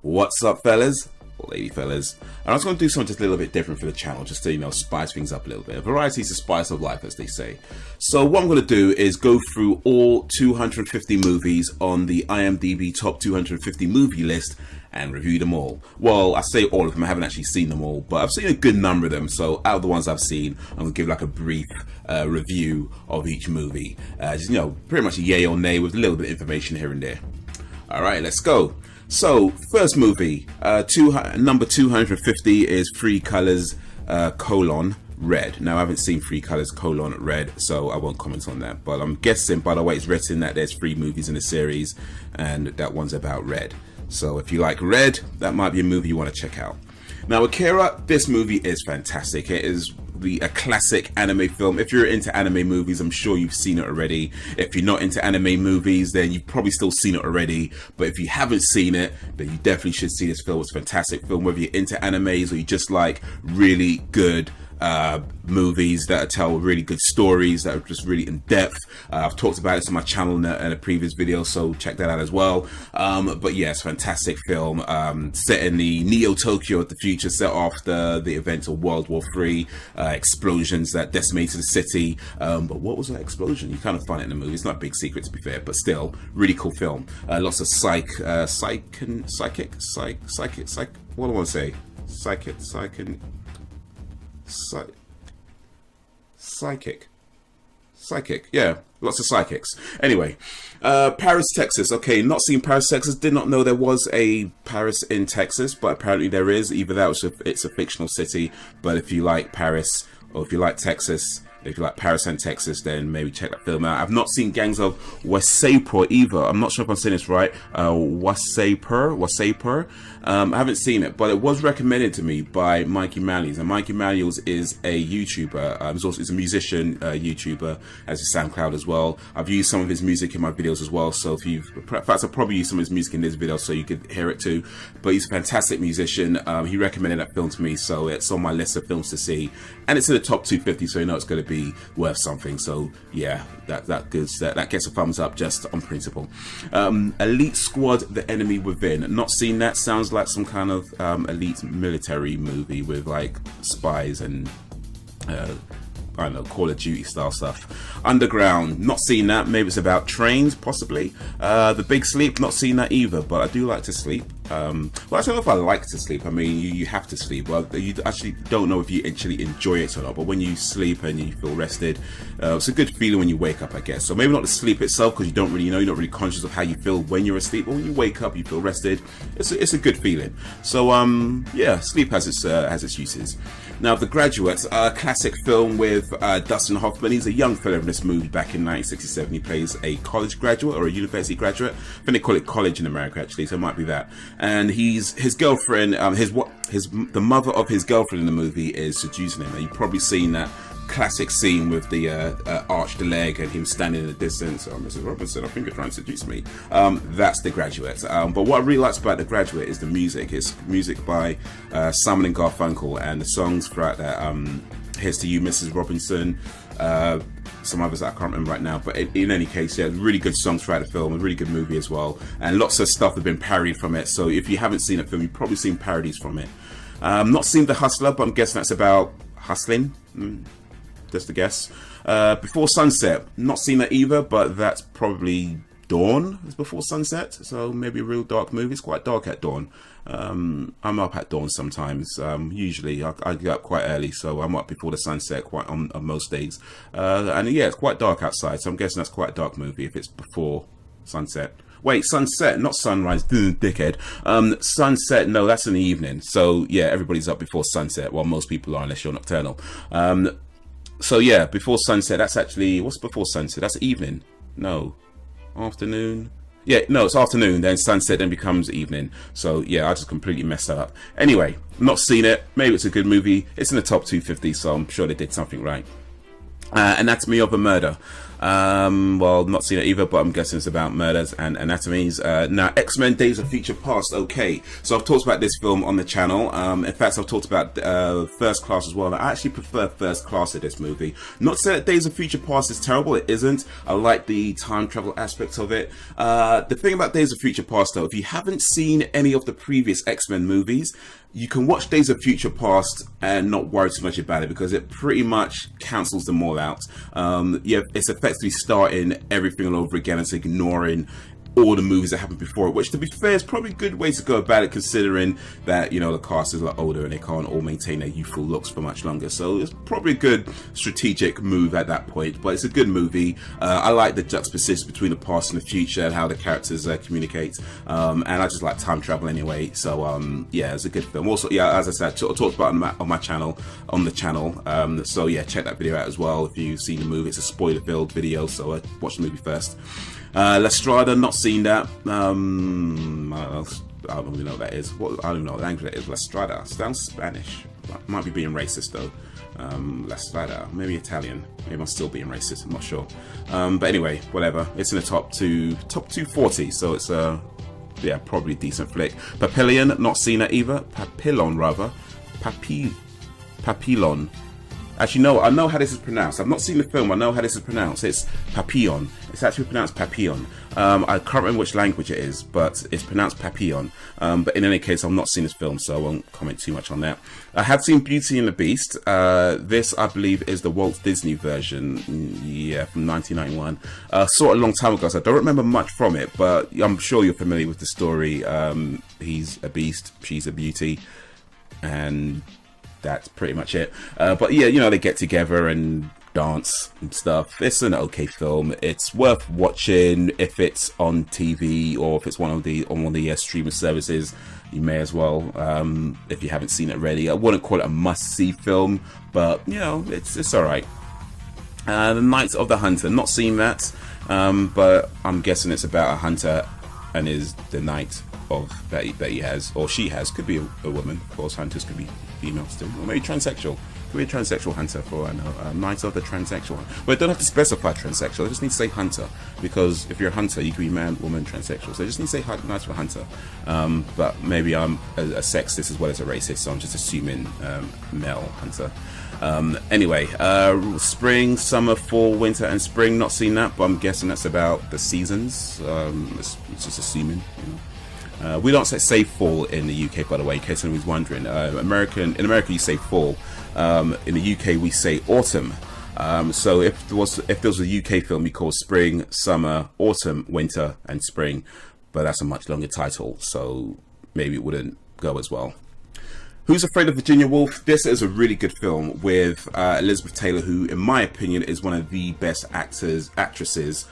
What's up, fellas? Or lady fellas. And I was going to do something just a little bit different for the channel, just to, spice things up a little bit. Variety is the spice of life, as they say. So what I'm going to do is go through all 250 movies on the IMDb top 250 movie list and review them all. Well, I say all of them, I haven't actually seen them all, but I've seen a good number of them. So out of the ones I've seen, I'm going to give like a brief review of each movie. Just, pretty much a yay or nay with a little bit of information here and there. All right, let's go. So, first movie, number 250 is Three Colors, Red. Now, I haven't seen Three Colors, Red, so I won't comment on that. But I'm guessing, by the way, it's written that there's 3 movies in the series, and that one's about Red. So, if you like Red, that might be a movie you want to check out. Now, Akira, this movie is fantastic. It is a classic anime film. If you're into anime movies, I'm sure you've seen it already. If you're not into anime movies, then you've probably still seen it already. But if you haven't seen it, then you definitely should see this film. It's a fantastic film, whether you're into animes or you just like really good movies that tell really good stories that are just really in depth. I've talked about this on my channel in a previous video, so check that out as well. But yeah, it's a fantastic film, set in the Neo-Tokyo of the future, set after the events of World War III, explosions that decimated the city. But what was that explosion? You kind of find it in the movie. It's not a big secret, to be fair, but still, really cool film. Lots of psychic, what do I want to say? Psychic, yeah, lots of psychics. Anyway, Paris, Texas. Okay, not seen Paris, Texas. Did not know there was a Paris in Texas, but apparently there is. Either that or it's a fictional city. But if you like Paris, or if you like Texas, if you like Paris and Texas, then maybe check that film out. I've not seen Gangs of Wasseypur either. I'm not sure if I'm saying this right. Wasseypur. I haven't seen it, but it was recommended to me by Mikey Manuels. And Mikey Manuels is a YouTuber. He's a musician, YouTuber, has a SoundCloud as well. I've used some of his music in my videos as well. So in fact, I'll probably use some of his music in this video so you could hear it too. But he's a fantastic musician. He recommended that film to me, so it's on my list of films to see. And it's in the top 250, so you know it's going to be worth something. So yeah, that gets a thumbs up just on principle. Elite Squad: The Enemy Within. Not seen that. Sounds like some kind of elite military movie with like spies and I don't know, Call of Duty style stuff. Underground, not seen that. Maybe it's about trains, possibly. The Big Sleep, not seen that either, but I do like to sleep. Well, I don't know if I like to sleep. I mean, you have to sleep. Well, you actually don't know if you actually enjoy it or not, but when you sleep and you feel rested, it's a good feeling when you wake up, I guess. So maybe not the sleep itself, because you don't really know, you're not really conscious of how you feel when you're asleep, but when you wake up, you feel rested. It's a good feeling. So yeah, sleep has its uses. Now, The Graduate, a classic film with Dustin Hoffman. He's a young fella in this movie back in 1967. He plays a college graduate or a university graduate. I think they call it college in America, actually, so it might be that. And his girlfriend, the mother of his girlfriend in the movie is seducing him. And you've probably seen that classic scene with the arched leg and him standing in the distance. Mrs. Robinson, I think you're trying to seduce me. That's The Graduate. But what I really like about The Graduate is the music. It's music by Simon and Garfunkel, and the songs throughout that. Here's to You, Mrs. Robinson. Some others that I can't remember right now, but in any case, yeah, really good songs throughout the film, a really good movie as well, and lots of stuff have been parodied from it. So if you haven't seen that film, you've probably seen parodies from it. Not seen The Hustler, but I'm guessing that's about hustling. Just a guess. Before Sunset, not seen that either, but that's probably dawn is before sunset, so maybe a real dark movie. It's quite dark at dawn. I'm up at dawn sometimes. Usually I get up quite early, so I'm up before the sunset quite on most days. And yeah, it's quite dark outside, so I'm guessing that's quite a dark movie if it's before sunset. Wait, sunset, not sunrise, dickhead. Sunset, no, that's in the evening. So yeah, everybody's up before sunset. Well, most people are, unless you're nocturnal. So yeah, before sunset, that's actually, what's before sunset? That's evening. No, afternoon. Yeah, no, it's afternoon, then sunset, then becomes evening. So yeah, I just completely messed that up. Anyway, not seen it. Maybe it's a good movie. It's in the top 250, so I'm sure they did something right. Anatomy of a Murder. Well, not seen it either, but I'm guessing it's about murders and anatomies. Now, X-Men Days of Future Past. Okay, so I've talked about this film on the channel. In fact, I've talked about First Class as well. I actually prefer First Class to this movie. Not to say that Days of Future Past is terrible. It isn't. I like the time travel aspect of it. The thing about Days of Future Past, though, if you haven't seen any of the previous X-Men movies, you can watch Days of Future Past and not worry too much about it, because it pretty much cancels them all out. Yeah, it's effectively starting everything all over again. It's ignoring all the movies that happened before it, which, to be fair, is probably a good way to go about it, considering that, you know, the cast is a lot older and they can't all maintain their youthful looks for much longer. So it's probably a good strategic move at that point, but it's a good movie. I like the juxtaposition between the past and the future and how the characters communicate, and I just like time travel anyway. So yeah, it's a good film. Also, yeah, as I said, I talked about it on my channel, so yeah, check that video out as well if you've seen the movie. It's a spoiler-filled video, so watch the movie first. La Strada, not seen that. I don't really know what that is. I don't even know what language that is. La Strada sounds Spanish. Might be being racist though. La Strada, maybe Italian. Maybe I'm still being racist. I'm not sure. But anyway, whatever. It's in the top 240, so it's yeah, probably a decent flick. Papillon, not seen that either. Papillon, rather. Papillon. Actually, no, I know how this is pronounced. I've not seen the film. I know how this is pronounced. It's Papillon. It's actually pronounced Papillon. I can't remember which language it is, but it's pronounced Papillon. But in any case, I've not seen this film, so I won't comment too much on that. I have seen Beauty and the Beast. This, I believe, is the Walt Disney version. Yeah, from 1991. Saw it a long time ago, so I don't remember much from it, but I'm sure you're familiar with the story. He's a beast, she's a beauty, and that's pretty much it. But yeah, you know, they get together and dance and stuff. It's an okay film. It's worth watching if it's on TV or if it's on one of the streaming services. You may as well, if you haven't seen it already. I wouldn't call it a must-see film, but you know, it's all right. The Night of the Hunter, not seen that, but I'm guessing it's about a hunter and is the night of that he has, or she has. Could be a woman, of course. Hunters could be female still, or maybe transsexual. Could be a transsexual hunter, for I know. Night of the Transsexual. But they don't have to specify transsexual. They just need to say hunter, because if you're a hunter, you could be man, woman, transsexual. So they just need to say Night of a Hunter. But maybe I'm a sexist as well as a racist, so I'm just assuming male hunter. Anyway, spring, summer, fall, winter, and spring. Not seen that, but I'm guessing that's about the seasons. It's just assuming, you know. We don't say fall in the UK, by the way, in case anyone's wondering. In America you say fall. In the UK we say autumn. So if there was a UK film, you call spring, summer, autumn, winter, and spring. But that's a much longer title, so maybe it wouldn't go as well. Who's Afraid of Virginia Woolf? This is a really good film with Elizabeth Taylor, who, in my opinion, is one of the best actresses,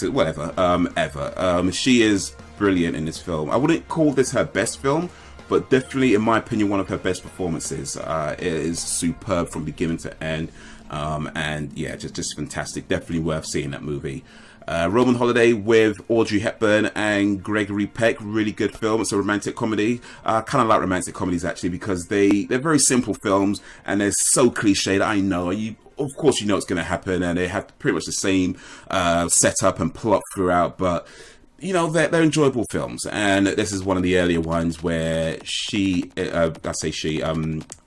whatever, ever. She is brilliant in this film. I wouldn't call this her best film, but definitely, in my opinion, one of her best performances. It is superb from beginning to end, and yeah, just fantastic. Definitely worth seeing that movie. Roman Holiday with Audrey Hepburn and Gregory Peck, really good film. It's a romantic comedy. I kind of like romantic comedies actually, because they're very simple films and they're so cliched. I know of course you know it's going to happen, and they have pretty much the same setup and plot throughout, but you know, they're enjoyable films, and this is one of the earlier ones where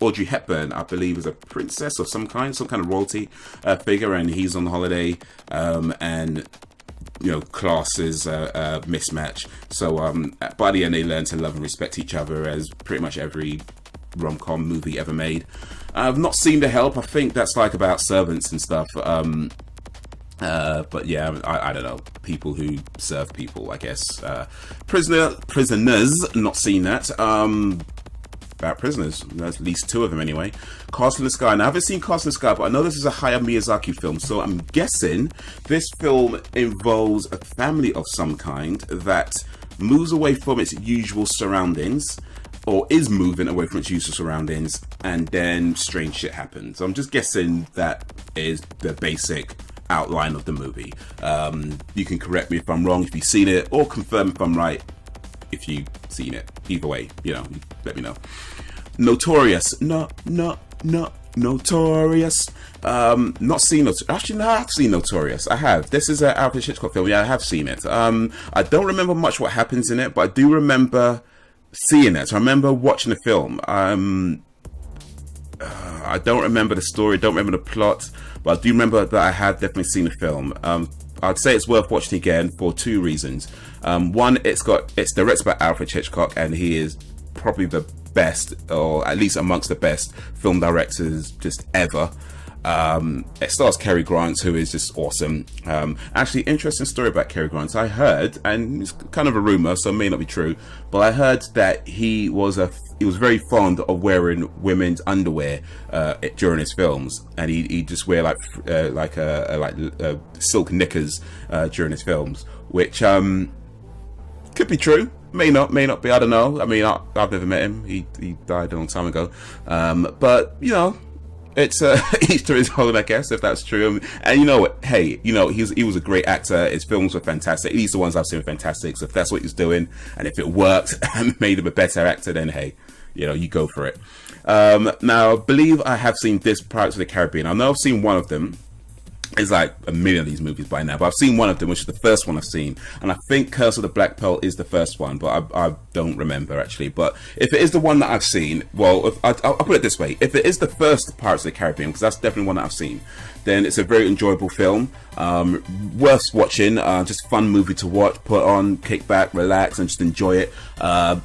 Audrey Hepburn, I believe, is a princess of some kind of royalty figure, and he's on holiday, and you know, classes mismatch. So by the end, they learn to love and respect each other, as pretty much every rom-com movie ever made. I've not seen The Help. I think that's like about servants and stuff. But yeah, I don't know, people who serve people, I guess. Prisoners, not seen that. About prisoners, there's at least two of them anyway. Castle in the Sky. Now, I haven't seen Castle in the Sky, but I know this is a Hayao Miyazaki film, so I'm guessing this film involves a family of some kind that moves away from its usual surroundings, or is moving away from its usual surroundings, and then strange shit happens. So I'm just guessing that is the basic outline of the movie. You can correct me if I'm wrong if you've seen it, or confirm if I'm right if you've seen it. Either way, you know, let me know. Notorious. Notorious. Not seen it. Actually, no, I've seen Notorious. I have. This is an Alfred Hitchcock film. Yeah, I have seen it. I don't remember much what happens in it, but I do remember seeing it. So I remember watching the film. I don't remember the story, don't remember the plot, but I do remember that I had definitely seen the film. I'd say it's worth watching again for two reasons. One, it's directed by Alfred Hitchcock, and he is probably the best, or at least amongst the best film directors just ever. It stars Cary Grant, who is just awesome. Actually, interesting story about Cary Grant. I heard, and it's kind of a rumor, so it may not be true, but I heard that he was very fond of wearing women's underwear during his films, and he just wear like silk knickers during his films, which could be true. May not be. I don't know. I mean, I've never met him. He died a long time ago. But you know, it's each to his own, I guess, if that's true. And you know what? Hey, you know, he was a great actor. His films were fantastic. At least the ones I've seen were fantastic. So if that's what he's doing, and if it worked and made him a better actor, then hey, you know, you go for it. Now, I believe I have seen this Pirates of the Caribbean. I know I've seen one of them. There's like a million of these movies by now, but I've seen one of them, which is the first one I've seen, and I think Curse of the Black Pearl is the first one, but I don't remember actually. But if it is the one that I've seen, well, I'll put it this way: if it is the first Pirates of the Caribbean, because that's definitely one that I've seen, then it's a very enjoyable film, worth watching. Just a fun movie to watch, put on, kick back, relax, and just enjoy it.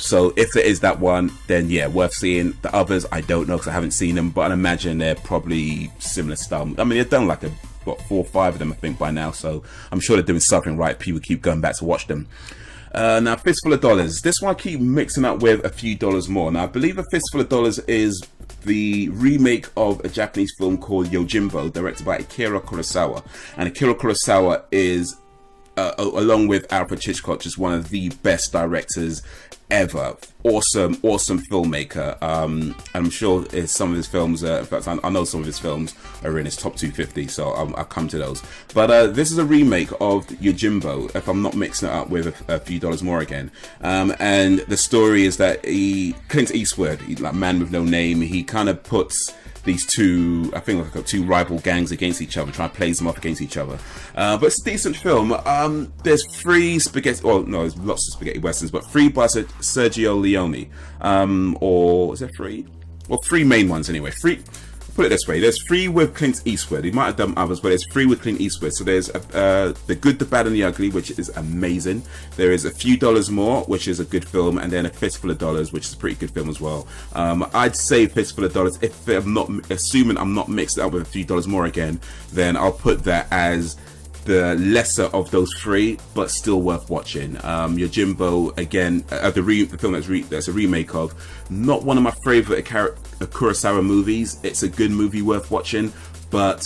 So if it is that one, then yeah, worth seeing. The others, I don't know because I haven't seen them, but I imagine they're probably similar style. I mean, they've done like 4 or 5 of them, I think, by now, so I'm sure they're doing something right. People keep going back to watch them. Now, Fistful of Dollars. This one I keep mixing up with A Few Dollars More. Now, I believe A Fistful of Dollars is the remake of a Japanese film called Yojimbo, directed by Akira Kurosawa. And Akira Kurosawa is, along with Alfred Hitchcock, just one of the best directors ever. Awesome filmmaker. I'm sure some of his films, in fact, I know some of his films are in his top 250, so I'll come to those. But this is a remake of Yojimbo, if I'm not mixing it up with A Few Dollars More again. And the story is that Clint Eastwood, like Man with No Name, he kind of puts these two, I think like two rival gangs against each other, trying to play them off against each other. But it's a decent film. There's there's lots of spaghetti westerns, but 3 by Sergio Leone. Or is there 3? Well, 3 main ones anyway. 3. Put it this way: there's 3 with Clint Eastwood. He might have done others, but there's 3 with Clint Eastwood. So there's The Good, the Bad, and the Ugly, which is amazing. There is A Few Dollars More, which is a good film, and then A Fistful of Dollars, which is a pretty good film as well. I'd say Fistful of Dollars. If I'm not assuming I'm not mixed up with A Few Dollars More again, then I'll put that as the lesser of those 3, but still worth watching. Yojimbo, again, the film that's a remake of, not one of my favorite Kurosawa movies. It's a good movie worth watching, but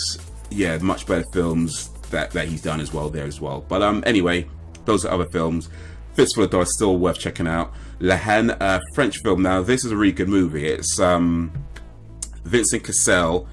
yeah, much better films that he's done as well there as well. But anyway, those are other films. Fistful of Dollars still worth checking out. La Haine, French film. Now this is a really good movie. It's Vincent Cassel.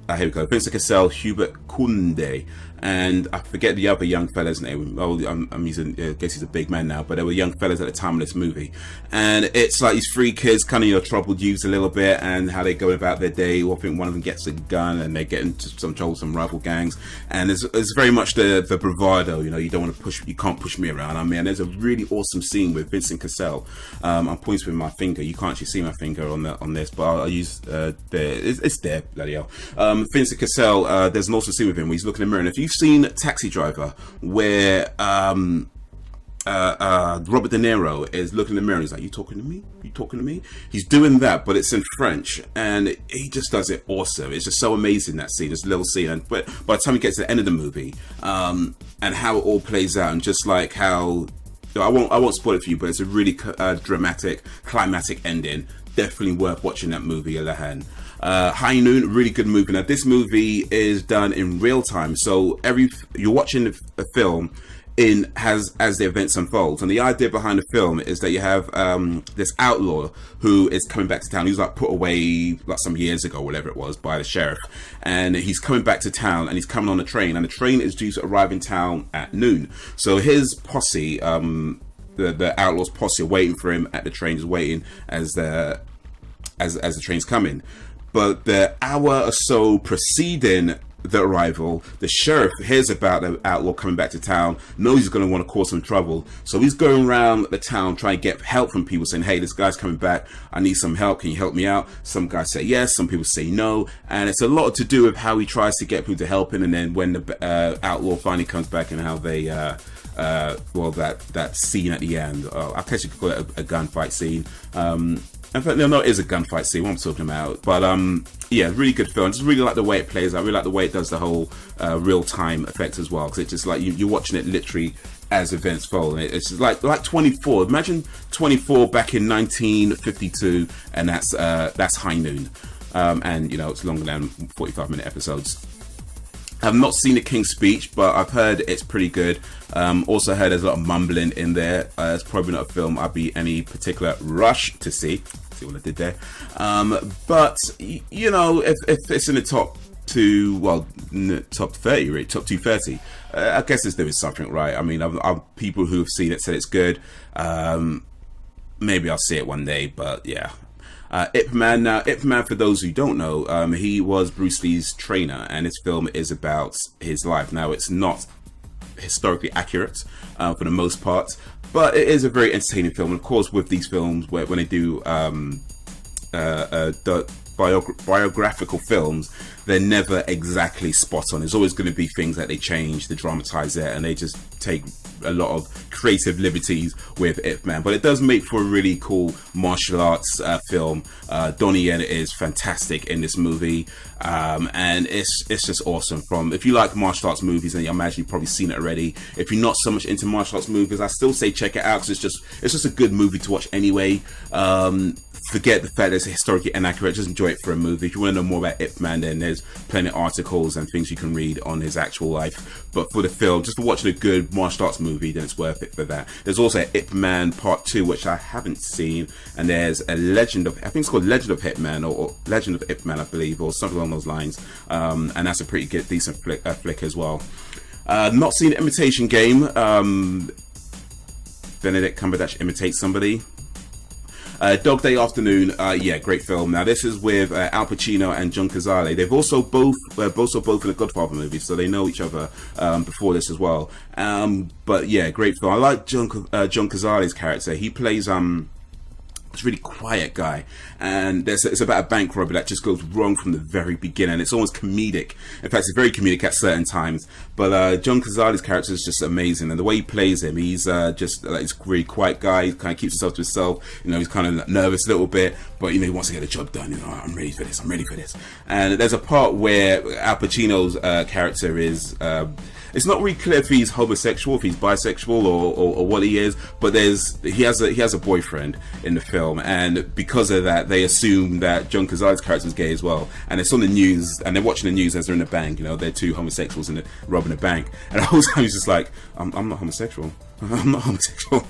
Here we go. Vincent Cassel, Hubert Koundé, and I forget the other young fella's name. Oh, I guess he's a big man now, but they were young fellas at the time of this movie. And it's like these 3 kids, kind of, troubled youths a little bit, and how they go about their day. I think one of them gets a gun, and they get into some trouble with some rival gangs. And it's very much the bravado. You don't want to you can't push me around. I mean, there's a really awesome scene with Vincent Cassel. I'm pointing with my finger. You can't actually see my finger on this, but I'll use it's there, bloody hell. Vincent Cassel, there's an awesome scene with him where he's looking in the mirror. And if you've seen Taxi Driver, where Robert De Niro is looking in the mirror and he's like, "You talking to me? You talking to me?" He's doing that, but it's in French, and he just does it awesome. It's just so amazing, that scene, this little scene. And but by the time he gets to the end of the movie, and how it all plays out, and just like how, I won't spoil it for you, but it's a really dramatic, climatic ending. Definitely worth watching that movie, La Haine. High Noon, really good movie. Now this movie is done in real time, so you're watching a film as the events unfold. And the idea behind the film is that you have this outlaw who is coming back to town. He was like put away like some years ago, whatever it was, by the sheriff, and he's coming back to town, and he's coming on a train, and the train is due to arrive in town at noon. So his posse, the outlaw's posse, are waiting for him at the train, is waiting as the train's coming. but the hour or so preceding the arrival, the sheriff hears about the outlaw coming back to town, knows he's going to want to cause some trouble, so he's going around the town trying to get help from people, saying, hey, this guy's coming back, I need some help, can you help me out? Some guys say yes, some people say no, and it's a lot to do with how he tries to get people to help him, and then when the outlaw finally comes back and how they well, that scene at the end, I guess you could call it a gunfight scene. In fact, no, it is a gunfight scene, what I'm talking about. But yeah, really good film. Just really like the way it plays. I really like the way it does the whole real-time effect as well, because it's just like you're watching it literally as events fold. And it's just like 24. Imagine 24 back in 1952, and that's high noon. And you know, it's longer than 45-minute episodes. I've not seen The King's Speech, but I've heard it's pretty good. Also heard there's a lot of mumbling in there. It's probably not a film I'd be any particular rush to see. See what I did there? But you know, if it's in the top top 30, right? Top 230, I guess it's doing something right. I mean, people who have seen it said it's good. Maybe I'll see it one day, but yeah. Ip Man. Now, Ip Man, for those who don't know, he was Bruce Lee's trainer, and this film is about his life. Now, it's not historically accurate for the most part, but it is a very entertaining film. And of course, with these films, when they do biographical films, they're never exactly spot on. There's always going to be things that they change, they dramatize it, and they just take a lot of creative liberties with Ip Man. But it does make for a really cool martial arts film. Donnie Yen is fantastic in this movie, and it's just awesome. From if you like martial arts movies, and I imagine you've probably seen it already. If you're not so much into martial arts movies, I still say check it out, because it's just a good movie to watch anyway. Forget the fact that it's historically inaccurate, just enjoy it for a movie. If you want to know more about Ip Man, then there's plenty of articles and things you can read on his actual life. But for the film, just for watching a good martial arts movie, then it's worth it for that. There's also Ip Man Part 2, which I haven't seen, and there's a Legend of, I think it's called Legend of Hitman, or Legend of Ip Man, I believe, or something along those lines. And that's a pretty good, decent flick as well. Not seen Imitation Game. Benedict Cumberbatch imitates somebody. Dog Day Afternoon, yeah, great film. Now this is with Al Pacino and John Cazale. They've also both in the Godfather movies, so they know each other before this as well. But yeah, great film. I like John Cazale's character. He plays this really quiet guy, and it's about a bank robbery that just goes wrong from the very beginning. It's almost comedic. In fact, it's very comedic at certain times. But John Cazale's character is just amazing, and the way he plays him, he's just like this really quiet guy. He kind of keeps himself to himself. You know, he's kind of nervous a little bit, but you know, he wants to get the job done. You know, I'm ready for this. I'm ready for this. And there's a part where Al Pacino's character is. It's not really clear if he's homosexual, if he's bisexual, or what he is. But he has a boyfriend in the film, and because of that, they assume that John Cazale's character is gay as well. And it's on the news, and they're watching the news as they're in the bank. You know, they're two homosexuals and robbing a bank. And the whole time he's just like, I'm not homosexual. I'm not homosexual.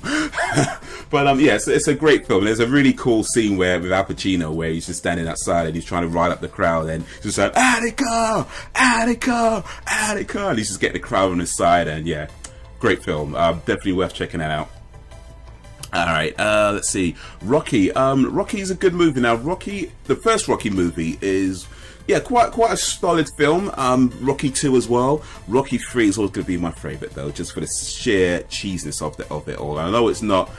But yeah, it's a great film. There's a really cool scene with Al Pacino where he's just standing outside and he's trying to rile up the crowd, and he's just like, Attica, Attica, Attica, and he's just getting the crowd on his side. And yeah, great film. Definitely worth checking that out. Alright, let's see. Rocky. Rocky is a good movie. Now, Rocky, the first Rocky movie is, yeah, quite a solid film. Rocky 2 as well. Rocky 3 is always going to be my favourite, though, just for the sheer cheesiness of it all. I know it's not.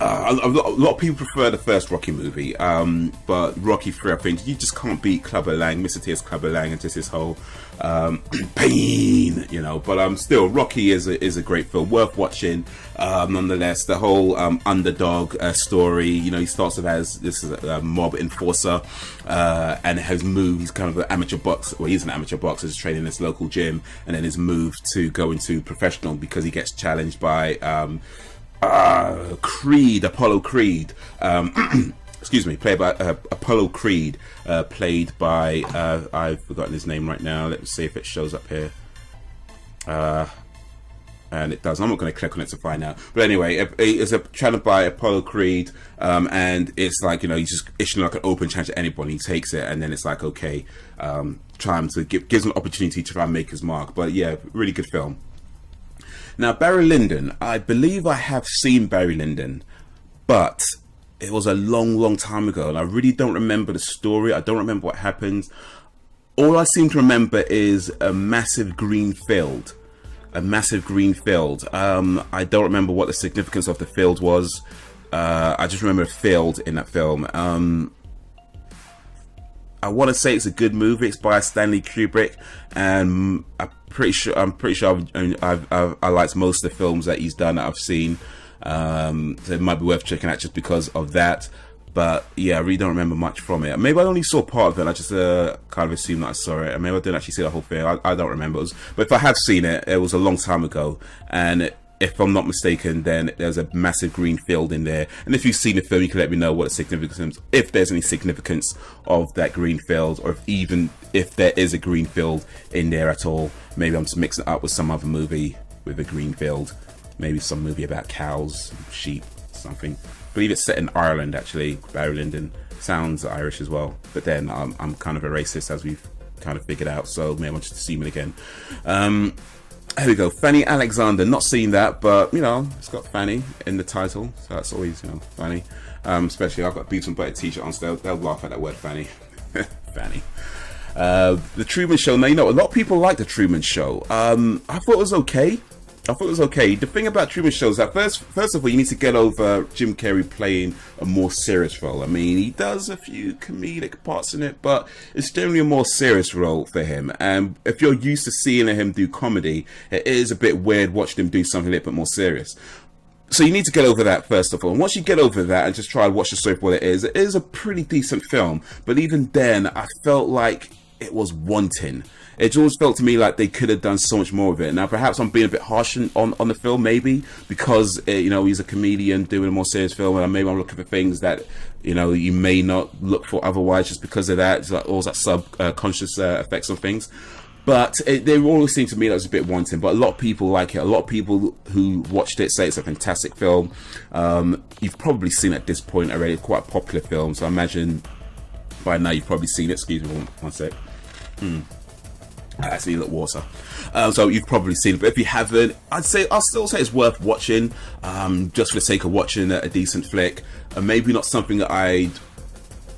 A lot of people prefer the first Rocky movie, but Rocky 3, I think you just can't beat Clubber Lang, Mr. T's Clubber Lang, and just his whole pain, you know. But still, Rocky is a great film, worth watching. Nonetheless, the whole underdog story. You know, he starts off as this mob enforcer, and has moved. He's kind of an amateur boxer. Well, he's an amateur boxer, he's training in this local gym, and then is moved to go into professional because he gets challenged by Apollo Creed, excuse me, played by Apollo Creed, played by I've forgotten his name right now. Let's see if it shows up here. And it does. I'm not going to click on it to find out. But anyway, it's a challenge by Apollo Creed, and it's like, you know, he's just issuing like an open challenge to anybody. He takes it, and then it's like, okay, trying to gives him an opportunity to try and make his mark. But yeah, really good film. Now, Barry Lyndon, I believe I have seen Barry Lyndon, but it was a long time ago, and I really don't remember the story. I don't remember what happened. All I seem to remember is a massive green field. A massive green field. I don't remember what the significance of the field was. I just remember a field in that film. I want to say it's a good movie. It's by Stanley Kubrick, and I'm pretty sure I liked most of the films that he's done that I've seen. So it might be worth checking out just because of that. But yeah, I really don't remember much from it. Maybe I only saw part of it and I just kind of assumed that I saw it. And maybe I didn't actually see the whole thing. I don't remember. But if I have seen it, it was a long time ago. And if I'm not mistaken, then there's a massive green field in there. And if you've seen the film, you can let me know what the significance, if there's any significance of that green field, or even if there is a green field in there at all. Maybe I'm just mixing it up with some other movie with a green field. Maybe some movie about cows, sheep, something. I believe it's set in Ireland, actually. Barry Lyndon sounds Irish as well. But then I'm kind of a racist, as we've kind of figured out. So maybe I want you to see me again. Here we go. Fanny Alexander. Not seen that, but, you know, it's got Fanny in the title. So that's always, you know, funny. Especially I've got a Beavis and Butter t-shirt on, so they'll laugh at that word, Fanny. Fanny. The Truman Show. Now, you know, a lot of people like The Truman Show. I thought it was okay. The thing about Truman Show is that first of all, you need to get over Jim Carrey playing a more serious role. I mean, he does a few comedic parts in it, but it's generally a more serious role for him. And if you're used to seeing him do comedy, it is a bit weird watching him do something a little bit more serious. So you need to get over that first of all. And once you get over that and just try and watch the story for what it is a pretty decent film. But even then, I felt like it was wanting. It always felt to me like they could have done so much more of it. Now, perhaps I'm being a bit harsh on the film, maybe, because, you know, he's a comedian doing a more serious film, and maybe I'm looking for things that, you know, you may not look for otherwise just because of that. It's like all that subconscious effects on things. But they always seem to me that was a bit wanting. But a lot of people like it. A lot of people who watched it say it's a fantastic film. You've probably seen it at this point already. It's quite a popular film, so I imagine by now you've probably seen it. Excuse me one sec. I actually need a little water. So you've probably seen it, but if you haven't, I'll still say it's worth watching, just for the sake of watching a decent flick. Maybe not something that I'd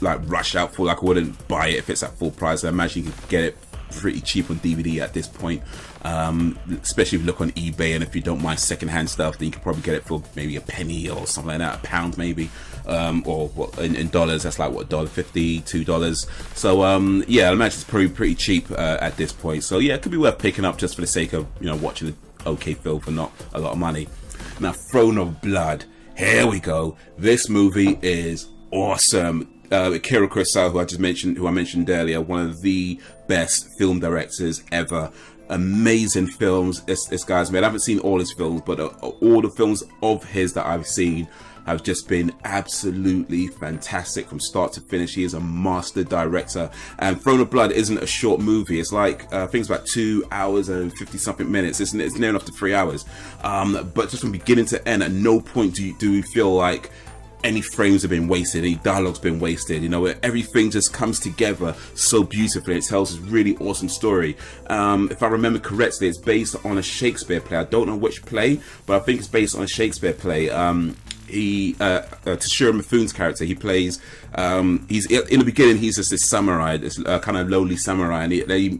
like rush out for. Like I wouldn't buy it if it's at full price. I imagine you could get it pretty cheap on DVD at this point, especially if you look on eBay, and if you don't mind secondhand stuff, then you can probably get it for maybe a penny or something like that, £1 maybe, or what in dollars, that's like what, $1.50, $2. So yeah, I imagine it's probably pretty cheap at this point. So yeah, it could be worth picking up just for the sake of, you know, watching an okay film for not a lot of money. Now, Throne of Blood, here we go. This movie is awesome. Akira Kurosawa, who I mentioned earlier, one of the best film directors ever. Amazing films this guy's made. I haven't seen all his films, but all the films of his that I've seen have just been absolutely fantastic from start to finish. He is a master director, and Throne of Blood isn't a short movie. It's like I think it's about 2 hours and 50 something minutes. It's near enough to 3 hours, but just from beginning to end, at no point do you feel like any frames have been wasted, any dialogue's been wasted. You know, everything just comes together so beautifully. It tells this really awesome story. If I remember correctly, it's based on a Shakespeare play. I don't know which play, but I think it's based on a Shakespeare play. Toshiro Mifune's character, he plays, he's in the beginning, he's just this samurai, this kind of lowly samurai, and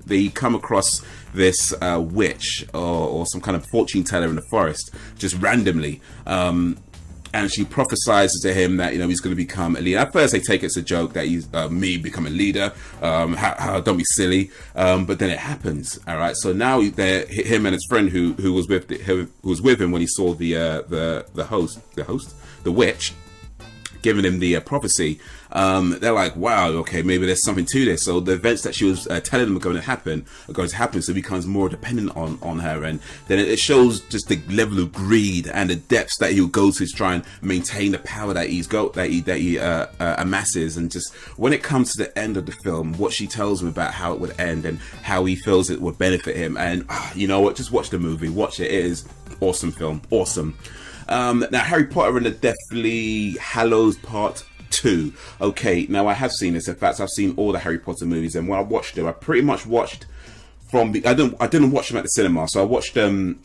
they come across this witch or some kind of fortune teller in the forest just randomly, and she prophesies to him that, you know, he's going to become a leader. At first they take it as a joke that he's me become a leader, don't be silly, but then it happens. All right, so now him and his friend who was with him when he saw the witch giving him the prophecy, they're like, wow, okay, maybe there's something to this. So the events that she was telling them are going to happen, so he becomes more dependent on her, and then it shows just the level of greed and the depths that he'll go to try and maintain the power that he amasses. And just when it comes to the end of the film, what she tells him about how it would end and how he feels it would benefit him, and you know what, just watch the movie, watch it. It is awesome film, awesome. Now, Harry Potter and the Deathly Hallows Part 2. Okay, now I have seen this. In fact, I've seen all the Harry Potter movies, and when I watched them, I pretty much watched from I didn't watch them at the cinema, so I watched them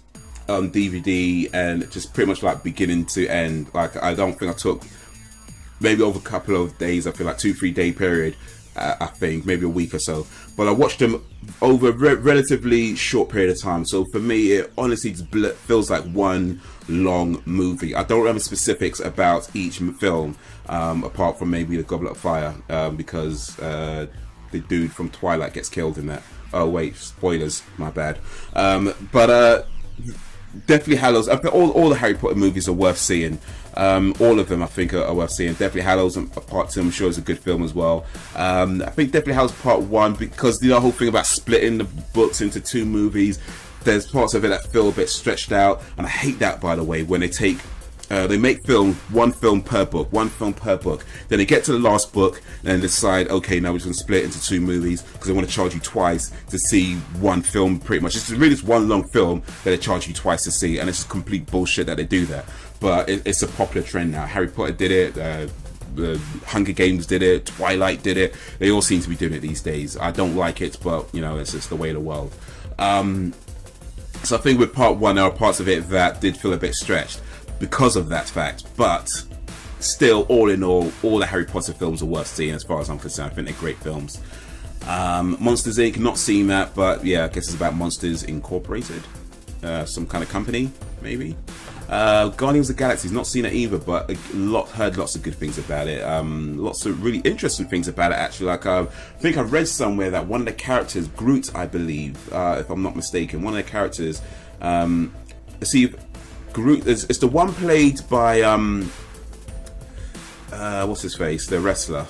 on DVD and just pretty much like beginning to end. Like, I don't think I took maybe over a couple of days. I feel like 2-3 day period. I think maybe a week or so, but I watched them over a relatively short period of time. So for me, it honestly feels like one long movie. I don't remember specifics about each film, apart from maybe the Goblet of Fire, because the dude from Twilight gets killed in that. Oh wait, spoilers, my bad. But definitely Hallows. I think all the Harry Potter movies are worth seeing. All of them I think are worth seeing. Definitely Hallows and Part 2 I'm sure is a good film as well. I think definitely Hallows Part 1, because the whole thing about splitting the books into 2 movies, there's parts of it that feel a bit stretched out, and I hate that, by the way, when they make one film per book, then they get to the last book and then decide, okay, now we're just going to split it into 2 movies because they want to charge you twice to see one film. Pretty much, it's really just one long film that they charge you twice to see, and it's just complete bullshit that they do that. But it's a popular trend now. Harry Potter did it, the Hunger Games did it, Twilight did it. They all seem to be doing it these days. I don't like it, but you know, it's just the way of the world. So I think with Part 1 there are parts of it that did feel a bit stretched because of that fact, but still, all in all the Harry Potter films are worth seeing as far as I'm concerned. I think they're great films. Monsters Inc., not seen that, but yeah, I guess it's about Monsters Incorporated, some kind of company maybe. Guardians of the Galaxy, not seen it either, but heard lots of good things about it. Lots of really interesting things about it actually. Like I think I read somewhere that one of the characters, Groot I believe, if I'm not mistaken, one of the characters, see, Groot is the one played by what's his face, the wrestler,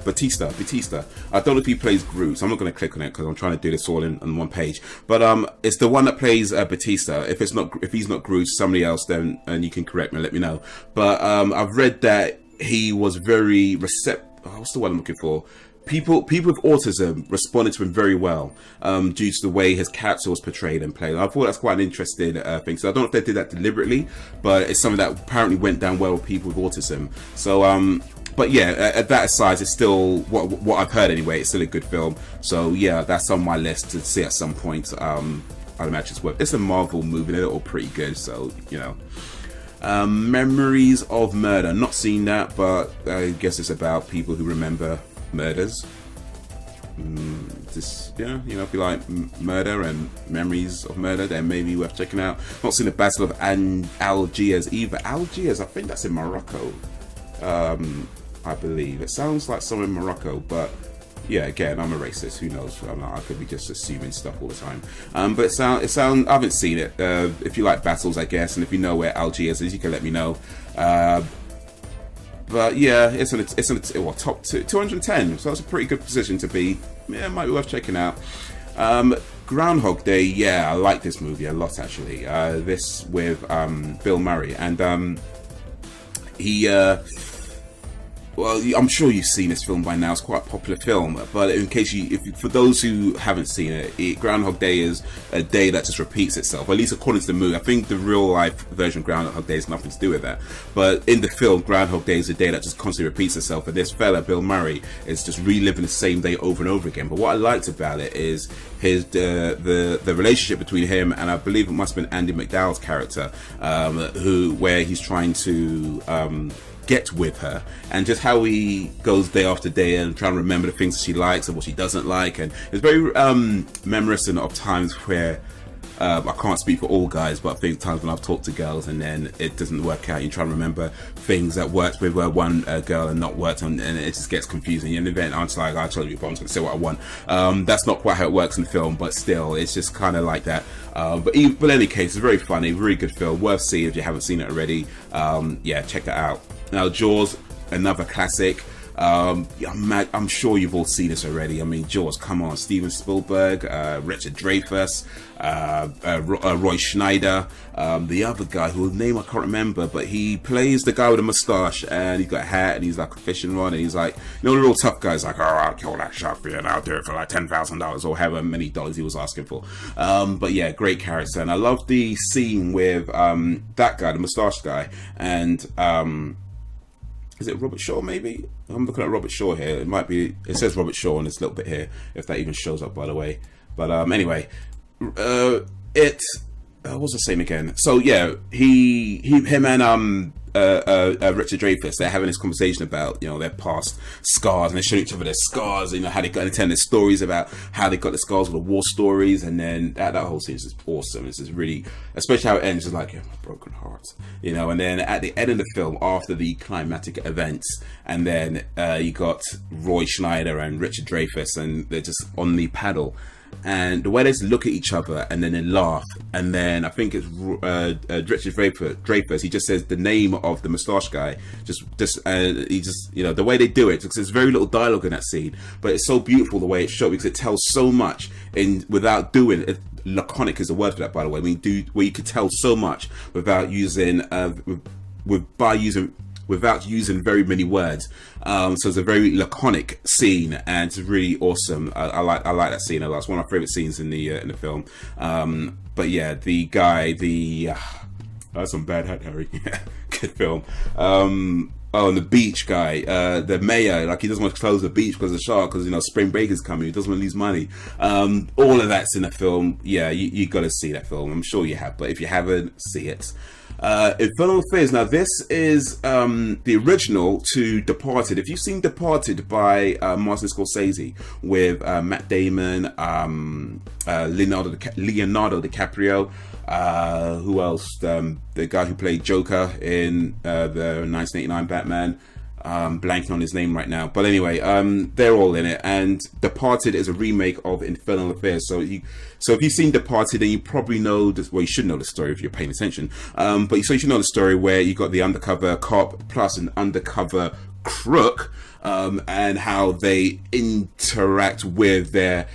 Batista. I don't know if he plays Groot, so I'm not going to click on it because I'm trying to do this all in one page. But it's the one that plays Batista. If he's not Groot, somebody else, then and you can correct me, let me know. But I've read that he was very receptive. What's the word I'm looking for? People with autism responded to him very well, due to the way his character was portrayed and played. I thought that's quite an interesting thing. So I don't know if they did that deliberately, but it's something that apparently went down well with people with autism. So, but yeah, at that aside, it's still what I've heard anyway. It's still a good film. So yeah, that's on my list to see at some point. I'd imagine it's worth. It's a Marvel movie. They're all pretty good. So you know, Memories of Murder. Not seen that, but I guess it's about people who remember murders. Just you know, if you like murder and memories of murder, then maybe worth checking out. Not seen the Battle of Algiers either. Algiers, I think that's in Morocco. I believe it sounds like somewhere in Morocco, but yeah, again, I'm a racist. Who knows? I could be just assuming stuff all the time. But it sound. I haven't seen it. If you like battles, I guess, and if you know where Algiers is, you can let me know. But yeah, it's on top 210, so that's a pretty good position to be. Yeah, it might be worth checking out. Groundhog Day, yeah, I like this movie a lot actually. This with Bill Murray, and he. Well, I'm sure you've seen this film by now. It's quite a popular film, but in case for those who haven't seen it, Groundhog Day is a day that just repeats itself. At least according to the movie. I think the real life version of Groundhog Day has nothing to do with that. But in the film, Groundhog Day is a day that just constantly repeats itself. And this fella, Bill Murray, is just reliving the same day over and over again. But what I liked about it is his the relationship between him and I believe it must have been Andy McDowell's character, where he's trying to get with her, and just how he goes day after day and trying to remember the things that she likes and what she doesn't like. And it's very reminiscent of times where I can't speak for all guys, but I think times when I've talked to girls and then it doesn't work out. You try to remember things that worked with one girl and not worked, and it just gets confusing. In the event, I'm just like, I told you, but I'm just going to say what I want. That's not quite how it works in the film, but still, it's just kind of like that. But in any case, it's very funny, very good film, worth seeing if you haven't seen it already. Yeah, check that out. Now, Jaws, another classic. I'm sure you've all seen this already. I mean, Jaws, come on. Steven Spielberg, Richard Dreyfuss, Roy Schneider, the other guy whose name I can't remember, but he plays the guy with a mustache and he's got a hat and he's like a fishing rod and he's like, you know, the real tough guy's like, oh, I'll kill that shark for you and I'll do it for like $10,000 or however many dollars he was asking for. But yeah, great character. And I love the scene with that guy, the mustache guy, and is it Robert Shaw maybe? I'm looking at Robert Shaw here. It might be, it says Robert Shaw on this little bit here, if that even shows up, by the way. But anyway, what was I saying again? So yeah, him and Richard Dreyfuss. They're having this conversation about, you know, their past scars, and they're showing each other their scars, you know, how they got to tell their stories about how they got the scars, or the war stories, and then that whole scene is just awesome. It's just really, especially how it ends, just like, yeah, my broken heart, you know. And then at the end of the film, after the climatic events, and then you got Roy Schneider and Richard Dreyfuss, and they're just on the paddle. And the way they just look at each other and then they laugh, and then I think it's Richard Dreyfuss. He just says the name of the moustache guy. He just, you know, the way they do it, because there's very little dialogue in that scene, but it's so beautiful the way it's shot, because it tells so much without doing it. Laconic is a word for that, by the way. Where you could tell so much without using without using very many words. So it's a very laconic scene, and it's really awesome. I like that scene. That's one of my favorite scenes in the film. But yeah, the guy, that's some bad hat, Harry. Good film. Oh, and the beach guy, the mayor, like, he doesn't want to close the beach because of the shark, because, you know, spring break is coming. He doesn't want to lose money. All of that's in the film. Yeah, you got to see that film. I'm sure you have, but if you haven't, see it. Infernal Affairs. Now, this is the original to Departed. If you've seen Departed by Martin Scorsese with Matt Damon, Leonardo DiCaprio, who else? The guy who played Joker in the 1989 Batman. Blanking on his name right now, but anyway, they're all in it. And Departed is a remake of Infernal Affairs. So if you've seen Departed, then you probably know this. Well, you should know the story if you're paying attention. But you should know the story where you got the undercover cop plus an undercover crook, and how they interact with their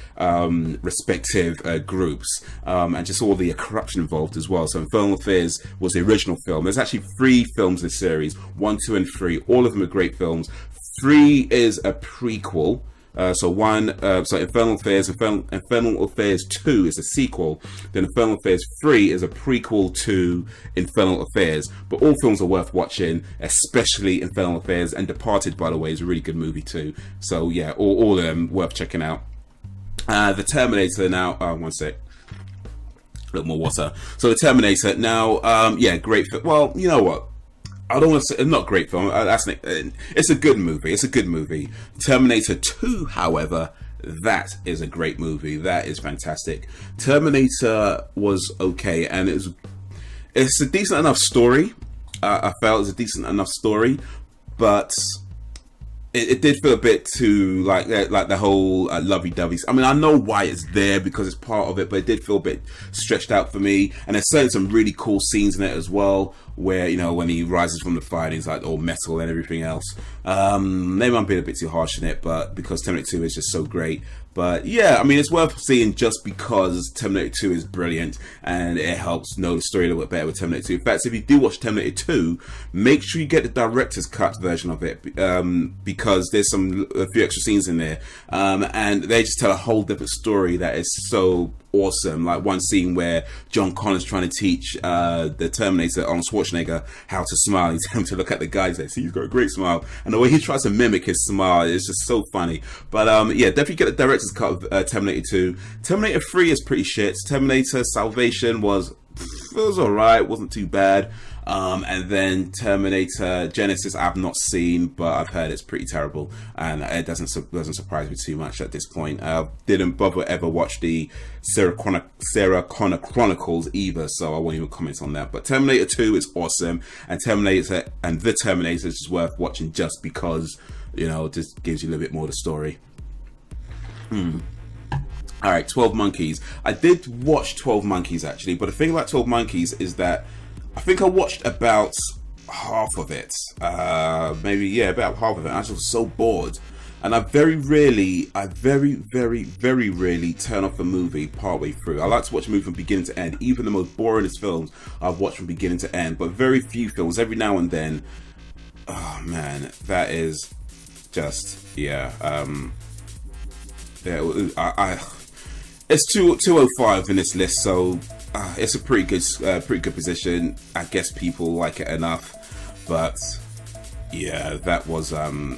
respective groups, and just all the corruption involved as well. So Infernal Affairs was the original film. There's actually 3 films in the series, 1, 2, and 3. All of them are great films. 3 is a prequel. So Infernal Affairs 2 is a sequel. Then Infernal Affairs 3 is a prequel to Infernal Affairs. But all films are worth watching, especially Infernal Affairs. And Departed, by the way, is a really good movie too. So yeah, all of them worth checking out. The Terminator now. One sec. A little more water. So the Terminator now. Yeah, great film. Well, you know what? I don't want to say, not great film. It's a good movie. It's a good movie. Terminator 2, however, that is a great movie. That is fantastic. Terminator was okay, and it's a decent enough story. I felt it's a decent enough story, but it did feel a bit too like the whole lovey-dovey. I mean, I know why it's there because it's part of it, but it did feel a bit stretched out for me. And there's certainly some really cool scenes in it as well, where, you know, when he rises from the fire and he's like all metal and everything else. Maybe I'm being a bit too harsh in it, but because Terminator 2 is just so great. But yeah, I mean, it's worth seeing just because Terminator 2 is brilliant, and it helps know the story a little bit better with Terminator 2. In fact, if you do watch Terminator 2, make sure you get the director's cut version of it, because there's a few extra scenes in there, and they just tell a whole different story that is so awesome. Like one scene where John Connor's trying to teach the Terminator, Arnold Schwarzenegger, how to smile. He's telling him to look at the guys there. See, he's got a great smile, and the way he tries to mimic his smile is just so funny. But yeah, definitely get the director's cut of Terminator 2. Terminator 3 is pretty shit. Terminator Salvation was alright, wasn't too bad. And then Terminator Genesis I've not seen, but I've heard it's pretty terrible, and it doesn't surprise me too much at this point. I didn't bother ever watch the Sarah Connor Chronicles either, so I won't even comment on that. But Terminator 2 is awesome, and The Terminator is just worth watching just because, you know, it just gives you a little bit more of the story. Alright, 12 Monkeys. I did watch 12 Monkeys actually, but the thing about 12 Monkeys is that I think I watched about half of it. Maybe, about half of it. I was just so bored. And I very, very, very rarely turn off a movie partway through. I like to watch a movie from beginning to end. Even the most boringest films I've watched from beginning to end. But very few films, every now and then. Oh man, that is just, it's 205 in this list, so it's a pretty good position. I guess people like it enough, but yeah, that was I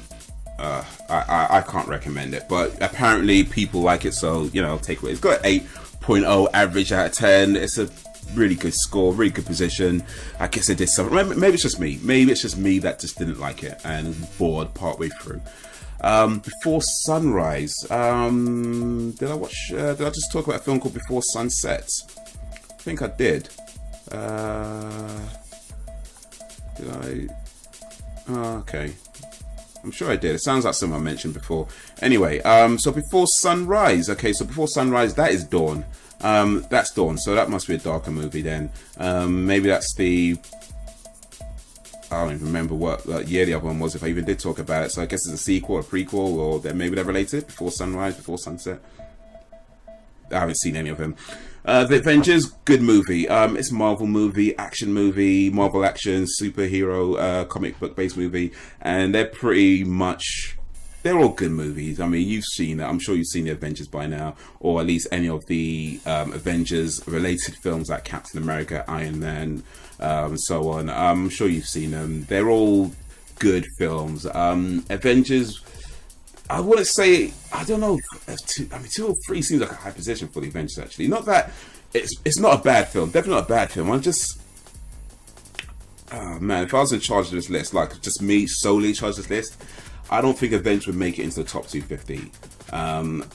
can't recommend it, but apparently people like it, so, you know, take it. It's got an 8.0 average out of 10. It's a really good score, really good position. I guess they did something. Maybe it's just me. Maybe it's just me that just didn't like it and was bored partway through. Before Sunrise, did I just talk about a film called Before Sunset? I think I did. Did I? Oh, okay. I'm sure I did. It sounds like something I mentioned before. Anyway, so Before Sunrise. Okay, so Before Sunrise, that is Dawn. That's Dawn, so that must be a darker movie then. Maybe that's the... I don't even remember what year the other one was, if I even did talk about it. So I guess it's a sequel, a prequel, or maybe they're related. Before Sunrise, Before Sunset. I haven't seen any of them. The Avengers, good movie. It's a Marvel movie, action movie, Marvel action, superhero, comic book based movie, and they're pretty much, they're all good movies. I mean, you've seen it. I'm sure you've seen the Avengers by now, or at least any of the Avengers related films like Captain America, Iron Man, and so on. I'm sure you've seen them. They're all good films. Avengers, I wouldn't say, I don't know, 2 or 3 seems like a high position for the Avengers, actually. Not that, it's not a bad film, definitely not a bad film. I'm just, oh man, if I was in charge of this list, like just me solely in charge of this list, I don't think Avengers would make it into the top 250.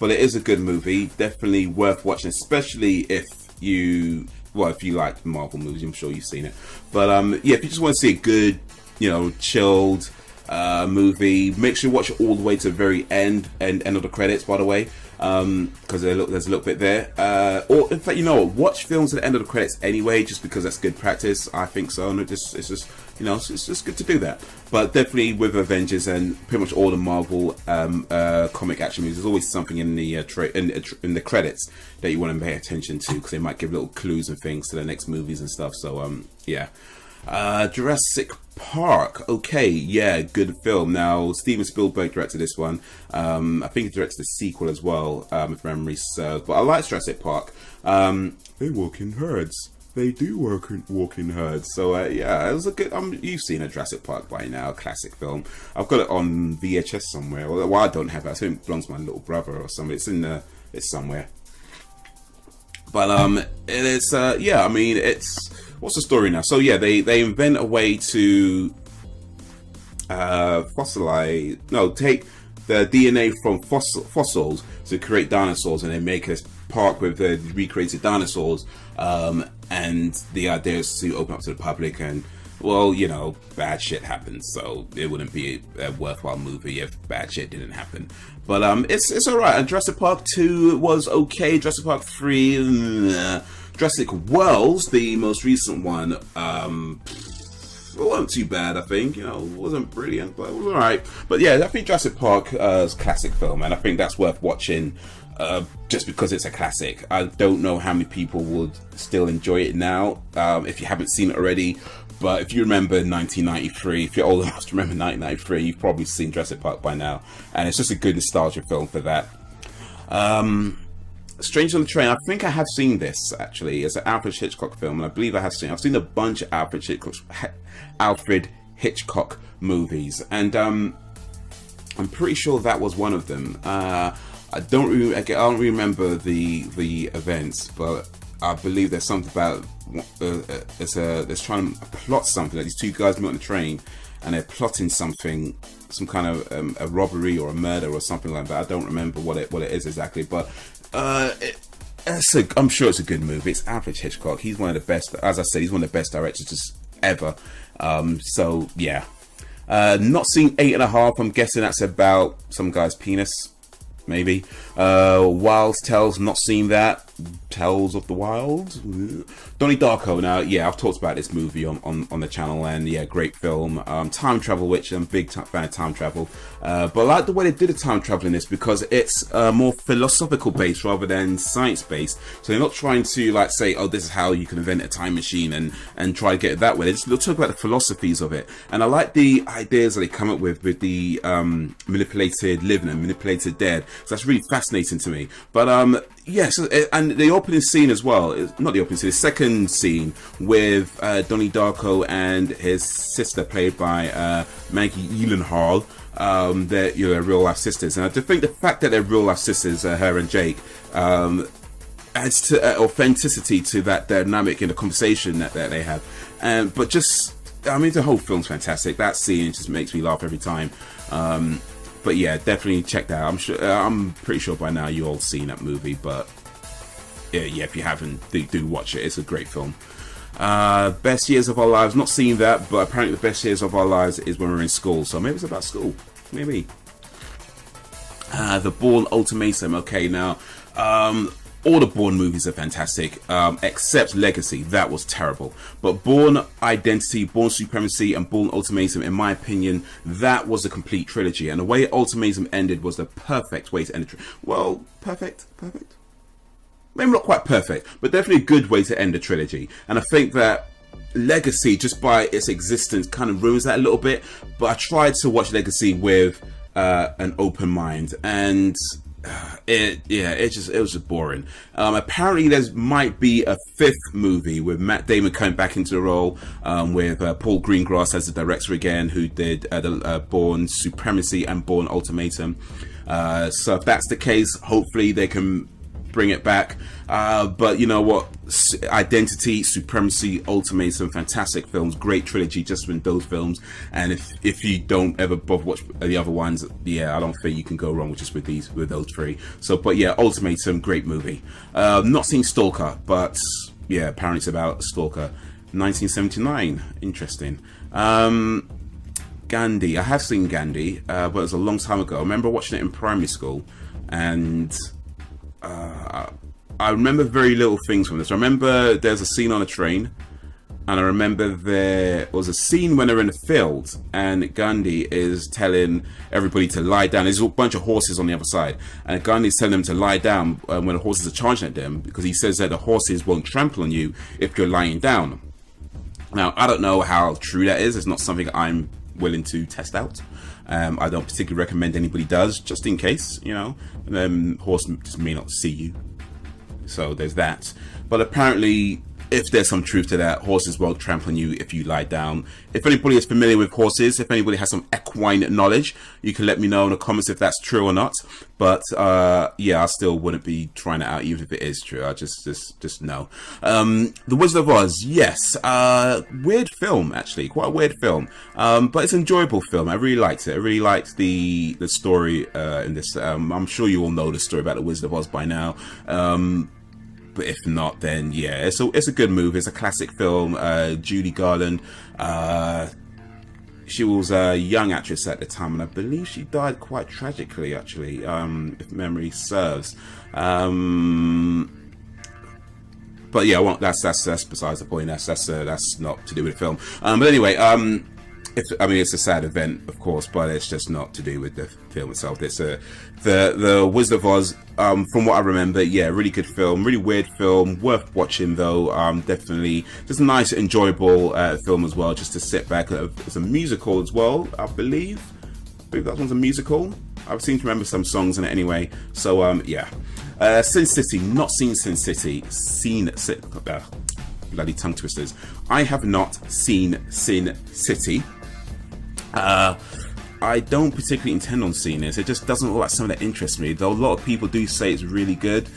But it is a good movie, definitely worth watching, especially if you, well, if you like Marvel movies, I'm sure you've seen it. But yeah, if you just want to see a good, you know, chilled movie, make sure you watch it all the way to the very end of the credits, by the way, because there's a little bit there, or in fact, you know what, watch films at the end of the credits anyway, just because that's good practice. I think so, and it's just you know, it's just good to do that. But definitely with Avengers and pretty much all the Marvel comic action movies, there's always something in the in the credits that you want to pay attention to, because they might give little clues and things to the next movies and stuff. So yeah. Jurassic Park, okay, yeah, good film. Now, Steven Spielberg directed this one. I think he directed the sequel as well, if memory serves. But I like Jurassic Park. They walk in herds. They do walk in herds. So yeah, it was a good. You've seen a Jurassic Park by now, a classic film. I've got it on VHS somewhere. Well, I don't have it. I think it belongs to my little brother or something. It's somewhere. But it is. Yeah, I mean, it's. What's the story now? So yeah, they invent a way to take the DNA from fossils to create dinosaurs, and they make a park with the recreated dinosaurs. And the idea is to open up to the public, and well, you know, bad shit happens, so it wouldn't be a worthwhile movie if bad shit didn't happen. But it's alright. And Jurassic Park 2 was okay. Jurassic Park 3. Jurassic Worlds, the most recent one, it wasn't too bad, I think. You know, it wasn't brilliant, but it was alright. But yeah, I think Jurassic Park is a classic film, and I think that's worth watching just because it's a classic. I don't know how many people would still enjoy it now, if you haven't seen it already. But if you remember 1993, if you're old enough to remember 1993, you've probably seen Jurassic Park by now. And it's just a good nostalgia film for that. Stranger on the Train, I think I have seen this, actually. It's an Alfred Hitchcock film, and I believe I've seen a bunch of Alfred Hitchcock movies, and I'm pretty sure that was one of them. I don't remember the events, but I believe there's something about they're trying to plot something. Like these two guys meet on the train, and they're plotting something, some kind of a robbery or a murder or something like that. I don't remember what it is exactly, but I'm sure it's a good movie. It's Alfred Hitchcock. He's one of the best, as I said, he's one of the best directors just ever. So yeah, not seen 8.5. I'm guessing that's about some guy's penis, maybe. Wild Tales, not seen that. Tales of the Wild. Donnie Darko. Now, yeah, I've talked about this movie on the channel, and yeah, great film. Time travel, which I'm a big fan of time travel. But I like the way they did the time travel in this, because it's more philosophical based rather than science based. So they're not trying to like say, oh, this is how you can invent a time machine and try to get it that way. They'll talk about the philosophies of it, and I like the ideas that they come up with the manipulated living and manipulated dead. So that's really fascinating to me. But yes, and the opening scene as well, not the opening scene, the second scene with Donnie Darko and his sister, played by Maggie Gyllenhaal. They're real life sisters, and I think the fact that they're real life sisters, her and Jake, adds to authenticity to that dynamic in the conversation that they have. But just, I mean, the whole film's fantastic. That scene just makes me laugh every time. But yeah, definitely check that out. I'm pretty sure by now you all seen that movie, but yeah, if you haven't, do watch it. It's a great film. Best Years of Our Lives, not seen that, but apparently the best years of our lives is when we're in school, so maybe it's about school, maybe. The Bourne Ultimatum. Okay, now all the Bourne movies are fantastic, except Legacy. That was terrible. But Bourne Identity, Bourne Supremacy, and Bourne Ultimatum, in my opinion, that was a complete trilogy. And the way Ultimatum ended was the perfect way to end it. Well, perfect. Maybe not quite perfect, but definitely a good way to end a trilogy. And I think that Legacy, just by its existence, kind of ruins that a little bit. But I tried to watch Legacy with an open mind, and it was just boring. Apparently there might be a 5th movie with Matt Damon coming back into the role, with Paul Greengrass as the director again, who did the Bourne Supremacy and Bourne Ultimatum. So if that's the case, hopefully they can bring it back. But you know what, Identity, Supremacy, Ultimatum, fantastic films, great trilogy just from those films. And if you don't ever bother watch the other ones, yeah, I don't think you can go wrong with just with those 3. So, but yeah, Ultimatum, great movie. Not seen Stalker, but yeah, apparently it's about Stalker. 1979, interesting. Gandhi, I have seen Gandhi, but it was a long time ago. I remember watching it in primary school, and I remember very little things from this. I remember there's a scene on a train, and I remember there was a scene when they're in the field, and Gandhi is telling everybody to lie down. There's a bunch of horses on the other side, and Gandhi's telling them to lie down when the horses are charging at them, because he says that the horses won't trample on you if you're lying down. Now, I don't know how true that is. It's not something I'm willing to test out. I don't particularly recommend anybody does, just in case, you know, horse just may not see you. So there's that. But apparently, if there's some truth to that, horses won't trample on you if you lie down. If anybody is familiar with horses, if anybody has some equine knowledge, you can let me know in the comments if that's true or not. But yeah, I still wouldn't be trying it out even if it is true. I just know. The Wizard of Oz, yes, weird film actually, quite a weird film, but it's an enjoyable film. I really liked it. I really liked the story in this. I'm sure you all know the story about the Wizard of Oz by now. But if not, then yeah, it's a good movie. It's a classic film. Judy Garland, she was a young actress at the time, and I believe she died quite tragically, actually, if memory serves. But yeah, well, that's besides the point. That's not to do with the film. But anyway, it's a sad event, of course, but it's just not to do with the film itself. It's the Wizard of Oz. From what I remember, yeah, really good film, really weird film, worth watching though. Definitely just a nice, enjoyable film as well, just to sit back. It's a musical as well, I believe that one's a musical. I seem to remember some songs in it anyway. So yeah, Sin City, not seen Sin City. Bloody tongue twisters. I have not seen Sin City. I don't particularly intend on seeing this. It just doesn't look like something that interests me, though a lot of people do say it's really good.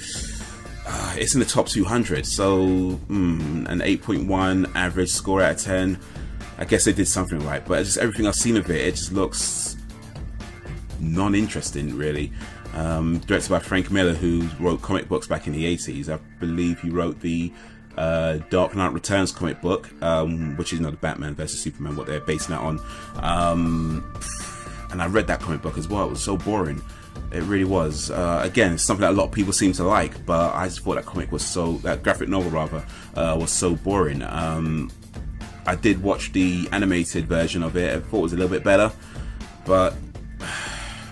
It's in the top 200, so an 8.1 average score out of 10. I guess they did something right, but just everything I've seen of it just looks non-interesting, really. Directed by Frank Miller, who wrote comic books back in the 80s. I believe he wrote the Dark Knight Returns comic book, which is, you know, the Batman versus Superman, what they're basing that on. And I read that comic book as well. It was so boring. It really was. Again, it's something that a lot of people seem to like, but I just thought that graphic novel rather, was so boring. I did watch the animated version of it. I thought it was a little bit better, but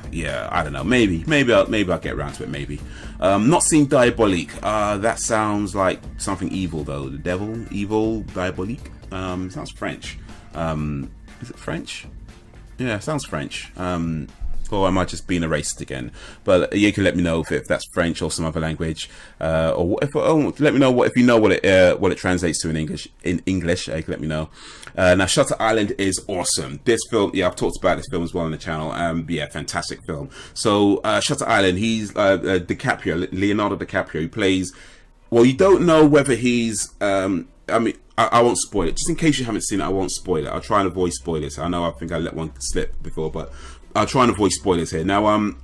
yeah, I don't know. Maybe I'll get around to it. Maybe. Not seen Diabolique. That sounds like something evil though. The devil, evil, Diabolique. Sounds French. Is it French? Yeah, sounds French. Or am I just being a racist again? But you can let me know if that's French or some other language, or let me know if you know what it translates to in English. You can let me know. Now, Shutter Island is awesome. This film, yeah, I've talked about this film as well on the channel. Yeah, fantastic film. So Shutter Island, he's DiCaprio, Leonardo DiCaprio. He plays well, you don't know whether he's. I mean, I won't spoil it. Just in case you haven't seen it, I won't spoil it. I'll try and avoid spoilers. I know I think I let one slip before, but I'll try and avoid spoilers here. Now, what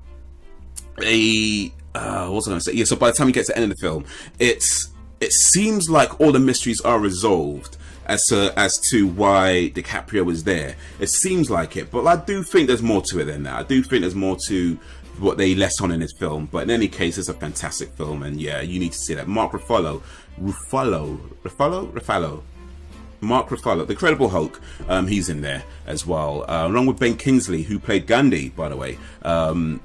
was I going to say? Yeah, so by the time you get to the end of the film, it seems like all the mysteries are resolved as to why DiCaprio was there. It seems like it, but I do think there's more to it than that. I do think there's more to what they let on in this film, but in any case, it's a fantastic film, and yeah, you need to see that. Mark Ruffalo, Mark Ruffalo, the Incredible Hulk, he's in there as well, along with Ben Kingsley, who played Gandhi, by the way. By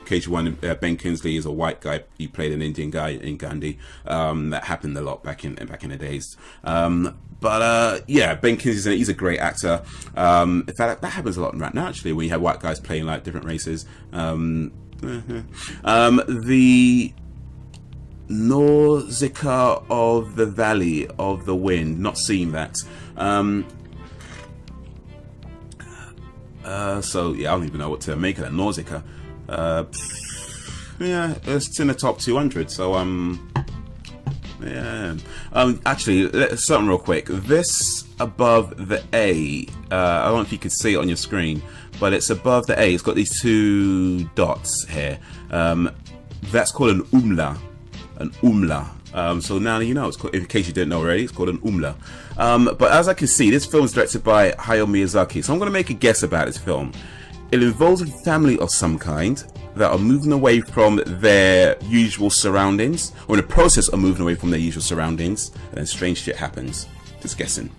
KG1, Ben Kingsley is a white guy. He played an Indian guy in Gandhi. That happened a lot back in the days. Yeah, Ben Kingsley's in it. He's a great actor. In fact, that happens a lot right now, actually, when you have white guys playing like different races. The Nausicaa of the Valley of the Wind, not seen that. So yeah, I don't even know what to make of that. Nausicaa. Yeah, it's in the top 200. So yeah. Actually, something real quick. This above the A, I don't know if you can see it on your screen, but it's above the A. It's got these two dots here. That's called an umla. An umla. So now you know. It's called, in case you didn't know already, it's called an umla. But as I can see, this film is directed by Hayao Miyazaki. So I'm going to make a guess about this film. It involves a family of some kind that are moving away from their usual surroundings, or in the process of moving away from their usual surroundings, and then strange shit happens. Just guessing.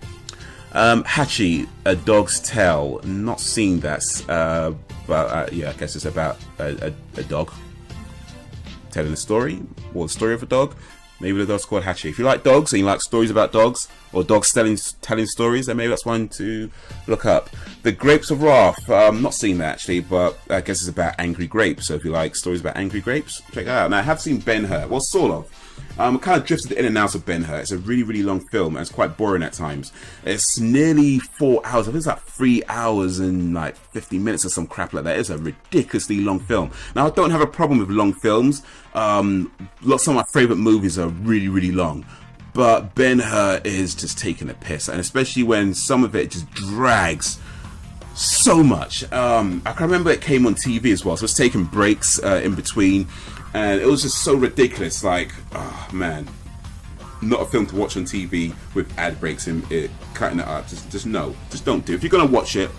Hachi, A Dog's Tale. Not seen that, but yeah, I guess it's about a dog telling a story, or the story of a dog. Maybe the dog's called Hachi. If you like dogs and you like stories about dogs, or dogs telling stories, then maybe that's one to look up. The Grapes of Wrath. Not seen that actually, but I guess it's about angry grapes. So if you like stories about angry grapes, check that out. Now I have seen Ben-Hur. Well, sort of. I kind of drifted in and out of Ben-Hur. It's a really, really long film, and it's quite boring at times. It's nearly 4 hours. I think it's like 3 hours and like 50 minutes or some crap like that. It's a ridiculously long film. Now, I don't have a problem with long films. Lots of my favorite movies are really, really long. But Ben-Hur is just taking a piss, and especially when some of it just drags so much. I can remember it came on TV as well, so it's taking breaks in between. And it was just so ridiculous, like, oh man, not a film to watch on TV with ad breaks and it cutting it up. Just no, just don't do it. If you're gonna watch it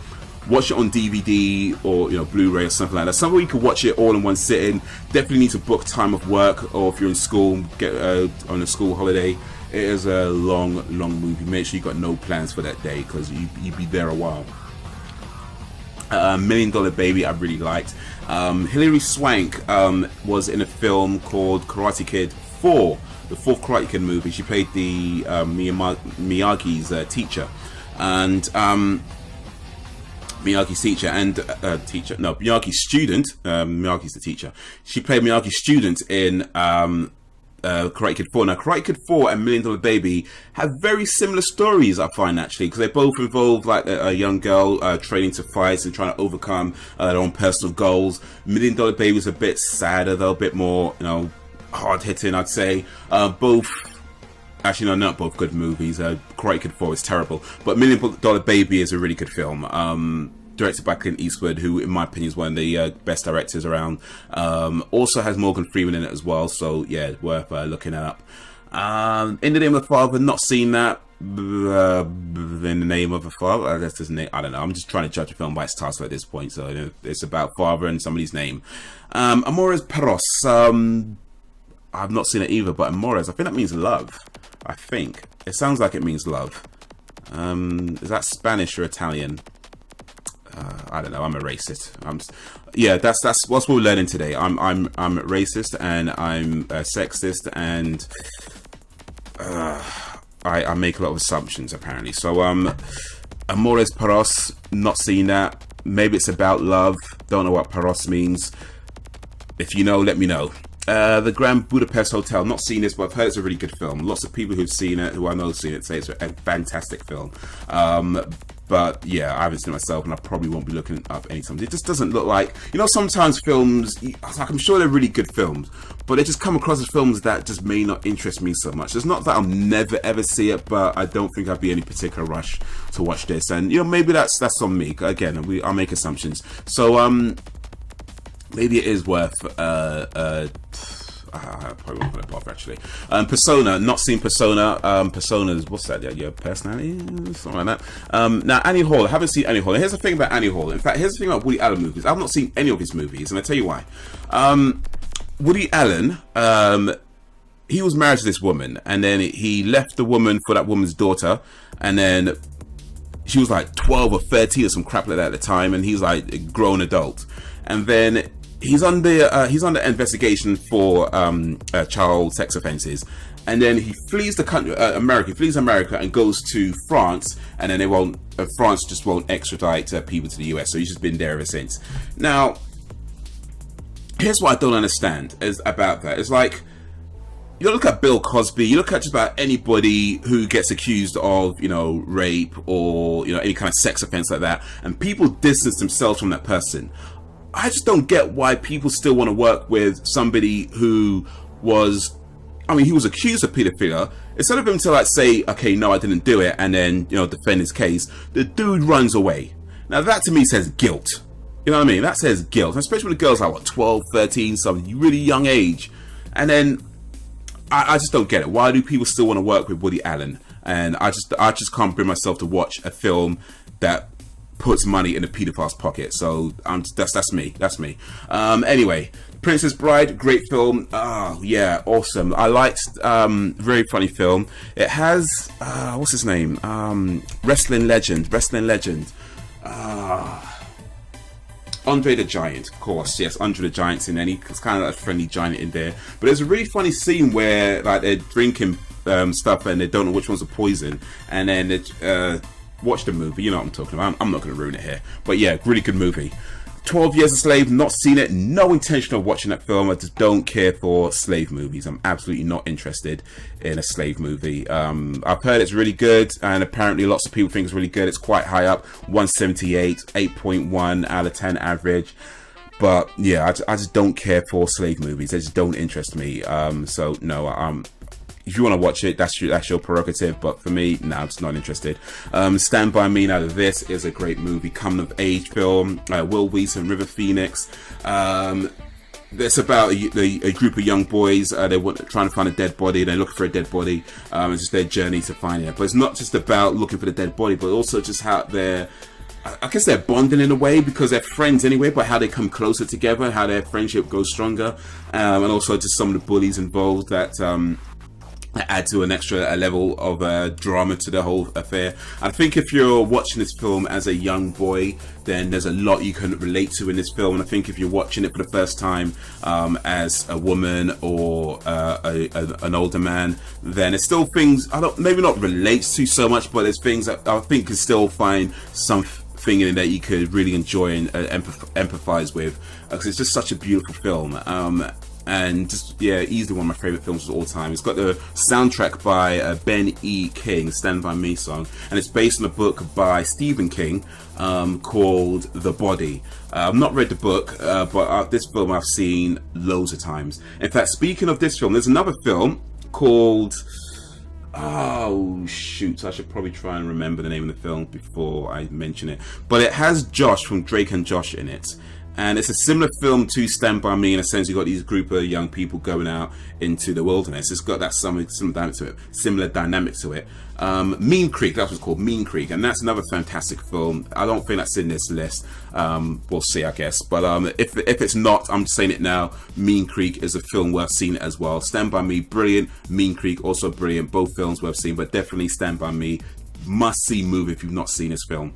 on DVD or Blu-ray or something like that. Somewhere you can watch it all in one sitting. Definitely need to book time of work, or if you're in school, get on a school holiday. It is a long movie. Make sure you got no plans for that day, because you'd be there a while. $1 Million Baby, I really liked. Hilary Swank was in a film called Karate Kid 4, the fourth Karate Kid movie. She played the Miyagi's teacher, and Miyagi's teacher and Miyagi's student. Miyagi's the teacher. She played Miyagi's student in Karate Kid 4. Now, Karate Kid 4 and $1 Million Baby have very similar stories, I find, actually, because they both involve like a young girl training to fight and trying to overcome their own personal goals. $1 Million Baby is a bit sadder, though, a bit more, hard hitting, I'd say. Both. Actually, no, not both good movies. Karate Kid 4 is terrible, but $1 Million Baby is a really good film. Directed by Clint Eastwood, who, in my opinion, is one of the best directors around. Also has Morgan Freeman in it as well, so yeah, worth looking it up. In the Name of the Father, not seen that. In the Name of the Father, that's his name. I don't know. I'm just trying to judge a film by its title at this point. So it's about father and somebody's name. Amores Perros. I've not seen it either, but Amores, I think that means love. I think it sounds like it means love. Is that Spanish or Italian? I don't know. I'm a racist. Yeah, that's what we're learning today. I'm racist, and I'm sexist, and I make a lot of assumptions apparently. So Amores Perros, not seen that. Maybe it's about love. Don't know what Perros means. If you know, let me know. The Grand Budapest Hotel, not seen this, but I've heard it's a really good film. Lots of people who've seen it, who I know have seen it, say it's a fantastic film. But yeah, I haven't seen it myself, and I probably won't be looking up anytime. It just doesn't look like, you know, sometimes films, like, I'm sure they're really good films, but they just come across as films that just may not interest me so much. It's not that I'll never ever see it, but I don't think I'd be in any particular rush to watch this. And you know, maybe that's on me. Again, I'll make assumptions. So maybe it is worth I probably won't put it off actually. Persona, not seen Persona. Persona's, what's that? Your personality, something like that. Now Annie Hall, I haven't seen Annie Hall. And here's the thing about Annie Hall. In fact, here's the thing about Woody Allen movies. I've not seen any of his movies, and I tell you why. Woody Allen, he was married to this woman, and then he left the woman for that woman's daughter, and then she was like 12 or 13 or some crap like that at the time, and he's like a grown adult, and then he's under investigation for child sex offences, and then he flees the country, America, and goes to France, and then France just won't extradite people to the US, so he's just been there ever since. Now, here's what I don't understand about that. It's like, you look at Bill Cosby, you look at just about anybody who gets accused of, you know, rape or, you know, any kind of sex offense like that, and people distance themselves from that person. I just don't get why people still want to work with somebody who was, I mean, he was accused of paedophilia. Instead of him to like say, okay, no, I didn't do it, and then, you know, defend his case, the dude runs away. Now that to me says guilt. You know what I mean? That says guilt, especially when the girl's like, what, 12, 13, some really young age. And then I just don't get it. Why do people still want to work with Woody Allen? And I just can't bring myself to watch a film that puts money in a pedophile's pocket. So that's me. Anyway, Princess Bride, great film. Oh yeah, awesome. I liked, very funny film. It has what's his name? Wrestling legend. Andre the Giant, of course. Yes, Andre the Giant's in there. It's kind of like a friendly giant in there. But there's a really funny scene where like they're drinking stuff and they don't know which one's a poison, and then they watch the movie. You know what I'm talking about. I'm not going to ruin it here. But yeah, really good movie. 12 Years a Slave, not seen it. No intention of watching that film. I just don't care for slave movies. I'm absolutely not interested in a slave movie. I've heard it's really good, and apparently lots of people think it's really good. It's quite high up, 178, 8.1 out of 10 average. But yeah, I just don't care for slave movies. They just don't interest me. So no, if you want to watch it, that's your prerogative. But for me, no, I'm just not interested. Stand By Me. Now, this is a great movie, coming of age film. Will Wheaton, River Phoenix. It's about a group of young boys. They want trying to find a dead body. They're looking for a dead body. It's just their journey to find it. But it's not just about looking for the dead body, but also just how I guess they're bonding in a way because they're friends anyway, but how they come closer together, how their friendship goes stronger, and also just some of the bullies involved that add to an extra level of drama to the whole affair. I think if you're watching this film as a young boy, then there's a lot you can relate to in this film. And I think if you're watching it for the first time as a woman or an older man, then it's still things maybe not relate to so much, but there's things that I think you still find something in it that you could really enjoy and empathize with, because it's just such a beautiful film. And just, yeah, easily one of my favorite films of all time. It's got the soundtrack by Ben E. King, Stand By Me song, and it's based on a book by Stephen King called The Body. I've not read the book, but this film I've seen loads of times. In fact, speaking of this film, there's another film called, oh shoot, I should probably try and remember the name of the film before I mention it, but it has Josh from Drake and Josh in it. And it's a similar film to Stand By Me in a sense. You've got these group of young people going out into the wilderness. It's got that similar dynamic to it. Mean Creek, that's what it's called, Mean Creek. And that's another fantastic film. I don't think that's in this list. We'll see, I guess. But if it's not, I'm just saying it now, Mean Creek is a film worth seeing as well. Stand By Me, brilliant. Mean Creek, also brilliant. Both films worth seeing, but definitely Stand By Me, must-see movie if you've not seen this film.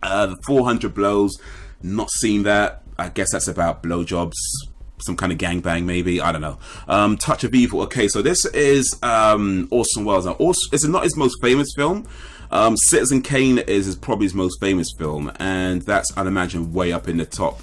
The 400 Blows, not seen that. I guess that's about blowjobs, some kind of gangbang maybe, I don't know. Touch of Evil. Okay, so this is Orson Welles. Now, it's not his most famous film. Citizen Kane is probably his most famous film, and that's, I'd imagine, way up in the top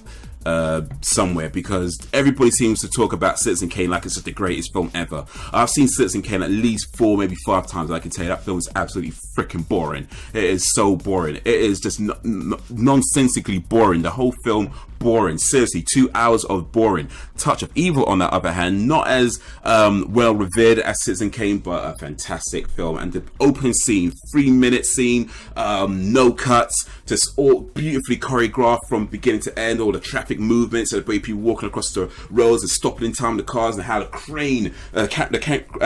somewhere, because everybody seems to talk about Citizen Kane like it's just the greatest film ever. I've seen Citizen Kane at least 4, maybe 5 times. I can tell you that film is absolutely freaking boring. It is so boring. It is just nonsensically boring. The whole film boring. Seriously, 2 hours of boring. Touch of Evil, on the other hand, not as well revered as Citizen Kane, but a fantastic film. And the opening scene, 3-minute scene, no cuts, just all beautifully choreographed from beginning to end. All the traffic movements, the way people walking across the roads and stopping in time the cars, and how the crane,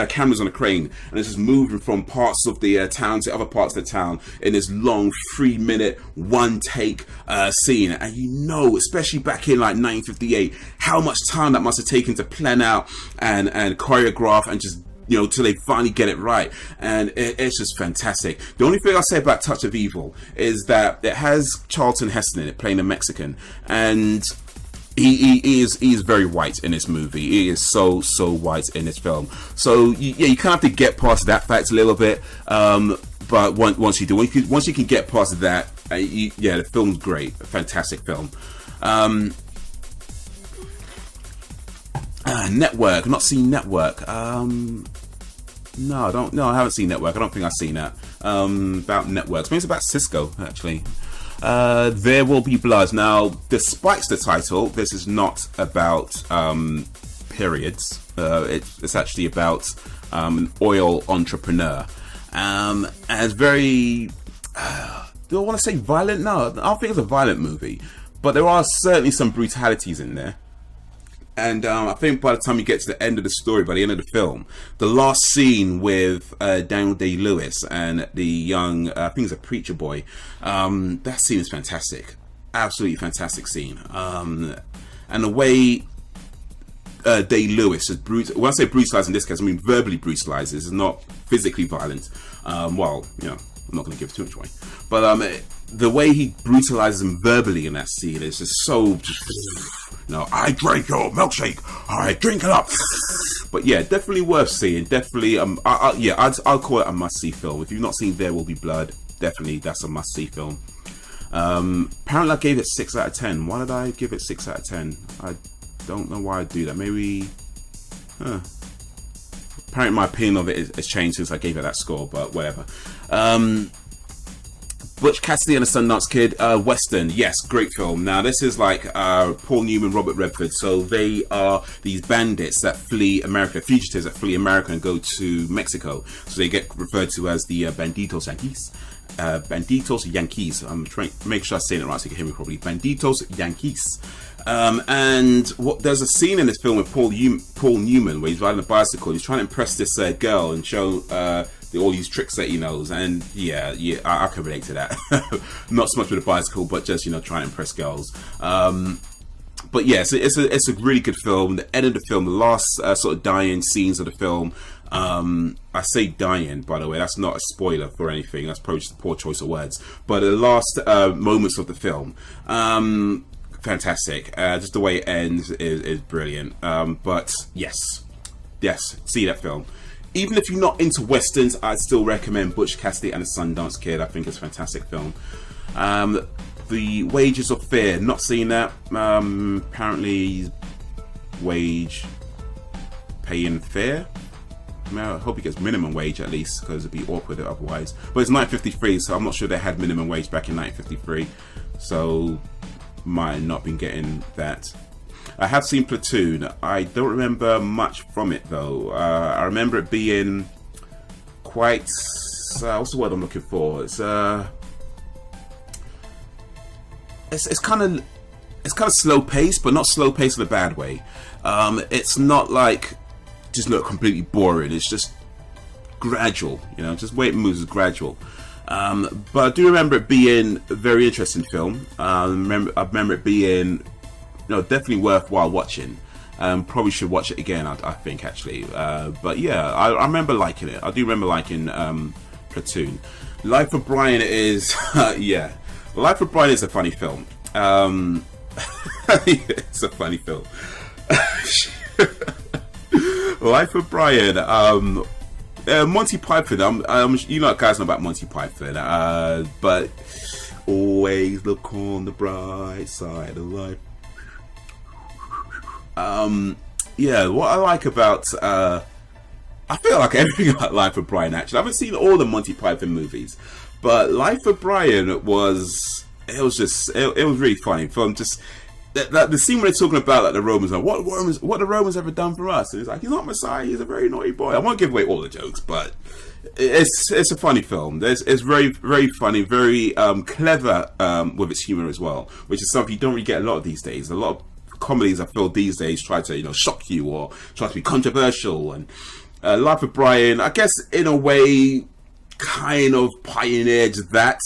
cameras on the crane, and it's just moving from parts of the town to other parts of the town in this long 3-minute one take scene. And you know, especially back in like 1958, how much time that must have taken to plan out and choreograph, and just, you know, till they finally get it right. And it's just fantastic. The only thing I'll say about Touch of Evil is that it has Charlton Heston in it playing a Mexican, and he is very white in this movie. He is so white in this film. So yeah, you kind of have to get past that fact a little bit. But once you can get past that, yeah, the film's great. A fantastic film. Network. I've not seen Network. No, I haven't seen Network. I don't think I've seen that. About networks. Maybe it's about Cisco, actually. There Will Be Blood. Now, despite the title, this is not about periods. It's actually about an oil entrepreneur. And it's very... do I want to say violent? No, I don't think it's a violent movie. But there are certainly some brutalities in there. And I think by the time you get to the end of the story, by the end of the film, the last scene with Daniel Day-Lewis and the young, I think it's a preacher boy, that scene is fantastic. Absolutely fantastic scene. And the way Day-Lewis is when I say brutalized in this case, I mean verbally brutalized. It's not physically violent. Well, you know, I'm not going to give too much away. But the way he brutalizes him verbally in that scene is just so... You know, I drank your milkshake. I drink it up. But yeah, definitely worth seeing. Definitely, I'll call it a must-see film. If you've not seen There Will Be Blood, definitely that's a must-see film. Apparently, I gave it 6 out of 10. Why did I give it 6 out of 10? I don't know why I do that. Maybe, apparently, my opinion of it has changed since I gave it that score. But whatever. Butch Cassidy and the Sundance Kid, Western, yes, great film. Now this is like Paul Newman, Robert Redford. So they are these bandits that flee America, fugitives that flee America and go to Mexico. So they get referred to as the Banditos Yankees. Banditos Yankees. I'm trying to make sure I'm saying it right so you can hear me properly. Banditos Yankees. And there's a scene in this film with Paul Newman where he's riding a bicycle. He's trying to impress this girl and show all these tricks that he knows. And yeah, I can relate to that. Not so much with a bicycle, but just, you know, trying to impress girls. But yeah, it's a really good film. The end of the film, the last sort of dying scenes of the film. I say dying, by the way, that's not a spoiler for anything. That's probably just a poor choice of words. But the last moments of the film, fantastic. Just the way it ends is brilliant. But yes, see that film. Even if you're not into westerns, I'd still recommend Butch Cassidy and the Sundance Kid. I think it's a fantastic film. The Wages of Fear, not seen that. Apparently, wage paying fair. I hope he gets minimum wage at least, because it'd be awkward otherwise. But it's 1953, so I'm not sure they had minimum wage back in 1953. So might not been getting that. I have seen Platoon. I don't remember much from it though. I remember it being quite. What's the word I'm looking for? It's kind of slow paced, but not slow paced in a bad way. It's not like just look completely boring. It's just gradual, you know, just the way it moves is gradual. But I do remember it being a very interesting film. I remember it being, you know, definitely worthwhile watching. Probably should watch it again, I think, actually. But yeah, I remember liking it. I do remember liking Platoon. Life of Brian is, yeah, Life of Brian is a funny film. It's a funny film. Life of Brian, Monty Python. You know, guys know about Monty Python, but always look on the bright side of life. Yeah, what I like about I feel like everything about Life of Brian. Actually, I haven't seen all the Monty Python movies, but Life of Brian was it was really funny. From just the scene where they're talking about like the Romans, like what the Romans ever done for us, and it's like he's not Messiah, he's a very naughty boy. I won't give away all the jokes, but it's a funny film. It's very funny, very clever with its humor as well, which is something you don't really get a lot of these days. A lot of comedies I feel these days try to shock you or try to be controversial, and Life of Brian, I guess in a way, kind of pioneered that,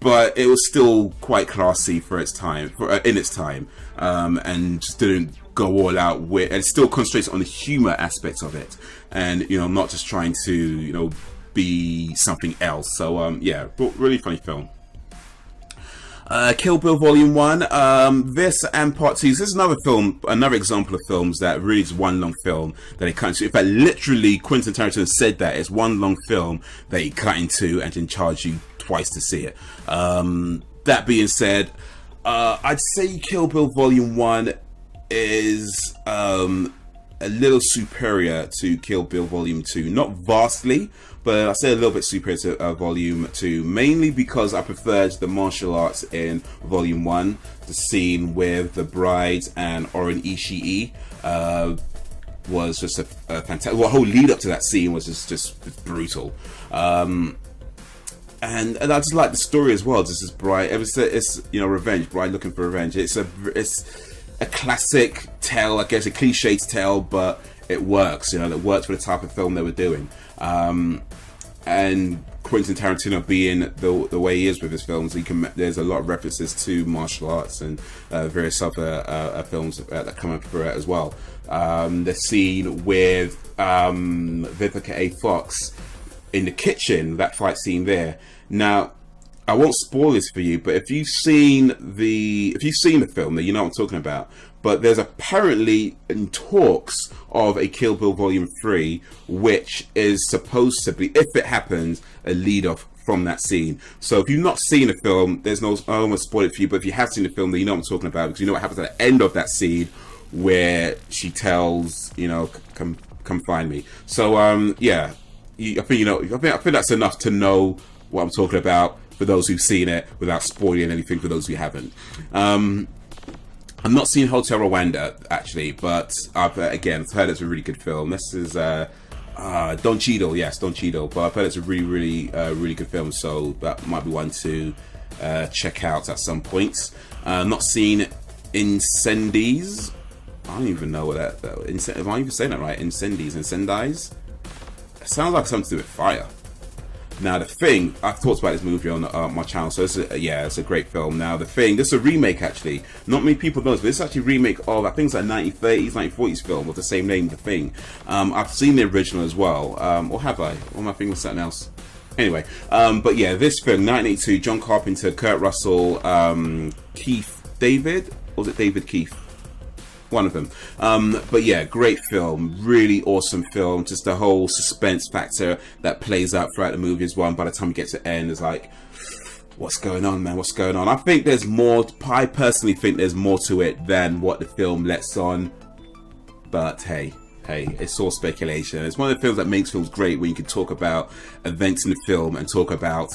but it was still quite classy for its time, in its time, and just didn't go all out with, and still concentrates on the humor aspects of it, and not just trying to be something else. So yeah, really funny film. Kill Bill Volume 1, this and Part 2. So this is another example of films that really is one long film that they cut into. In fact, literally, Quentin Tarantino said that it's one long film that he cut into and then charge you twice to see it. That being said, I'd say Kill Bill Volume 1 is a little superior to Kill Bill Volume 2. Not vastly, but I say a little bit superior to Volume 2, mainly because I preferred the martial arts in Volume 1. The scene with the bride and Oren Ishii was just a fantastic. Well, the whole lead up to that scene was just brutal. And I just like the story as well. This is bride. It's revenge. Bride looking for revenge. It's a classic tale, I guess, a cliched tale, but it works. It works for the type of film they were doing. And Quentin Tarantino being the way he is with his films, there's a lot of references to martial arts and various other films that come up for it as well. The scene with Vivica A. Fox in the kitchen, that fight scene there. Now, I won't spoil this for you, but if you've seen the film, then you know what I'm talking about. But there's apparently in talks of a Kill Bill Volume 3, which is supposed to be, if it happens, a lead off from that scene. So if you've not seen the film, I don't want to spoil it for you, but if you have seen the film, then you know what I'm talking about, because you know what happens at the end of that scene where she tells, come find me. So yeah, I think that's enough to know what I'm talking about for those who've seen it without spoiling anything for those who haven't. I'm not seen Hotel Rwanda actually, but I've heard it's a really good film. This is Don Cheadle, yes, Don Cheadle. But I've heard it's a really good film, so that might be one to check out at some point. Not seen Incendies. I don't even know what that. Am I even saying that right? Incendies. It sounds like something to do with fire. Now, The Thing, I've talked about this movie on my channel, so it's a great film. Now, The Thing, this is a remake actually. Not many people know this, but it's actually a remake of, I think it's a 1930s, 1940s film with the same name, The Thing. I've seen the original as well, or have I? Or am I thinking of something else? Anyway, but yeah, this film, 1982, John Carpenter, Kurt Russell, Keith David, or was it David Keith? One of them. But yeah, great film, really awesome film. Just the whole suspense factor that plays out throughout the movie as well. And by the time you get to the end, it's like, what's going on, man? What's going on? I think there's more. I personally think there's more to it than what the film lets on. But hey, it's all speculation. It's one of the films that makes films great, when you can talk about events in the film and talk about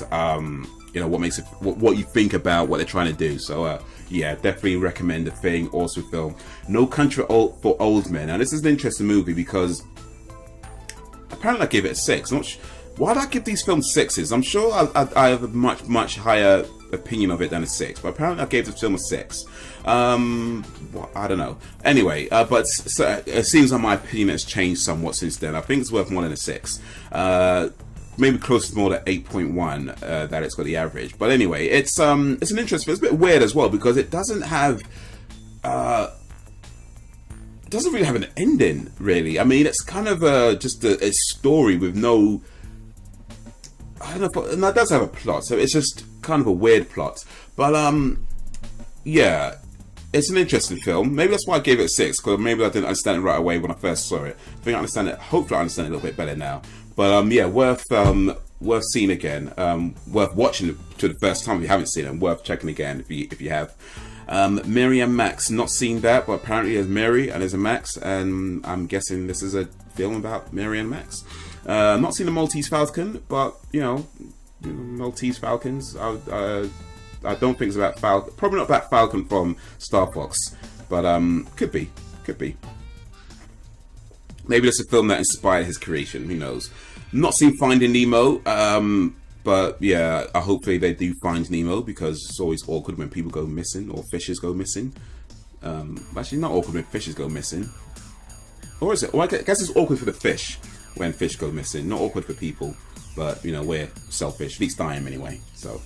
what makes it, what you think about what they're trying to do. So yeah, definitely recommend The Thing. Awesome film. No Country for Old Men. Now this is an interesting movie because apparently I gave it a 6. Why do I give these films 6s? I'm sure I have a much higher opinion of it than a 6, but apparently I gave this film a 6. I don't know. Anyway, but it seems like my opinion has changed somewhat since then. I think it's worth more than a 6. Maybe close to more to 8.1 that it's got the average. But anyway, it's an interesting. It's a bit weird as well because it doesn't have. It doesn't really have an ending, really. I mean, it's kind of just a story with no. I don't know. No, it does have a plot, so it's just kind of a weird plot. But yeah, it's an interesting film. Maybe that's why I gave it a 6, because maybe I didn't understand it right away when I first saw it. I think I understand it. Hopefully, I understand it a little bit better now. But yeah, worth seeing again. Worth watching it to the first time if you haven't seen it. And worth checking again if you have. Mary and Max, not seen that, but apparently there's Mary and there's a Max, and I'm guessing this is a film about Mary and Max. Not seen the Maltese Falcon, but you know, Maltese Falcons. I don't think it's about Falcon. Probably not about Falcon from Star Fox, but could be. Maybe it's a film that inspired his creation. Who knows? Not seen Finding Nemo, but yeah, hopefully they do find Nemo, because it's always awkward when people go missing or fishes go missing. Actually, not awkward when fishes go missing, or is it? Well, I guess it's awkward for the fish when fish go missing. Not awkward for people, but you know, we're selfish. At least I am anyway. So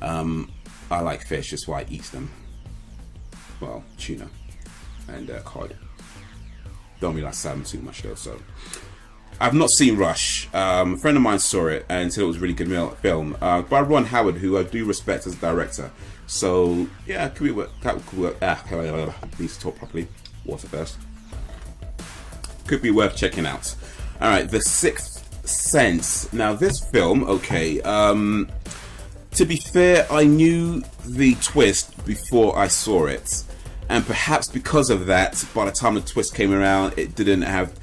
I like fish, that's why I eat them. Well, tuna and cod. Don't really like salmon too much though. So I've not seen Rush. A friend of mine saw it and said it was a really good film by Ron Howard, who I do respect as a director. So yeah, could be work. That could work. Need to talk properly. Water first. Could be worth checking out. All right, The Sixth Sense. Now this film, okay. To be fair, I knew the twist before I saw it, and perhaps because of that, by the time the twist came around, it didn't have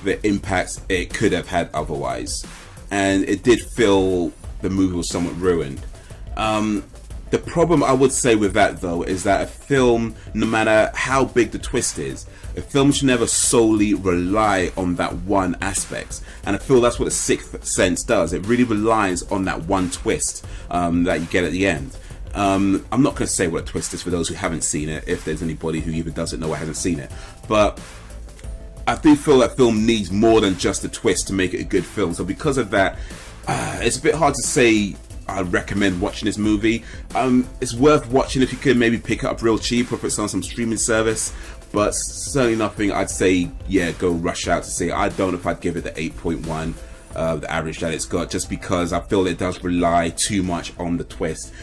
the impact it could have had otherwise, and it did feel the movie was somewhat ruined. The problem I would say with that though is that a film, no matter how big the twist is, a film should never solely rely on that one aspect, and I feel that's what The Sixth Sense does. It really relies on that one twist that you get at the end. I'm not going to say what a twist is for those who haven't seen it, if there's anybody who either doesn't know or hasn't seen it, but I do feel that film needs more than just a twist to make it a good film. So because of that, it's a bit hard to say I recommend watching this movie. It's worth watching if you could maybe pick it up real cheap, or if it's on some streaming service, but certainly nothing I'd say, yeah, go rush out to see. I don't know if I'd give it the 8.1, the average that it's got, just because I feel it does rely too much on the twist.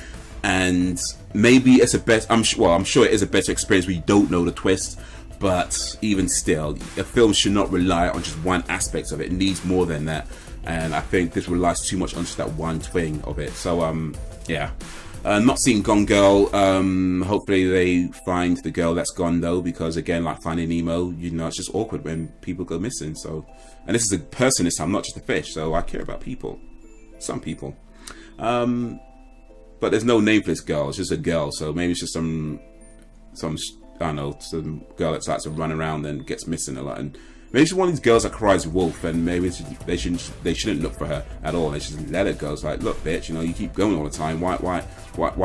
And maybe it's a better, I'm sure it is a better experience when you don't know the twist, but even still, a film should not rely on just one aspect of it. It needs more than that, and I think this relies too much on just that one thing of it. So yeah, not seen Gone Girl. Hopefully they find the girl that's gone though, because again, like Finding Nemo, you know, it's just awkward when people go missing. So, and this is a person this time, not just a fish, so I care about people, some people. But there's no name for this girl, it's just a girl, so maybe it's just some I don't know, some girl that starts to run around and gets missing a lot, and maybe she's one of these girls that cries wolf, and maybe they shouldn't look for her at all. They should let it go. It's like, look, bitch, you know, you keep going all the time. Why don't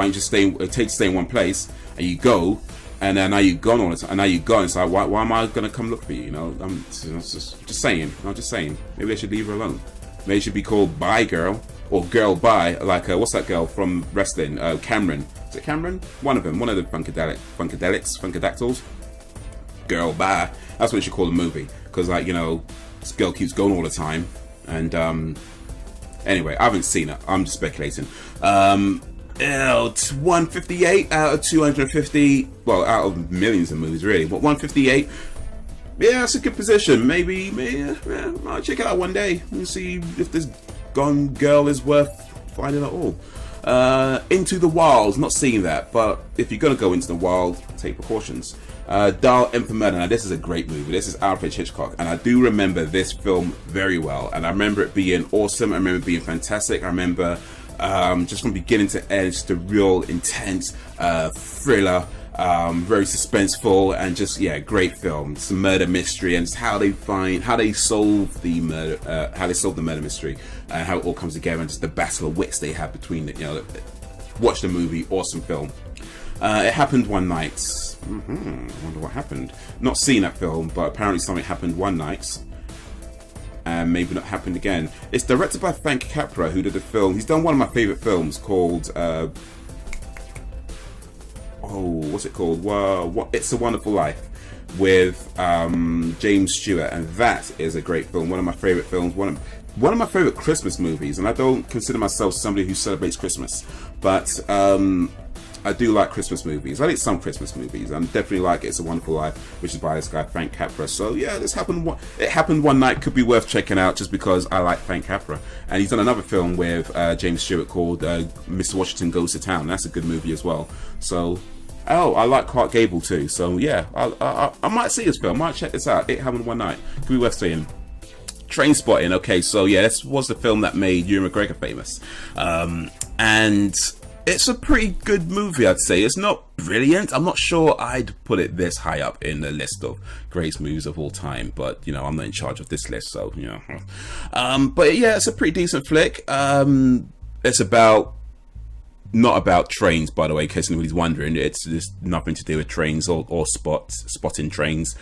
you just stay? It takes stay in one place, and you go, and then now you're gone all the time, and now you're gone. It's like, why am I gonna come look for you? You know, I'm just saying. I'm just saying. Maybe they should leave her alone. Maybe it should be called Bye Girl, or Girl Bye, like what's that girl from wrestling? Cameron. Is it Cameron? One of the Funkadactyls. Girl Bye. That's what you should call the movie, because, like, you know, this girl keeps going all the time. And anyway, I haven't seen it. I'm just speculating. 158 out of 250. Well, out of millions of movies, really. But 158. Yeah, that's a good position. Maybe I'll check it out one day and see if this Gone Girl is worth finding at all. Into the Wild, not seeing that, but if you're gonna go into the wild, take precautions. Dial M for Murder. Now this is a great movie. This is Alfred Hitchcock, and I do remember this film very well, and I remember it being awesome. I remember it being fantastic. I remember just from beginning to end, just a real intense thriller, very suspenseful, and just, yeah, great film. It's a murder mystery, and it's how they solve the murder mystery, and how it all comes together, and just the battle of wits they have between it. You know, watch the movie, awesome film. It happened one night. I wonder what happened. Not seen that film, but apparently something happened one night, and maybe not happened again. It's directed by Frank Capra, who did the film. He's done one of my favorite films called what's it called? It's a Wonderful Life, with James Stewart, and that is a great film. One of my favorite films. One of my favorite Christmas movies, and I don't consider myself somebody who celebrates Christmas, but I do like Christmas movies. I like some Christmas movies. I definitely like It's a Wonderful Life, which is by this guy Frank Capra. So yeah, it happened one night. Could be worth checking out just because I like Frank Capra. And he's done another film with James Stewart called Mr. Washington Goes to Town. That's a good movie as well. So Oh, I like Clark Gable too. So yeah, I might see this film. I might check this out. It happened one night. Could be worth seeing. Trainspotting. Okay, so yeah, this was the film that made Ewan McGregor famous, and it's a pretty good movie, I'd say. It's not brilliant. I'm not sure I'd put it this high up in the list of greatest movies of all time, but you know, I'm not in charge of this list, so you know. But yeah, it's a pretty decent flick. It's about not about trains, by the way, in case anybody's wondering. It's just nothing to do with trains or spotting trains.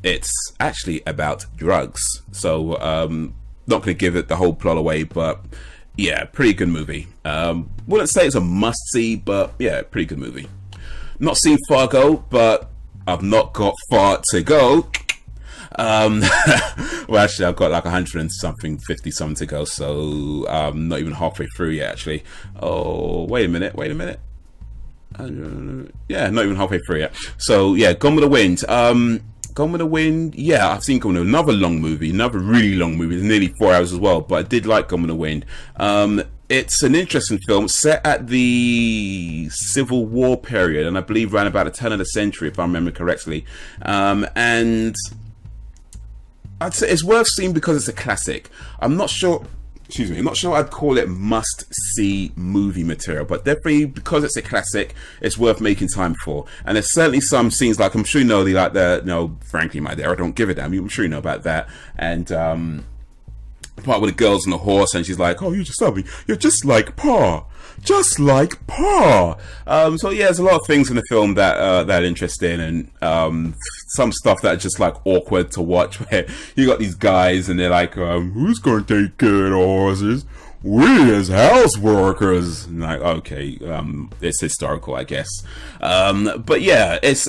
It's actually about drugs. So not going to give it the whole plot away, but yeah, pretty good movie. Wouldn't say it's a must-see, but yeah, pretty good movie. Not seen Fargo, but I've not got far to go. Well, actually, I've got like 100 and something, 50 something to go, so I'm not even halfway through yet, actually. Oh, wait a minute. Yeah, not even halfway through yet. So yeah, Gone with the Wind. Gone with the Wind, yeah, I've seen Gone with the Wind. Another long movie, another really long movie. It's nearly 4 hours as well, but I did like Gone with the Wind. It's an interesting film set at the Civil War period, and I believe around about the turn of the century, if I remember correctly. And I'd say it's worth seeing because it's a classic. I'm not sure I'd call it must-see movie material, but definitely because it's a classic, it's worth making time for. And there's certainly some scenes, like I'm sure you know, frankly, my dear, I don't give a damn. I'm sure you know about that. And part with the girls on the horse, and she's like, "Oh, you're just like Pa." Just like Pa. So yeah, there's a lot of things in the film that that are interesting, and some stuff that are just like awkward to watch. Where you got these guys, and they're like, "Who's going to take care of the horses? We as house workers." And like, okay, it's historical, I guess. But yeah, it's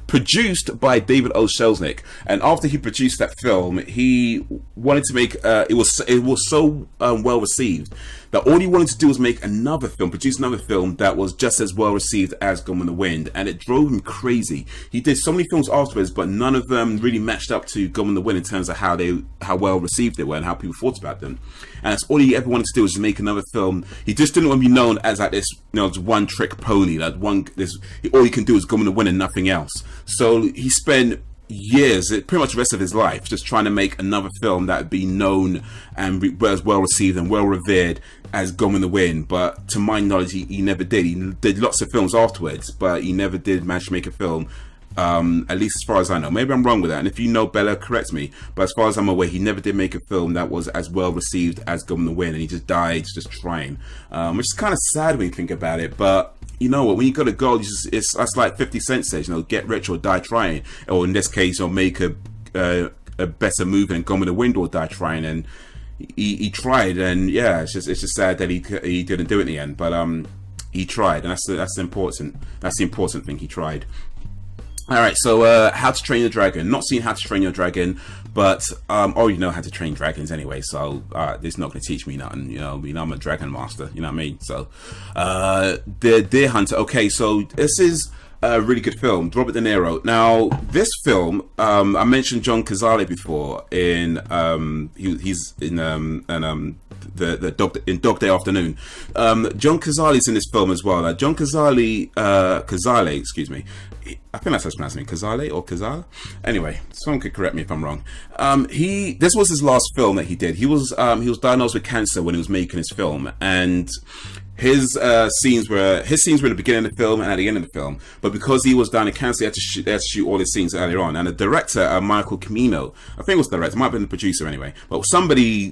produced by David O. Selznick, and after he produced that film, he wanted to make it was so well received that all he wanted to do was make another film, produce another film that was just as well received as Gone with the Wind, and it drove him crazy. He did so many films afterwards, but none of them really matched up to Gone with the Wind in terms of how well received they were and how people thought about them. And that's all he ever wanted to do, was to make another film. He just didn't want to be known as like this, one trick pony. All he can do is Gone with the Wind and nothing else. So he spent years, pretty much the rest of his life, just trying to make another film that would be known and be as well received and well revered as Gone with the Wind. But to my knowledge, he never did. He did lots of films afterwards, but he never did manage to make a film, at least as far as I know. Maybe I'm wrong with that, and if you know, Bella, correct me. But as far as I'm aware, he never did make a film that was as well received as Gone with the Wind, and he just died just trying, which is kind of sad when you think about it. But you know what, when you got a goal, that's like 50 Cent says, get rich or die trying, or in this case, make a better movie than Gone with the Wind or die trying. And he tried, and yeah, it's just sad that he didn't do it in the end. But he tried, and that's the important thing. He tried. All right, so How to Train Your Dragon. Not seen How to Train Your Dragon, but already know how to train dragons anyway. So this is not going to teach me nothing. I'm a dragon master. You know what I mean? So the Deer Hunter. Okay, so this is a really good film. Robert De Niro. Now this film, I mentioned John Cazale before. He's in Dog Day Afternoon. John Cazale's in this film as well. John Cazale, excuse me. I think that's how it's pronounced, Cazale or Cazale. Anyway, someone could correct me if I'm wrong. This was his last film that he did. He was diagnosed with cancer when he was making his film, and his scenes were in the beginning of the film and at the end of the film. But because he was dying of cancer, they had to shoot all his scenes earlier on. And the director, Michael Cimino, I think it was the director, might have been the producer anyway, but somebody,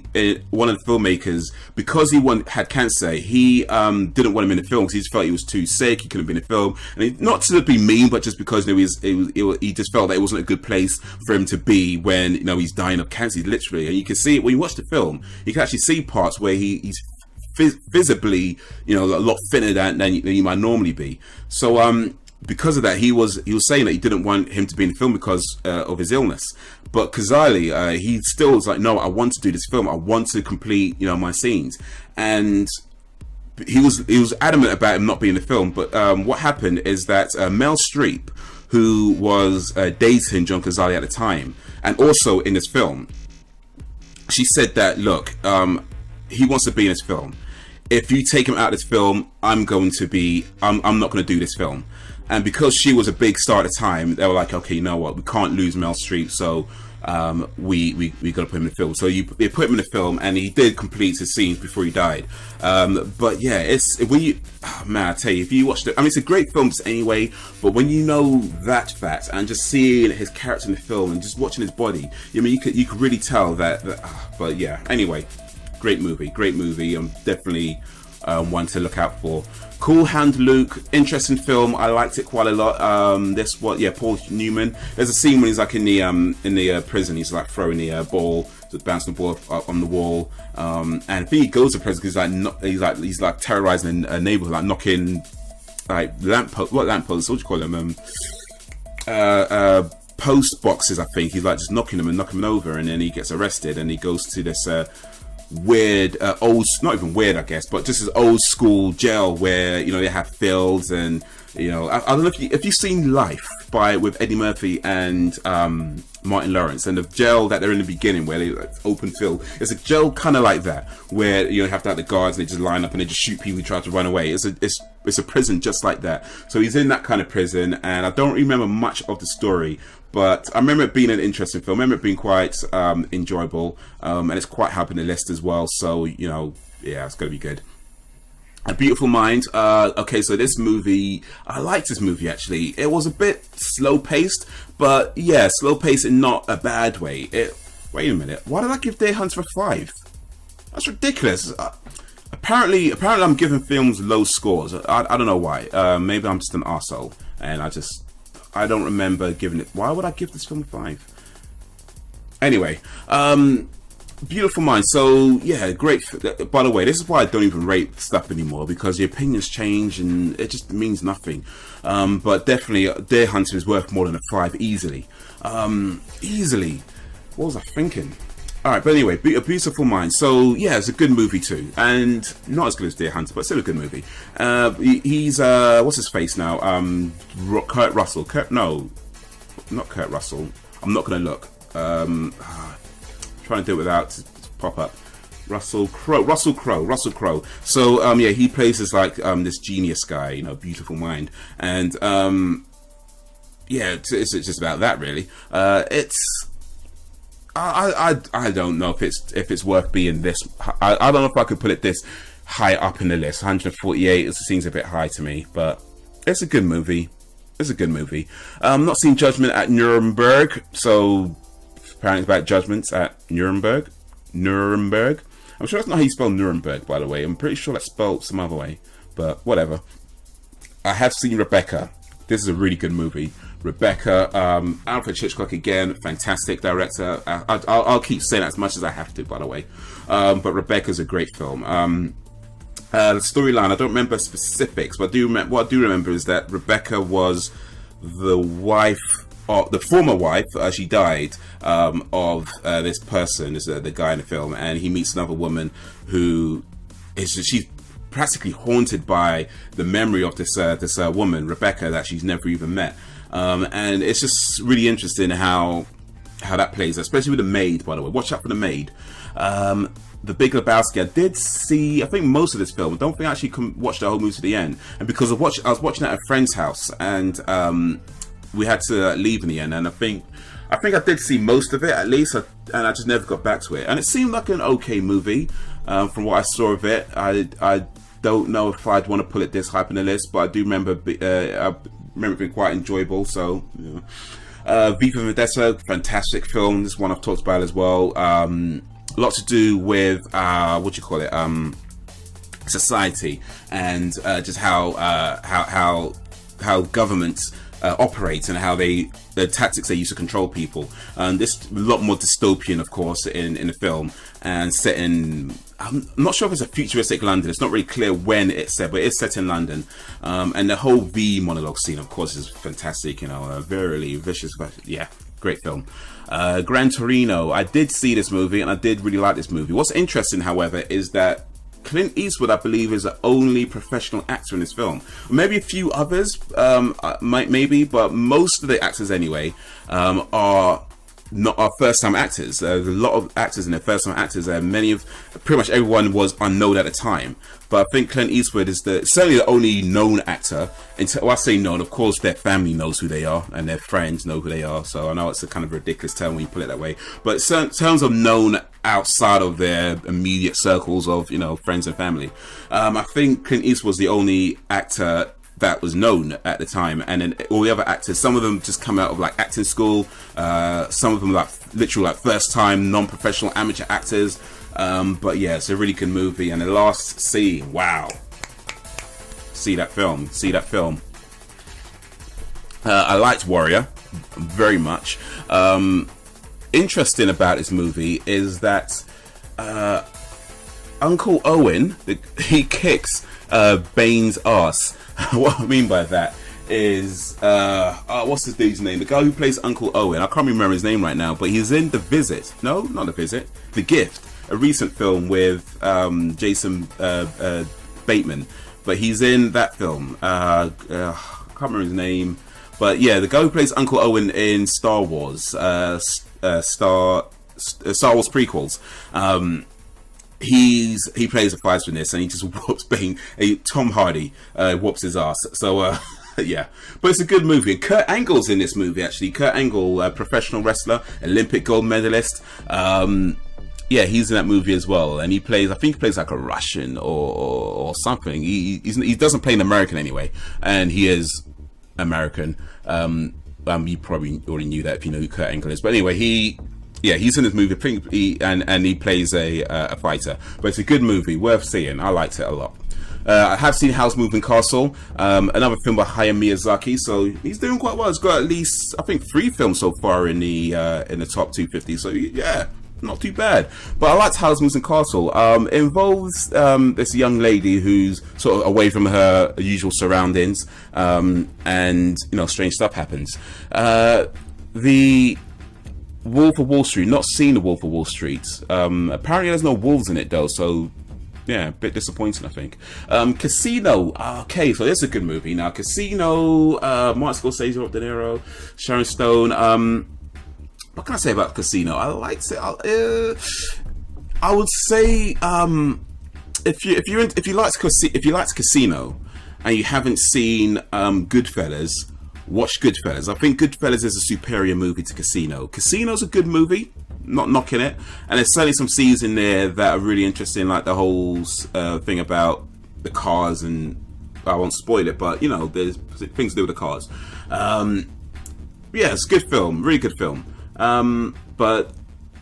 one of the filmmakers, because he had cancer, he didn't want him in the film because he just felt he was too sick. He couldn't be in the film, and not to be mean, but just because he just felt that it wasn't a good place for him to be when he's dying of cancer, literally. And you can see it when you watch the film. You can actually see parts where he's visibly, a lot thinner than you might normally be. So because of that, he was saying that he didn't want him to be in the film because of his illness. But Cazale, he still was like, no, I want to do this film. I want to complete, my scenes. And he was adamant about him not being in the film. But what happened is that Mel Streep, who was dating John Cazale at the time, and also in this film, she said that, look, he wants to be in this film. if you take him out of this film, I'm not going to do this film. And because she was a big star at the time, they were like, okay, you know what, we can't lose Meryl Streep, so we got to put him in the film. So they put him in the film, and he did complete his scenes before he died. But yeah, man, I tell you, if you watch it, I mean, it's a great film anyway. But when you know that fact, and just seeing his character in the film, and just watching his body, I mean, you could really tell that. But yeah, anyway, great movie. Definitely one to look out for. Cool Hand Luke, interesting film. I liked it quite a lot. Paul Newman. There's a scene when he's like in the prison. He's like throwing the ball, just bouncing the ball up on the wall. And I think he goes to prison because he's like terrorizing a neighborhood, like knocking like lampposts. What do you call them? Post boxes. I think he's like just knocking them over, and then he gets arrested, and he goes to this weird not even weird, I guess, but just as old school jail where they have fields, and I don't know if you've seen Life with Eddie Murphy and Martin Lawrence, and the jail that they're in the beginning where they open field. It's a jail kind of like that where you have to have the guards, and they just line up and they just shoot people who try to run away. It's a prison just like that. So he's in that kind of prison, and I don't remember much of the story, but I remember it being an interesting film. I remember it being quite enjoyable, and it's quite high up in the list as well. So yeah, it's gonna be good. A Beautiful Mind. Okay, so this movie, I liked this movie actually. It was a bit slow paced, but yeah, slow paced in not a bad way. Wait a minute, why did I give Deer Hunter a 5? That's ridiculous. Apparently I'm giving films low scores. I don't know why. Maybe I'm just an arsehole, and I don't remember giving it. Why would I give this film a 5? Anyway, Beautiful Mind. So yeah, great. By the way, this is why I don't even rate stuff anymore, because the opinions change and it just means nothing. But definitely, Deer Hunter is worth more than a 5 easily. Easily. What was I thinking? All right, but anyway, A Beautiful Mind. So yeah, it's a good movie too, and not as good as Deer Hunter, but still a good movie. He's what's his face now? Kurt Russell. No, not Kurt Russell. I'm not gonna look. Trying to do it without to pop up. Russell Crowe. So yeah, he plays as like this genius guy, Beautiful Mind, and yeah, it's just about that really. I don't know if it's worth being this. I don't know if I could put it this high up in the list. 148. It seems a bit high to me, but it's a good movie. Not seen Judgment at Nuremberg, so apparently it's about judgments at Nuremberg. I'm sure that's not how you spell Nuremberg, by the way. I'm pretty sure that's spelled some other way, but whatever. I have seen Rebecca. This is a really good movie. Rebecca, Alfred Hitchcock again, fantastic director. I'll keep saying that as much as I have to, by the way. But Rebecca's a great film. The storyline, I don't remember specifics, but what I do remember is that Rebecca was the former wife. She died of this person, the guy in the film, and he meets another woman who she's practically haunted by the memory of this woman, Rebecca, that she's never even met. And it's just really interesting how that plays, especially with the maid, by the way. Watch out for the maid. The Big Lebowski, I did see, I think, most of this film. I don't think I actually watched the whole movie to the end. And because I was watching at a friend's house, and we had to leave in the end. And I think I did see most of it, at least, and I just never got back to it. And it seemed like an okay movie from what I saw of it. I don't know if I'd want to put it this high up in the list, but I do remember it being quite enjoyable. So, V for Vendetta, fantastic film. This one I've talked about as well. A lot to do with society, and just how governments operate, and how the tactics they use to control people. This a lot more dystopian, of course, in the film, and set in, I'm not sure if it's a futuristic London. It's not really clear when it's set, but it's set in London. And the whole V monologue scene, of course, is fantastic. Very vicious. Yeah, great film. Gran Torino. I did see this movie, and I did really like this movie. What's interesting, however, is that Clint Eastwood, I believe, is the only professional actor in this film. Maybe a few others, maybe, but most of the actors anyway are not are first time actors. There's a lot of actors in there, first time actors, and pretty much everyone was unknown at the time. But I think Clint Eastwood is certainly the only known actor. Well, I say known, of course their family knows who they are and their friends know who they are. So I know it's a kind of ridiculous term when you put it that way. But in terms of known outside of their immediate circles of, you know, friends and family, I think Clint Eastwood was the only actor that was known at the time, and then all the other actors, some of them just come out of like acting school, some of them like literally like first time non-professional amateur actors, but yeah, it's a really good movie. And the last scene, wow, see that film. I liked Warrior very much. Interesting about this movie is that Uncle Owen, he kicks Bane's ass. What I mean by that is, what's this dude's name? The guy who plays Uncle Owen. I can't remember his name right now, but he's in The Visit. No, not The Visit. The Gift, a recent film with Jason Bateman. But he's in that film. I can't remember his name. But yeah, the guy who plays Uncle Owen in Star Wars, Star Wars prequels. He plays a fighter in this, and he just whoops Bane. Tom Hardy whoops his ass. So yeah, but it's a good movie. And Kurt Angle's in this movie actually. Kurt Angle, a professional wrestler, Olympic gold medalist. Yeah, he's in that movie as well, and I think he plays like a Russian or something. He doesn't play an American anyway, and he is American. You probably already knew that if you know who Kurt Angle is. But anyway, he's in this movie, and he plays a fighter. But it's a good movie, worth seeing. I liked it a lot. I have seen Howl's Moving Castle, another film by Hayao Miyazaki. So he's doing quite well. He's got at least, I think, 3 films so far in the top 250. So yeah, not too bad. But I liked Howl's Moving Castle. It involves this young lady who's sort of away from her usual surroundings, and you know, strange stuff happens. The Wolf of Wall Street, not seen The Wolf of Wall Street. Apparently there's no wolves in it though, so yeah, a bit disappointing I think. Casino, okay, so this is a good movie. Now Casino, Martin Scorsese, Robert De Niro, Sharon Stone. What can I say about Casino? I liked it. I would say if you liked Casino and you haven't seen Goodfellas, watch Goodfellas. I think Goodfellas is a superior movie to Casino. Casino's a good movie, not knocking it, and there's certainly some scenes in there that are really interesting, like the whole thing about the cars, and I won't spoil it, but you know, there's things to do with the cars. Yeah, it's a good film, really good film. But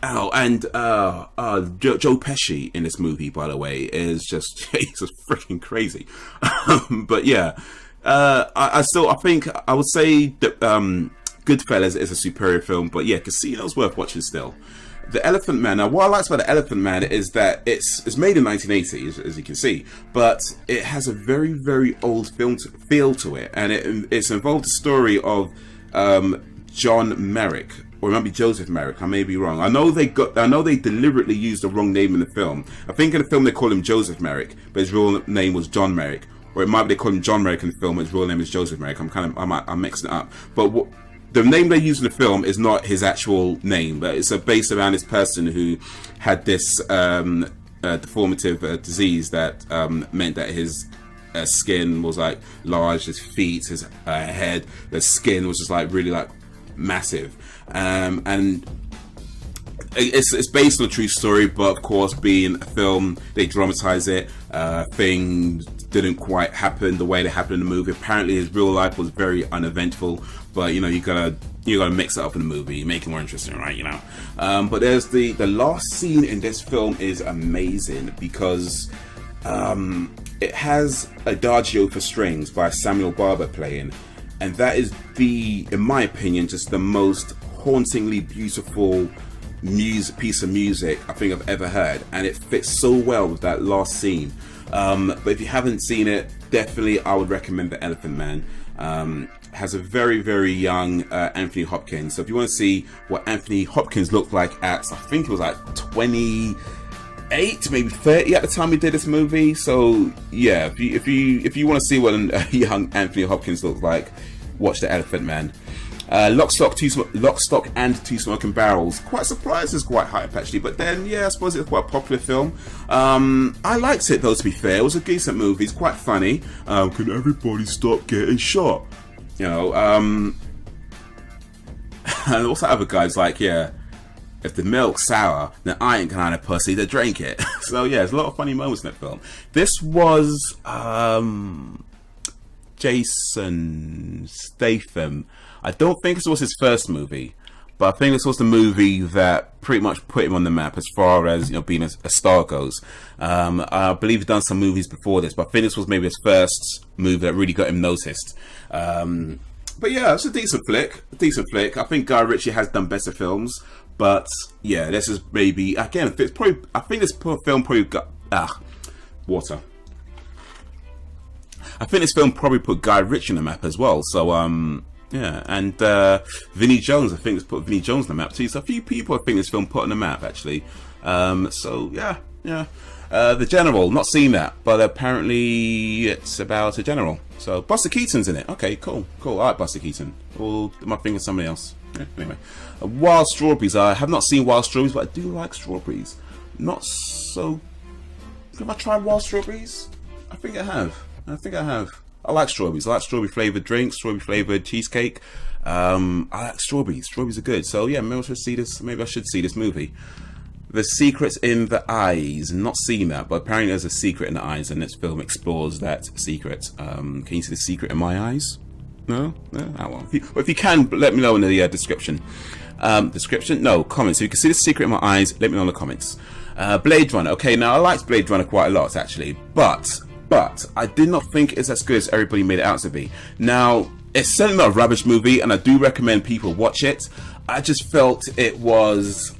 Joe Pesci in this movie, by the way, is just he's just freaking crazy. But yeah, I think I would say that Goodfellas is a superior film, but yeah, Casino's worth watching still. The Elephant Man. Now, what I like about The Elephant Man is that it's made in 1980, as you can see, but it has a very, very old film feel to it, and it's involved the story of John Merrick. Or it might be Joseph Merrick. I may be wrong. I know they deliberately used the wrong name in the film. I think in the film they call him Joseph Merrick, but his real name was John Merrick. Or it might be they call him John Merrick in the film, but his real name is Joseph Merrick. I'm mixing it up. But the name they use in the film is not his actual name, but it's based around this person who had this deformative disease that meant that his skin was like large, his feet, his head, the skin was just like really like massive. And it's based on a true story, but of course, being a film, they dramatize it. Things didn't quite happen the way they happened in the movie. Apparently, his real life was very uneventful, but you know, you gotta mix it up in the movie, make it more interesting, right? You know. But there's the last scene in this film is amazing because it has Adagio for Strings by Samuel Barber playing, and that is in my opinion, just the most hauntingly beautiful piece of music I think I've ever heard, and it fits so well with that last scene. But if you haven't seen it, definitely I would recommend The Elephant Man. Has a very, very young Anthony Hopkins. So if you want to see what Anthony Hopkins looked like at, I think it was like 28, maybe 30 at the time he did this movie. So yeah, if you want to see what a young Anthony Hopkins looks like, watch The Elephant Man. Lock, Stock and Two Smoking Barrels. Quite surprised it's quite hype actually, but then yeah, I suppose it's quite a popular film. I liked it though, to be fair. It was a decent movie. It's quite funny. Can everybody stop getting shot? You know, and also other guys like, yeah, if the milk's sour, then I ain't kind of pussy to drink it. So yeah, there's a lot of funny moments in that film. This was Jason Statham. I don't think this was his first movie, but I think this was the movie that pretty much put him on the map as far as, you know, being a star goes. I believe he's done some movies before this, but I think this was maybe his first movie that really got him noticed. But yeah, it's a decent flick. I think Guy Ritchie has done better films, but yeah, this is maybe, again, it's probably, I think this film probably got water. I think this film probably put Guy Ritchie on the map as well. So yeah, and Vinnie Jones, I think it's put Vinnie Jones on the map too. So a few people I think this film put on the map actually. So yeah. The General, not seen that, but apparently it's about a general. So Buster Keaton's in it. Okay, cool. I like Buster Keaton. Well, my thing with somebody else. Yeah, anyway, Wild Strawberries. I have not seen Wild Strawberries, but I do like strawberries. Not so. Have I tried Wild Strawberries? I think I have. I like strawberries. I like strawberry flavored drinks, strawberry flavored cheesecake. I like strawberries. Strawberries are good. So yeah, maybe I should see this. Maybe I should see this movie. The Secret in the Eyes. Not seen that, but apparently there's a secret in the eyes, and this film explores that secret. Can you see the secret in my eyes? No? Oh well. If you can, let me know in the description. Description? No, comments. So you can see the secret in my eyes. Let me know in the comments. Blade Runner. Okay, now I liked Blade Runner quite a lot actually, but I did not think it's as good as everybody made it out to be. Now, it's certainly not a rubbish movie, and I do recommend people watch it. I just felt it was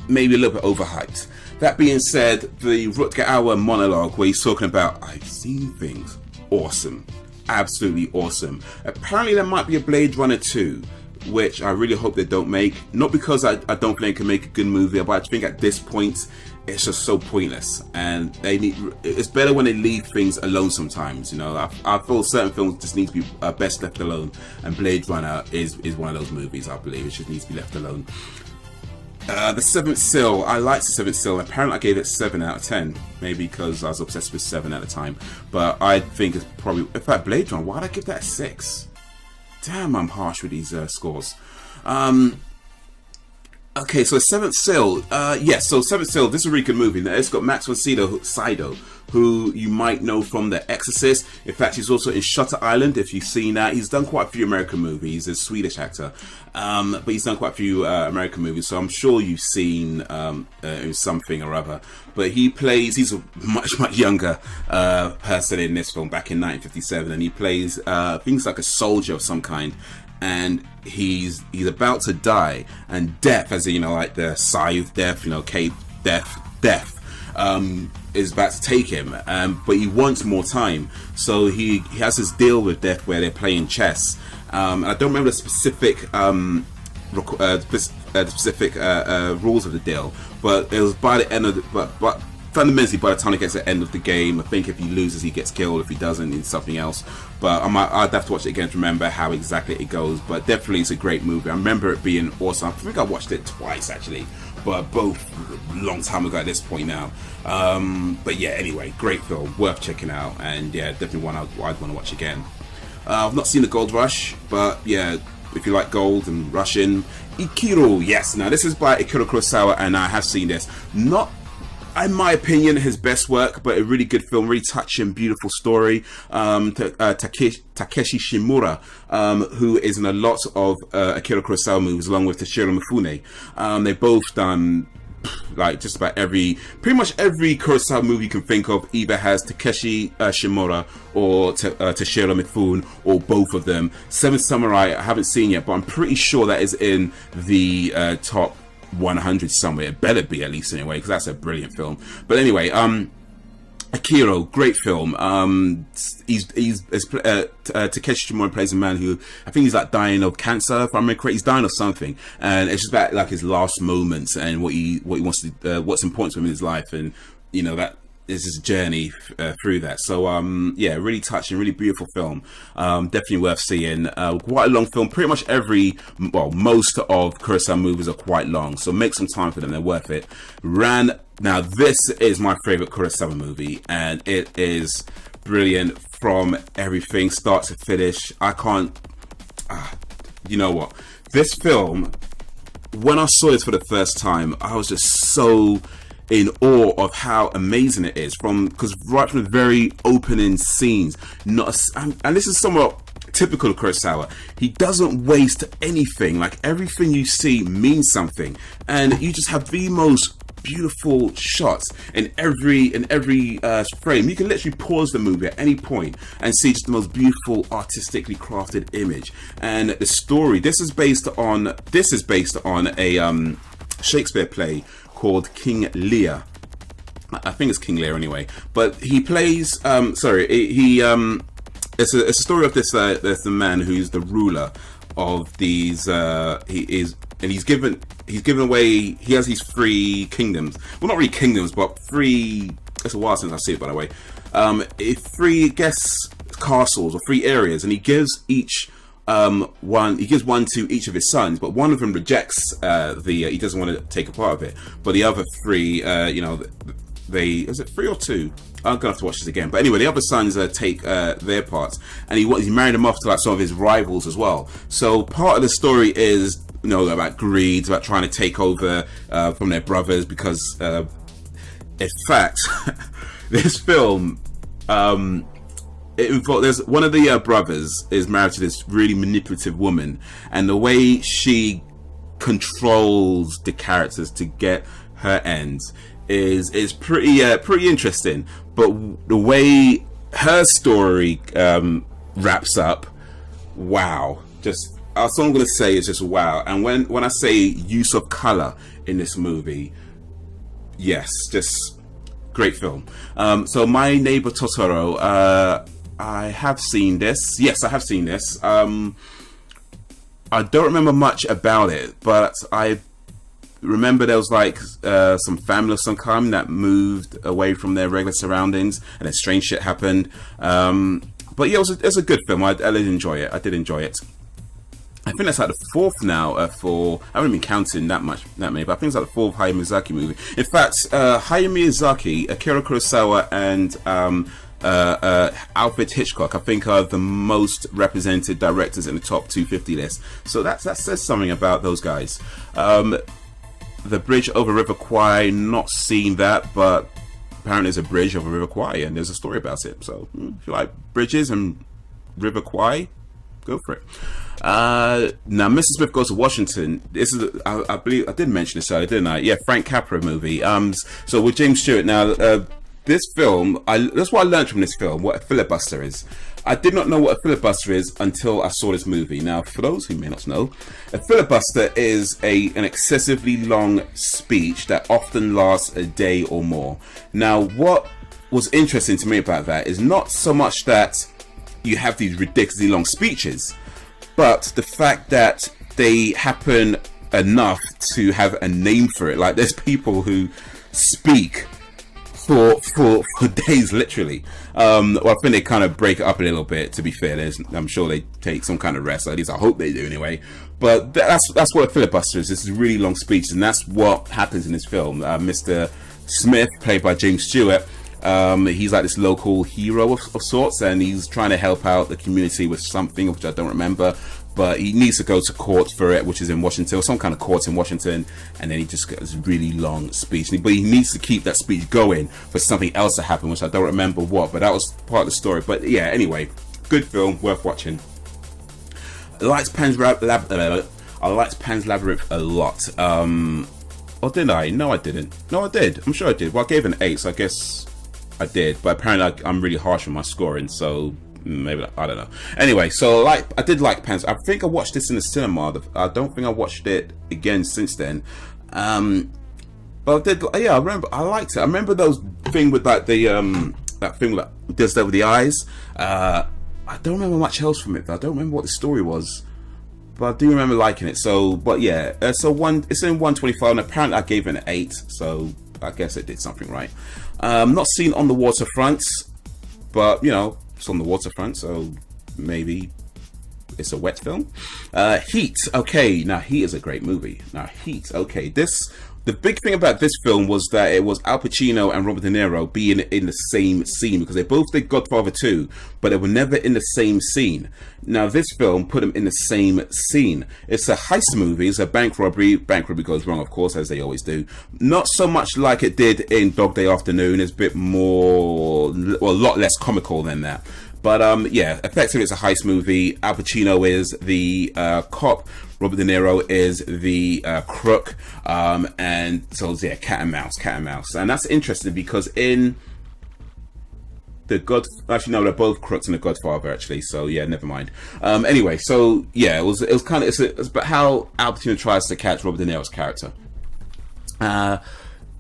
maybe a little bit overhyped. That being said, the Rutger Hauer monologue where he's talking about, I've seen things, awesome, absolutely awesome. Apparently there might be a Blade Runner 2, which I really hope they don't make. Not because I don't think they can make a good movie, but I think at this point it's just so pointless, and it's better when they leave things alone sometimes. You know, I feel certain films just need to be best left alone, and Blade Runner is one of those movies. I believe it just needs to be left alone. The Seventh Seal. I liked The Seventh Seal. Apparently I gave it 7 out of 10. Maybe because I was obsessed with 7 at the time. But I think it's probably... In fact, Blade Runner, why did I give that a 6? Damn, I'm harsh with these scores. Okay, so Seventh Seal. Yes, so Seventh Seal, this is a really good movie. Now, it's got Max von Sydow, who you might know from The Exorcist. In fact, he's also in Shutter Island, if you've seen that. He's done quite a few American movies. He's a Swedish actor. But he's done quite a few American movies, so I'm sure you've seen something or other. But he's a much younger person in this film back in 1957, and he plays things like a soldier of some kind. And he's about to die, and death, as in, you know, like the sigh of death, you know, Cape death is about to take him, but he wants more time, so he has this deal with death where they're playing chess. I don't remember the specific rules of the deal, but it was by the end of the, but fundamentally, by the time he gets to the end of the game, I think if he loses, he gets killed. If he doesn't, it's something else. But I'd have to watch it again to remember how exactly it goes. But definitely, it's a great movie. I remember it being awesome. I think I watched it twice, actually. But both a long time ago at this point now. But yeah, anyway, great film. Worth checking out. And yeah, definitely one I'd want to watch again. I've not seen The Gold Rush. But yeah, if you like gold and Russian. Ikiru, yes. Now, this is by Akira Kurosawa, and I have seen this. Not, in my opinion, his best work, but a really good film, really touching, beautiful story. Takeshi Shimura, who is in a lot of Akira Kurosawa movies, along with Toshiro Mifune. They've both done like just about pretty much every Kurosawa movie you can think of either has Takeshi Shimura or Toshiro Mifune, or both of them. Seventh Samurai I haven't seen yet, but I'm pretty sure that is in the top 100 somewhere. It better be, at least, anyway, because that's a brilliant film. But anyway, Akira, great film. Takeshi Shimura plays a man who, I think he's like dying of cancer, if I remember correctly. He's dying of something, and it's just about like his last moments and what he wants to, what's important to him in his life, and you know that is his journey through that. So yeah, really touching, really beautiful film. Definitely worth seeing. Quite a long film. Pretty much most of Kurosawa movies are quite long, so make some time for them. They're worth it. Now this is my favorite Kurosawa movie, and it is brilliant from everything, start to finish. I can't. You know what? This film, when I saw this for the first time, I was just so in awe of how amazing it is, because right from the very opening scenes, and this is somewhat typical of Kurosawa, he doesn't waste anything. Like, everything you see means something, and you just have the most beautiful shots in every frame. You can literally pause the movie at any point and see just the most beautiful, artistically crafted image. And the story, this is based on a Shakespeare play called King Lear. I think it's King Lear anyway. But he plays it's a story of this there's the man who's the ruler of these he's given away, he has these 3 kingdoms. Well, not really kingdoms, but 3, it's a while since I've seen it, by the way. 3, I guess, castles or 3 areas, and he gives one to each of his sons, but one of them rejects he doesn't want to take a part of it. But the other 3, is it 3 or 2? I'm gonna have to watch this again. But anyway, the other sons take their parts, and he married them off to like some of his rivals as well. So part of the story is, about greed, about trying to take over from their brothers, because in fact, this film, there's one of the brothers is married to this really manipulative woman, and the way she controls the characters to get her ends is pretty interesting. But the way her story wraps up, wow! Just all I'm gonna say is just wow. And when I say use of color in this movie, yes, just great film. So My Neighbor Totoro, I have seen this. Yes, I have seen this. I don't remember much about it, but I remember there was like some family of some kind that moved away from their regular surroundings, and then strange shit happened. But yeah, it was a good film. I did enjoy it. I think that's like the 4th now I haven't been counting that many, but I think it's like the 4th Hayao Miyazaki movie. In fact, Hayao Miyazaki, Akira Kurosawa, and Alfred Hitchcock, I think, are the most represented directors in the top 250 list. So that says something about those guys. The Bridge over River Kwai, not seen that, but apparently there's a bridge over River Kwai and there's a story about it. So if you like bridges and River Kwai, go for it. Now, Mr. Smith Goes to Washington. This is, I believe, I did mention this earlier, didn't I? Yeah, Frank Capra movie. So with James Stewart. Now, this film, that's what I learned from this film, what a filibuster is. I did not know what a filibuster is until I saw this movie. Now, for those who may not know, a filibuster is an excessively long speech that often lasts a day or more. Now, what was interesting to me about that is not so much that you have these ridiculously long speeches, but the fact that they happen enough to have a name for it. Like, there's people who speak for days, literally. Well, I think they kind of break it up a little bit, to be fair. I'm sure they take some kind of rest, or at least I hope they do anyway. But that's what a filibuster is. It's really long speeches, and that's what happens in this film. Mr. Smith, played by James Stewart, he's like this local hero of sorts, and he's trying to help out the community with something, which I don't remember. But he needs to go to court for it, which is in Washington, or some kind of court in Washington, and then he just gets a really long speech. But he needs to keep that speech going for something else to happen, which I don't remember what, but that was part of the story. But yeah, anyway, good film, worth watching. I liked Pan's Labyrinth a lot. Or didn't I? No, I didn't. No, I did. I'm sure I did. Well, I gave it an 8, so I guess I did. But apparently I'm really harsh on my scoring, so maybe, I don't know. Anyway, so I did like Pan's. I think I watched this in the cinema. I don't think I watched it again since then. But I did. Yeah, I remember. I liked it. I remember those thing with like the that thing that does that with the eyes. I don't remember much else from it, though. I don't remember what the story was, but I do remember liking it. So, but yeah, it's in 125, and apparently I gave it an 8. So I guess it did something right. Not seen On the Waterfront, but you know, it's on the waterfront, so maybe it's a wet film. Heat. Okay, now Heat is a great movie. Now Heat. Okay, the big thing about this film was that it was Al Pacino and Robert De Niro being in the same scene, because they both did Godfather 2, but they were never in the same scene. Now this film put them in the same scene. It's a heist movie. It's a bank robbery. Bank robbery goes wrong, of course, as they always do. Not so much like it did in Dog Day Afternoon. It's a bit more, well, a lot less comical than that. But yeah, effectively it's a heist movie. Al Pacino is the cop. Robert De Niro is the crook. And so yeah, cat and mouse. And that's interesting because in actually no, they're both crooks in The Godfather actually. So yeah, never mind. Anyway, so yeah, it was kind of it's about how Al Pacino tries to catch Robert De Niro's character.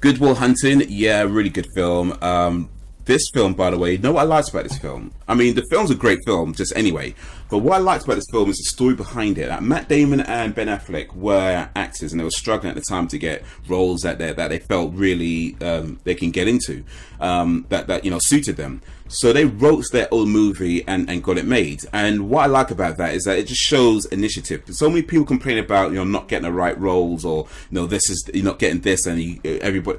Good Will Hunting, yeah, really good film. This film, by the way, you know what I liked about this film? I mean, the film's a great film, just anyway. But what I liked about this film is the story behind it. That Matt Damon and Ben Affleck were actors, and they were struggling at the time to get roles that they felt really they can get into, that you know suited them. So they wrote their own movie and got it made. And what I like about that is that it just shows initiative. So many people complain about not getting the right roles, or you're not getting this, and everybody.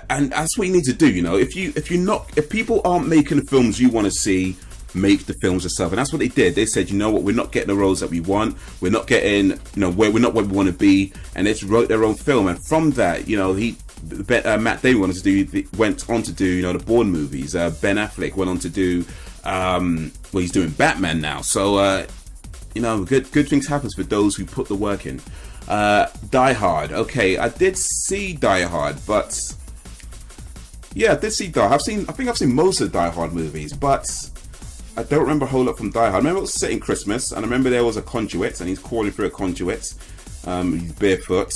And that's what you need to do. If people aren't making the films you want to see, make the films yourself. And that's what they did. They said, you know what, we're not getting the roles that we want. We're not getting, we're not where we want to be. And they just wrote their own film. And from that, Matt Damon went on to do the Bourne movies. Ben Affleck went on to do, he's doing Batman now. So, good things happen for those who put the work in. Die Hard. Okay, I did see Die Hard, but yeah, I did see Die Hard. I think I've seen most of the Die Hard movies, but I don't remember a whole lot from Die Hard. I remember it was set in Christmas, and I remember there was a conduit, and he's crawling through a conduit. He's barefoot,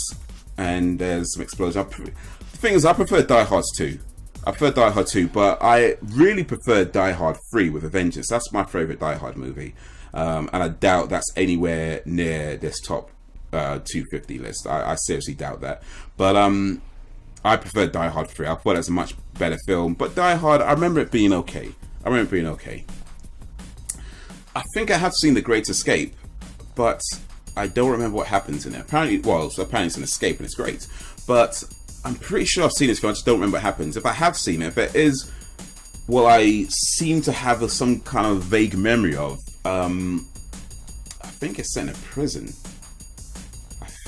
and there's some explosion. The thing is, I prefer Die Hard 2. I prefer Die Hard 2, but I really prefer Die Hard 3 with a Vengeance. That's my favourite Die Hard movie, and I doubt that's anywhere near this top 250 list. I seriously doubt that. But I prefer Die Hard 3. I thought it's a much better film. But Die Hard, I remember it being okay. I think I have seen The Great Escape, but I don't remember what happens in it. Apparently it's an escape and it's great. But I'm pretty sure I've seen this film. I just don't remember what happens. If I have seen it, if it is what I seem to have some kind of vague memory of, I think it's set in a prison.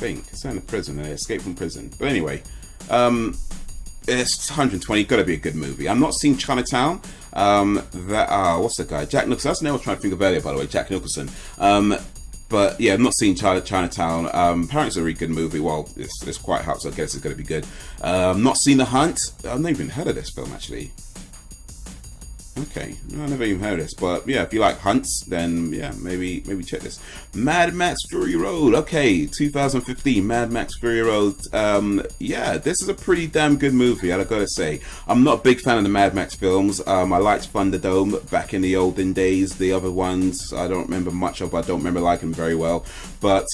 It's in a prison. They escape from prison. But anyway, it's 120. Got to be a good movie. I'm not seeing Chinatown. What's the guy? Jack Nicholson. That's the name I was trying to think of earlier, by the way. Jack Nicholson. But yeah, I'm not seeing Chinatown. Apparently it's a really good movie. Well, it's quite hot, so I guess it's going to be good. Not seen The Hunt. I've never even heard of this film actually. Okay, I never even heard of this, but yeah, if you like hunts, then yeah, maybe check this. Mad Max Fury Road. Okay, 2015 Mad Max Fury Road. Yeah, this is a pretty damn good movie, I gotta say. I'm not a big fan of the Mad Max films. I liked Thunderdome back in the olden days. The other ones I don't remember much of. I don't remember liking them very well, but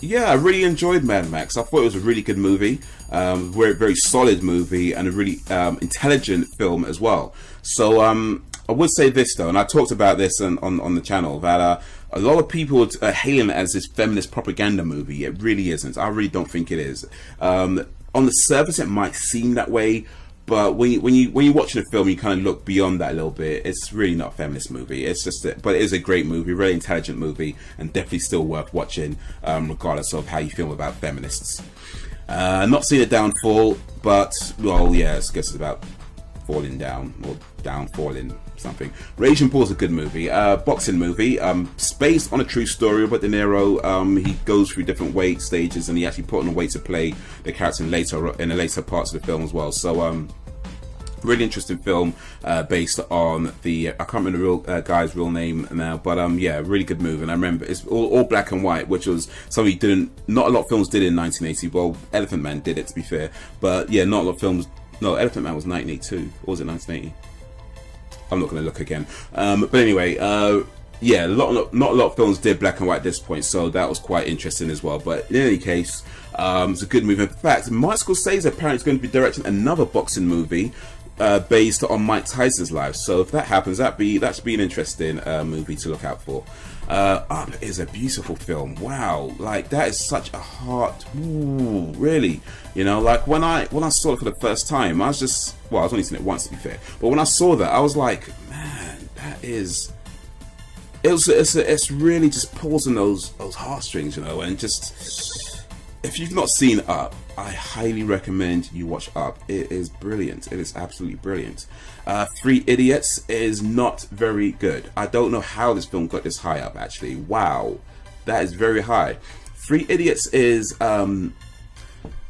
yeah, I really enjoyed Mad Max. I thought it was a really good movie, very, very solid movie, and a really intelligent film as well. So I would say this though, and I talked about this on the channel, that a lot of people are hailing it as this feminist propaganda movie. It really isn't. I really don't think it is. On the surface, it might seem that way, but when you're watching a film, you kind of look beyond that a little bit. It's really not a feminist movie. It's just, but it is a great movie, really intelligent movie, and definitely still worth watching, regardless of how you feel about feminists. Not seen a Downfall, but well, yeah, I guess it's about falling down or down falling something. Raging Bull is a good movie, boxing movie. It's based on a true story about De Niro. He goes through different weight stages, and he actually put on a weight to play the character in the later parts of the film as well. So really interesting film, based on the, I can't remember the real guy's real name now, but yeah, really good movie. And I remember it's all black and white, which was something not a lot of films did in 1980. Well, Elephant Man did it, to be fair, but yeah, not a lot of films. No, Elephant Man was 1982, or was it 1980? I'm not going to look again. But anyway, yeah, not a lot of films did black and white at this point, so that was quite interesting as well. But in any case, it's a good movie. In fact, Martin Scorsese apparently is going to be directing another boxing movie based on Mike Tyson's life. So if that happens, that should be an interesting movie to look out for. Up is a beautiful film. Wow, like that is such a heart. Ooh, really, you know, like when I saw it for the first time, I was just, well, I was only seen it once to be fair, but when I saw that, I was like, man, that is. It's really just pulls on those heartstrings, you know, and just, if you've not seen Up, I highly recommend you watch Up. It is brilliant. It is absolutely brilliant. Three Idiots is not very good. I don't know how this film got this high up, actually. Wow, that is very high. Three Idiots is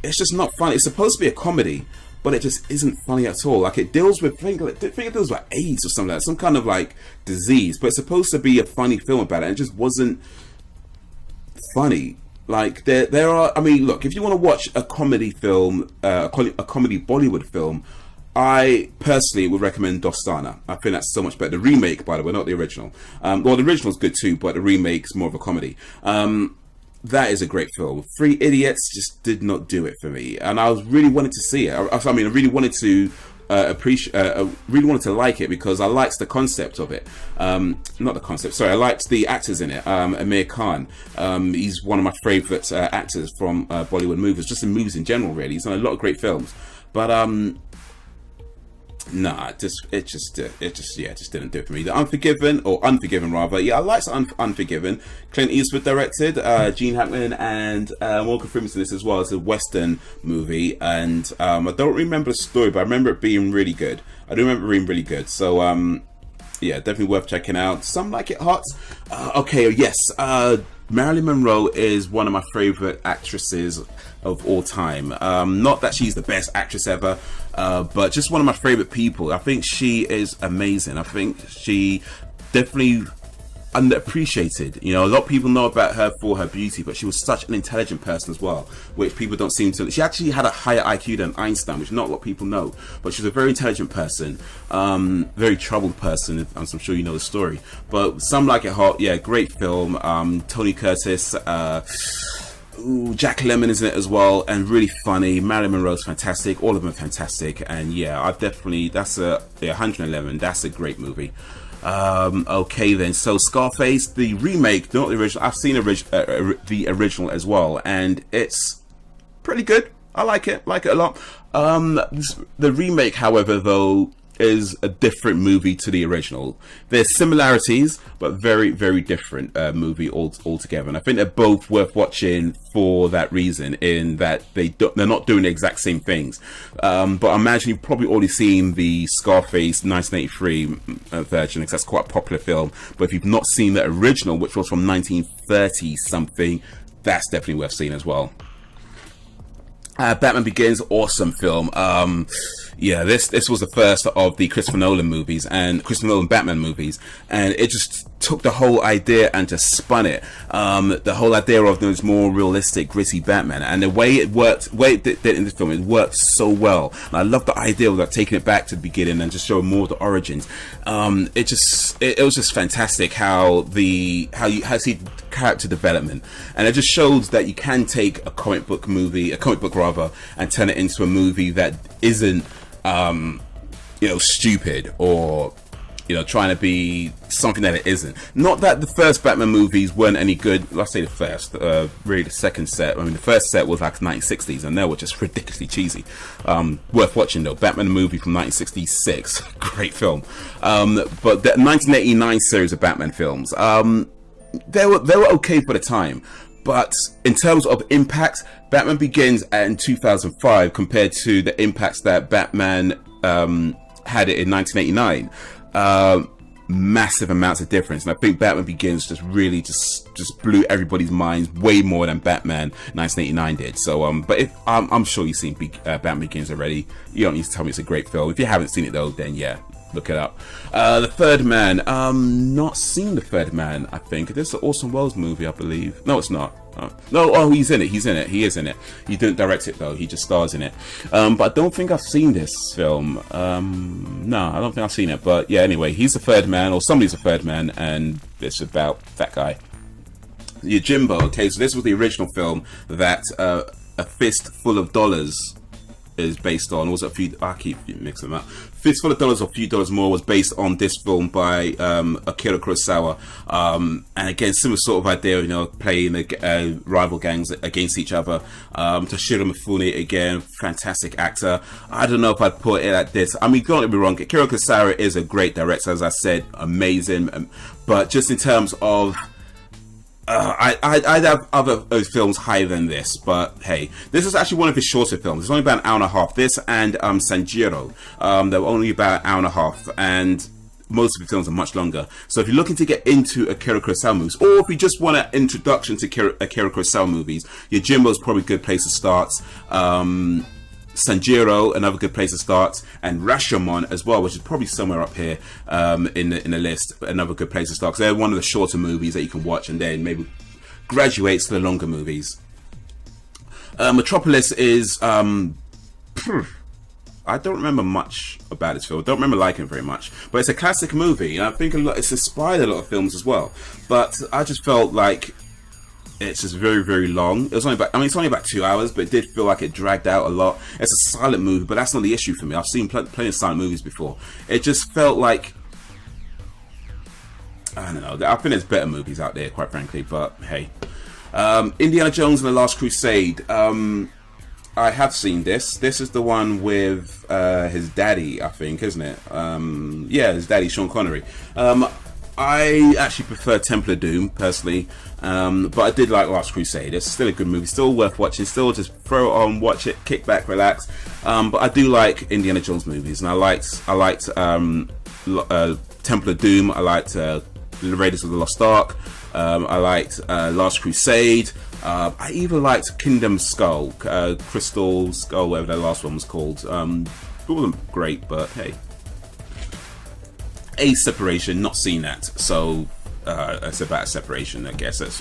it's just not funny. It's supposed to be a comedy, but it just isn't funny at all. Like, it deals with, I think it deals with AIDS or something like that, some kind of like disease, but it's supposed to be a funny film about it, and it just wasn't funny. Like, there are, I mean, look, if you want to watch a comedy film, a comedy Bollywood film, I personally would recommend Dostana. I think that's so much better. The remake, by the way, not the original. Well, the original's good too, but the remake's more of a comedy. That is a great film. Three Idiots just did not do it for me, and I was really wanted to see it. I mean, I really wanted to really wanted to like it because I liked the concept of it. Not the concept, sorry, I liked the actors in it. Amir Khan, he's one of my favourite actors from Bollywood movies, just in movies in general, really. He's done a lot of great films, but nah, it just didn't do it for me. The Unforgiven rather. Yeah, I liked Unforgiven. Clint Eastwood directed, Gene Hackman and Morgan Freeman's in this as well. It's a Western movie, and I don't remember the story, but I remember it being really good. I do remember it being really good. So yeah, definitely worth checking out. Some like it hot. Okay, yes. Marilyn Monroe is one of my favorite actresses of all time. Not that she's the best actress ever, but just one of my favorite people. I think she is amazing. I think she definitely underappreciated. You know, a lot of people know about her for her beauty, but she was such an intelligent person as well, which people don't seem to. She actually had a higher IQ than Einstein, which not a lot of people know, but she's a very intelligent person, very troubled person, I'm sure you know the story. But Some Like It Hot, yeah, great film. Tony Curtis, Jack Lemmon is in it as well, and really funny. Marilyn Monroe's fantastic. All of them are fantastic, and yeah, I definitely, that's a 111. That's a great movie. Okay then, so Scarface, the remake, not the original. I've seen the original as well, and it's pretty good. I like it a lot. The remake, however, though, is a different movie to the original. There's similarities, but very, very different movie altogether. And I think they're both worth watching for that reason, in that they're not doing the exact same things. But I imagine you've probably already seen the Scarface 1983 version, because that's quite a popular film. But if you've not seen the original, which was from 1930 something, that's definitely worth seeing as well. Batman Begins, awesome film. Yeah, this was the first of the Christopher Nolan Batman movies, and it just took the whole idea and just spun it. The whole idea of this more realistic, gritty Batman, and the way it worked, it did in this film, it worked so well. And I love the idea of like taking it back to the beginning and just showing more of the origins. It was just fantastic how you see character development, and it just shows that you can take a comic book rather, and turn it into a movie that isn't stupid, or trying to be something that it isn't. Not that the first Batman movies weren't any good. Let's say the first, really the second set. I mean, the first set was like 1960s, and they were just ridiculously cheesy. Worth watching though. Batman the movie from 1966, great film. But the 1989 series of Batman films, they were okay for the time. But in terms of impact, Batman Begins in 2005 compared to the impacts that Batman had it in 1989, massive amounts of difference. And I think Batman Begins just really just blew everybody's minds way more than Batman 1989 did. So, but if I'm sure you've seen Batman Begins already. You don't need to tell me it's a great film. If you haven't seen it though, then yeah, look it up. The Third Man, not seen The Third Man. I think this is an Orson Welles movie, I believe. No, it's not. He's in it. He is in it. He didn't direct it though. He just stars in it. But I don't think I've seen this film. No, I don't think I've seen it. But yeah, anyway, he's the Third Man, or somebody's a Third Man, and It's about that guy. Yojimbo. Okay, so this was the original film that A Fistful of Dollars is based on. Was a few? I keep mixing them up. Fistful of Dollars or Few Dollars More was based on this film by Akira Kurosawa. And again, similar sort of idea, you know, playing the rival gangs against each other. Toshiro Mifune, again, fantastic actor. I don't know if I'd put it at this. I mean, don't get me wrong, Akira Kurosawa is a great director, as I said, amazing. But just in terms of I'd have other films higher than this, but hey, this is actually one of his shorter films. It's only about an hour and a half. This and Sanjiro, they were only about an hour and a half, and most of the films are much longer. So if you're looking to get into Akira Kurosawa movies, or if you just want an introduction to Akira Kurosawa movies, Yojimbo is probably a good place to start. Sanjiro, another good place to start, and Rashomon as well, which is probably somewhere up here in the list. Another good place to start, because they're one of the shorter movies that you can watch, and then maybe graduates to the longer movies. Metropolis is I don't remember much about this film. I don't remember liking it very much, but it's a classic movie, and I think it's inspired a lot of films as well. But I just felt like it's just very, very long. It was only about, I mean, it's only about 2 hours, but it did feel like it dragged out a lot. It's a silent movie, but that's not the issue for me. I've seen plenty of silent movies before. It just felt like, I don't know. I think there's better movies out there, quite frankly, but hey. Indiana Jones and the Last Crusade. I have seen this. This is the one with his daddy, I think, isn't it? Yeah, his daddy, Sean Connery. I actually prefer Temple of Doom, personally, but I did like Last Crusade. It's still a good movie, still worth watching, still just throw it on, watch it, kick back, relax. But I do like Indiana Jones movies, and I liked Temple of Doom, I liked Raiders of the Lost Ark, I liked Last Crusade, I even liked Kingdom Skull, Crystal Skull, whatever that last one was called. It wasn't great, but hey. A Separation, not seen that, so it's about a separation. I guess that's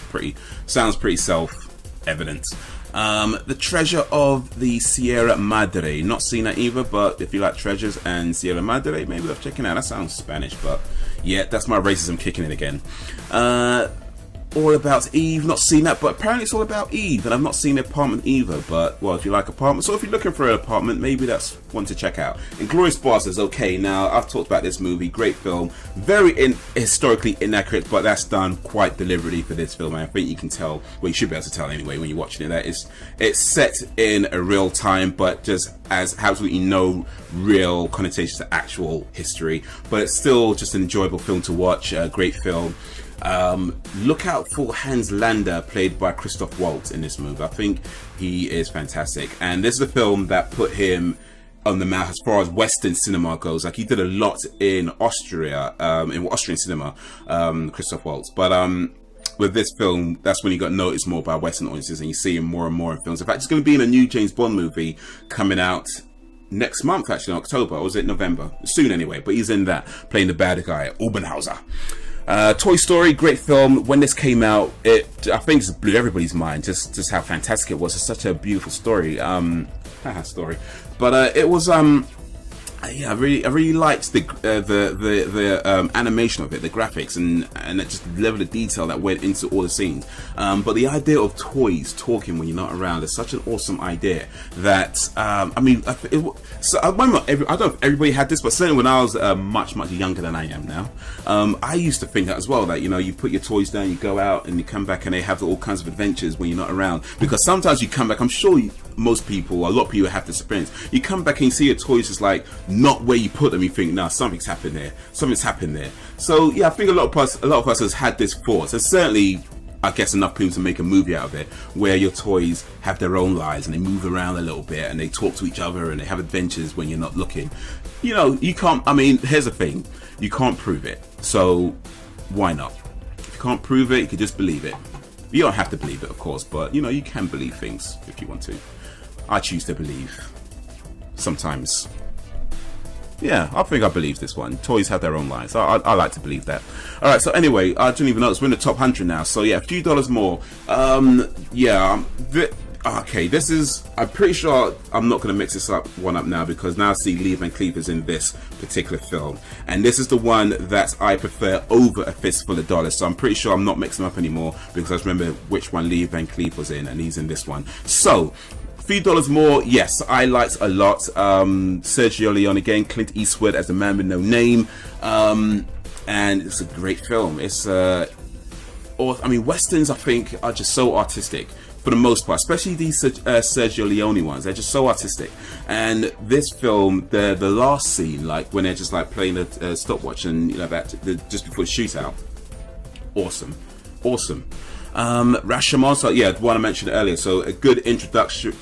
sounds pretty self-evident. The Treasure of the Sierra Madre, not seen that either, but if you like treasures and Sierra Madre, maybe worth checking out. That sounds Spanish, but yeah, that's my racism kicking in again. All About Eve, not seen that, but apparently it's all about Eve, and I've not seen The Apartment either. But well, if you like apartments, so if you're looking for an apartment, maybe that's one to check out. Inglourious Basterds, okay, now I've talked about this movie, great film, very historically inaccurate, but that's done quite deliberately for this film, and I think you can tell, well, you should be able to tell anyway when you're watching it, that it's set in a real time, but just has absolutely no real connotations to actual history, but it's still just an enjoyable film to watch, a great film. Look out for Hans Landa, played by Christoph Waltz in this movie. I think he is fantastic, and this is a film that put him on the map as far as Western cinema goes. Like, he did a lot in Austria, in Austrian cinema, Christoph Waltz, but with this film, that's when he got noticed more by Western audiences, and you see him more and more in films. In fact, he's going to be in a new James Bond movie coming out next month, actually, in October, or was it November? Soon anyway, but he's in that, playing the bad guy, Obenhauser. Toy Story, great film. When this came out, I think it blew everybody's mind, just how fantastic it was. It's such a beautiful story, but it was yeah, I really liked the animation of it, the graphics, and just the level of detail that went into all the scenes. But the idea of toys talking when you're not around is such an awesome idea that I mean, I don't know if everybody had this, but certainly when I was much younger than I am now, I used to think that as well. That, you know, you put your toys down, you go out, and you come back, and they have all kinds of adventures when you're not around. Because sometimes you come back, I'm sure most people, a lot of people have this experience. You come back and you see your toys just like not where you put them. You think, nah, something's happened there. Something's happened there. So yeah, I think a lot of us has had this thought. So certainly, I guess enough people to make a movie out of it, where your toys have their own lives and they move around a little bit and they talk to each other and they have adventures when you're not looking. You know, you can't. I mean, here's the thing: you can't prove it. So why not? If you can't prove it, you can just believe it. You don't have to believe it, of course, but you know, you can believe things if you want to. I choose to believe. Sometimes. Yeah, I think I believe this one. Toys have their own lives. I like to believe that. Alright, so anyway, I didn't even notice we're in the top 100 now. So yeah, a few dollars more. Yeah, Okay, this is, I'm pretty sure I'm not going to mix this one up now, because now I see Lee Van Cleef is in this particular film, and this is the one that I prefer over A Fistful of Dollars. So I'm pretty sure I'm not mixing them up anymore, because I just remember which one Lee Van Cleef was in, and he's in this one. So Few Dollars More, yes, I liked a lot. Sergio Leone again, Clint Eastwood as the man with no name, and it's a great film. It's I mean, westerns I think are just so artistic for the most part, especially these Sergio Leone ones. They're just so artistic. And this film, the last scene, like when they're just like playing a stopwatch and just before the shootout, awesome. Rashomon, so yeah, the one I mentioned earlier. So a good introduction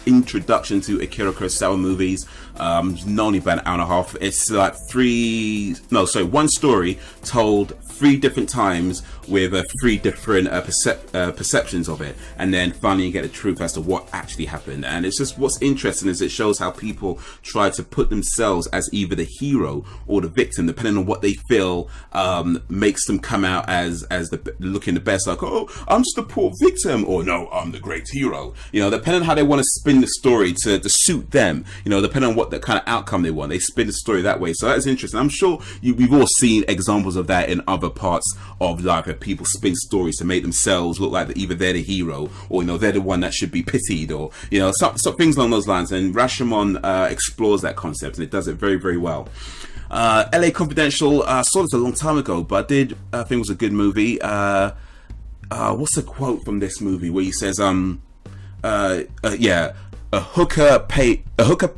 to Akira Kurosawa movies. Not only about an hour and a half. It's like one story told 3 different times with 3 different perceptions of it, and then finally you get the truth as to what actually happened. And it's just, what's interesting is it shows how people try to put themselves as either the hero or the victim, depending on what they feel makes them come out as looking the best. Like, oh, I'm just a poor victim, or no, I'm the great hero. Depending on how they want to spin the story to suit them. Depending on what the kind of outcome they want, they spin the story that way. So that's interesting. I'm sure we've all seen examples of that in other parts of life, where people spin stories to make themselves look like either they're the hero, or they're the one that should be pitied, or some things along those lines. And Rashomon explores that concept, and it does it very, very well. LA Confidential, I saw this a long time ago, but I think it was a good movie. What's the quote from this movie where he says, yeah, a hooker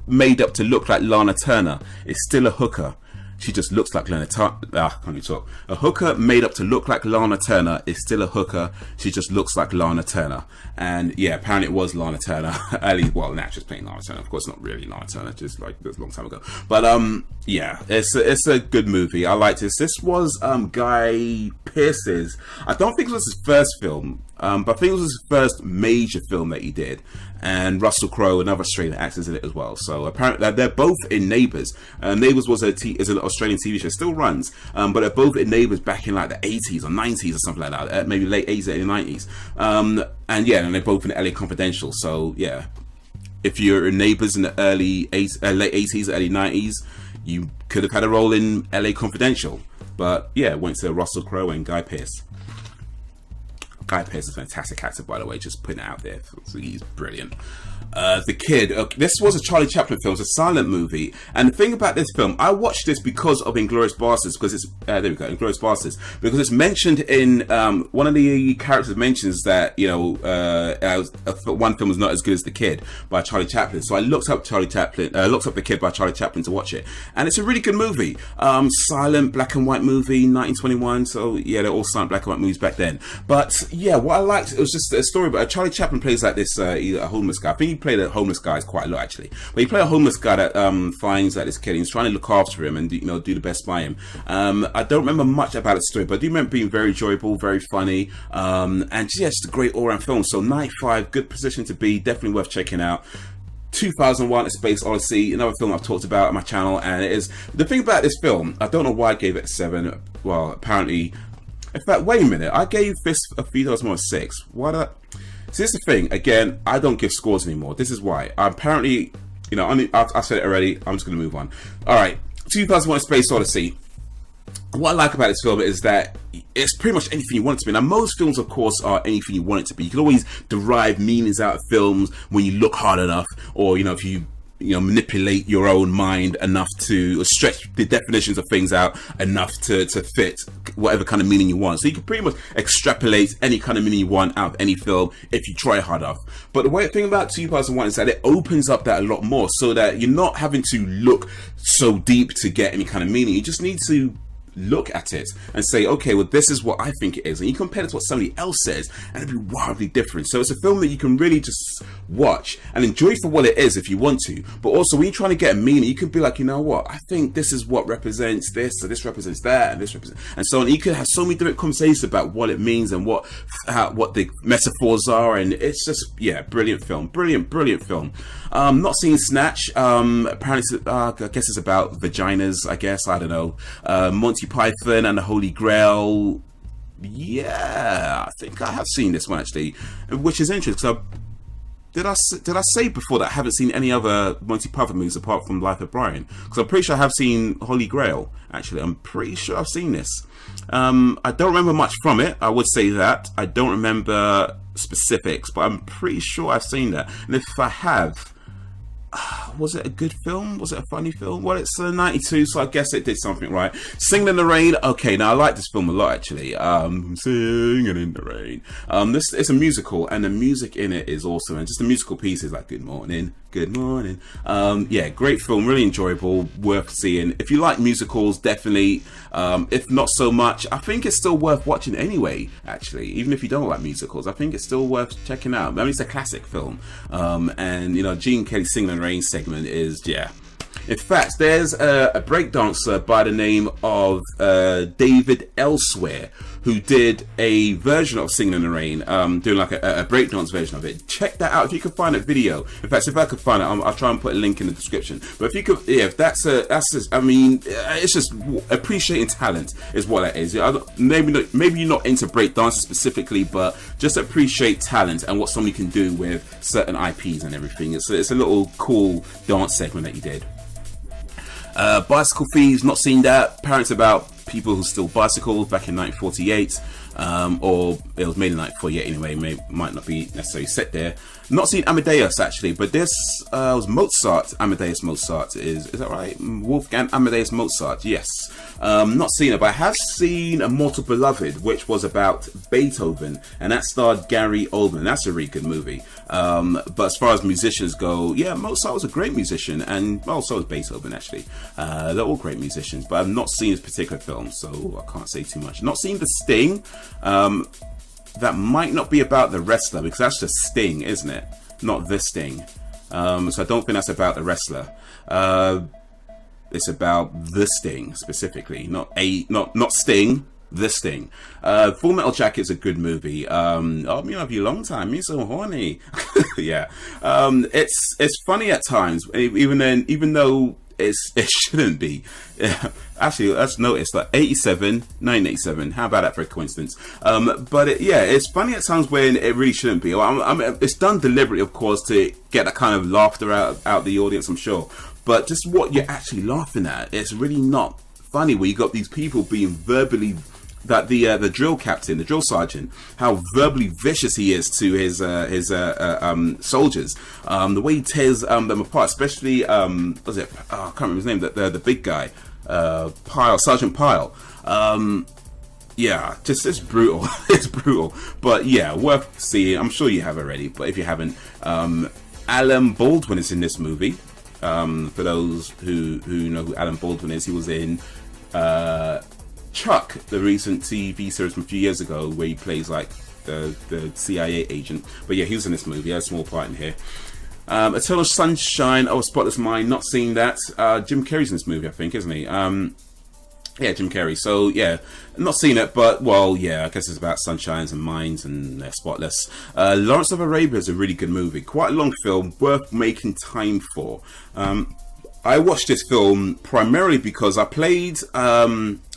made up to look like Lana Turner is still a hooker. She just looks like Lana Turner. Can't even talk. A hooker made up to look like Lana Turner is still a hooker. She just looks like Lana Turner. And yeah, apparently it was Lana Turner. Well, an actress playing Lana Turner. Of course, not really Lana Turner, just like it was a long time ago. But yeah, it's a good movie. I liked this. This was Guy Pearce's. I don't think it was his first film, but I think it was his first major film that he did. And Russell Crowe, another Australian actors in it as well. So apparently they're both in Neighbours. Neighbours is an Australian TV show, still runs, but they're both in Neighbours back in like the 80s or 90s or something like that, maybe late 80s, early 90s. And yeah, and they're both in LA Confidential. So yeah, if you're in Neighbours in the late 80s, early 90s, you could have had a role in LA Confidential. But yeah, went to Russell Crowe and Guy Pearce. Guy Pearce is a fantastic actor, by the way, just putting it out there. So he's brilliant. The Kid. This was a Charlie Chaplin film. It's a silent movie. And the thing about this film, I watched this because of Inglourious Basterds, because it's, there we go, Inglourious Basterds, because it's mentioned in, one of the characters mentions that, one film was not as good as The Kid by Charlie Chaplin. So I looked up The Kid by Charlie Chaplin to watch it. And it's a really good movie. Silent, black and white movie, 1921. So yeah, they're all silent black and white movies back then. But yeah, what I liked, it was just a story about Charlie Chaplin plays like this, a homeless guy. I think he played a homeless guy quite a lot, actually. But he played a homeless guy that finds that this kid, he's trying to look after him and do the best by him. I don't remember much about the story, but I do remember being very enjoyable, very funny, and yeah, just a great all-round film. So 95, good position to be, definitely worth checking out. 2001: A Space Odyssey, another film I've talked about on my channel, and it is, the thing about this film, I don't know why I gave it a 7. Well, apparently, in fact, wait a minute, I gave this A Few Dollars More a 6. Why did I? So this is the thing, again, I don't give scores anymore. This is why. Apparently, I've said it already, I'm just going to move on. Alright, 2001: A Space Odyssey. What I like about this film is that it's pretty much anything you want it to be. Now, most films, of course, are anything you want it to be. You can always derive meanings out of films when you look hard enough, or, if you manipulate your own mind enough to stretch the definitions of things out enough to fit whatever kind of meaning you want. So you can pretty much extrapolate any kind of meaning you want out of any film if you try hard enough. But the thing about 2001 is that it opens up that a lot more, so that you're not having to look so deep to get any kind of meaning. You just need to look at it and say, okay, well, this is what I think it is, and you compare it to what somebody else says, and it'll be wildly different. So it's a film that you can really just watch and enjoy for what it is if you want to, but also when you're trying to get a meaning, you could be like, you know what, I think this is what represents this, so this represents that, and this represents, and so on. You could have so many different conversations about what it means and what the metaphors are, and it's just, yeah, brilliant film, brilliant film. Not seen Snatch. Apparently, I guess it's about vaginas, I guess, I don't know. Monty Python and the Holy Grail. Yeah, I think I have seen this one, actually, which is interesting, because did I say before that I haven't seen any other Monty Python movies apart from Life of Brian? Because I'm pretty sure I have seen Holy Grail. Actually, I'm pretty sure I've seen this. I don't remember much from it. I would say that I don't remember specifics, but I'm pretty sure I've seen that. And if I have, was it a good film? Was it a funny film? Well, it's 92, so I guess it did something right. Singing in the Rain. Okay, now I like this film a lot, actually. Singing in the Rain. This is a musical, and the music in it is awesome. And just the musical piece is like, good morning, good morning. Yeah, great film, really enjoyable, worth seeing. If you like musicals, definitely. If not so much, I think it's still worth watching anyway, actually. Even if you don't like musicals, I think it's still worth checking out. I mean, it's a classic film. And, you know, Gene Kelly's Singing in the Rain segment is, yeah. In fact, there's a breakdancer by the name of David Elsewhere, who did a version of Singing in the Rain, doing like a breakdance version of it. Check that out if you can find a video. In fact, if I could find it, I'll try and put a link in the description. But if you could, yeah, if that's just, I mean, it's just appreciating talent is what that is. Maybe you're not into breakdance specifically, but just appreciate talent and what somebody can do with certain IPs and everything. It's a little cool dance segment that he did. Bicycle Thieves, not seen that. Parents about people who steal bicycles back in 1948, or it was made in 1948 anyway, might not be necessarily set there. Not seen Amadeus actually, but this was Mozart. Amadeus Mozart is that right? Wolfgang Amadeus Mozart, yes. Not seen it, but I have seen A Mortal Beloved, which was about Beethoven, and that starred Gary Oldman. That's a really good movie. But as far as musicians go, yeah, Mozart was a great musician, and well, so was Beethoven actually. They're all great musicians, but I've not seen this particular film, so I can't say too much. Not seen The Sting. That might not be about the wrestler, because that's just Sting, isn't it? Not The Sting. So I don't think that's about the wrestler. It's about The Sting specifically, not Sting. The Sting. Full Metal Jacket's a good movie. Oh, me love you long time. Me so horny. Yeah. It's funny at times, even though it shouldn't be. Actually, let's notice that 1987. How about that for a coincidence? But it's funny at times when it really shouldn't be. It's done deliberately, of course, to get that kind of laughter out the audience, I'm sure. But just what you're actually laughing at, it's really not funny. Where you got these people being verbally, that the drill captain, the drill sergeant, how verbally vicious he is to his soldiers. The way he tears them apart, especially was it? I can't remember his name. The big guy, Sergeant Pyle. Yeah, just it's brutal. It's brutal. But yeah, worth seeing. I'm sure you have already, but if you haven't, Alan Baldwin is in this movie. For those who know who Alan Baldwin is, he was in Chuck, the recent TV series from a few years ago, where he plays like the CIA agent. But yeah, he was in this movie. He had a small part in here. Eternal Sunshine of a Spotless Mind, not seen that. Jim Carrey's in this movie, I think, isn't he? Yeah, Jim Carrey. So yeah, not seen it, but well, yeah, I guess it's about sunshines and minds and they're spotless. Lawrence of Arabia is a really good movie. Quite a long film, worth making time for. I watched this film primarily because I played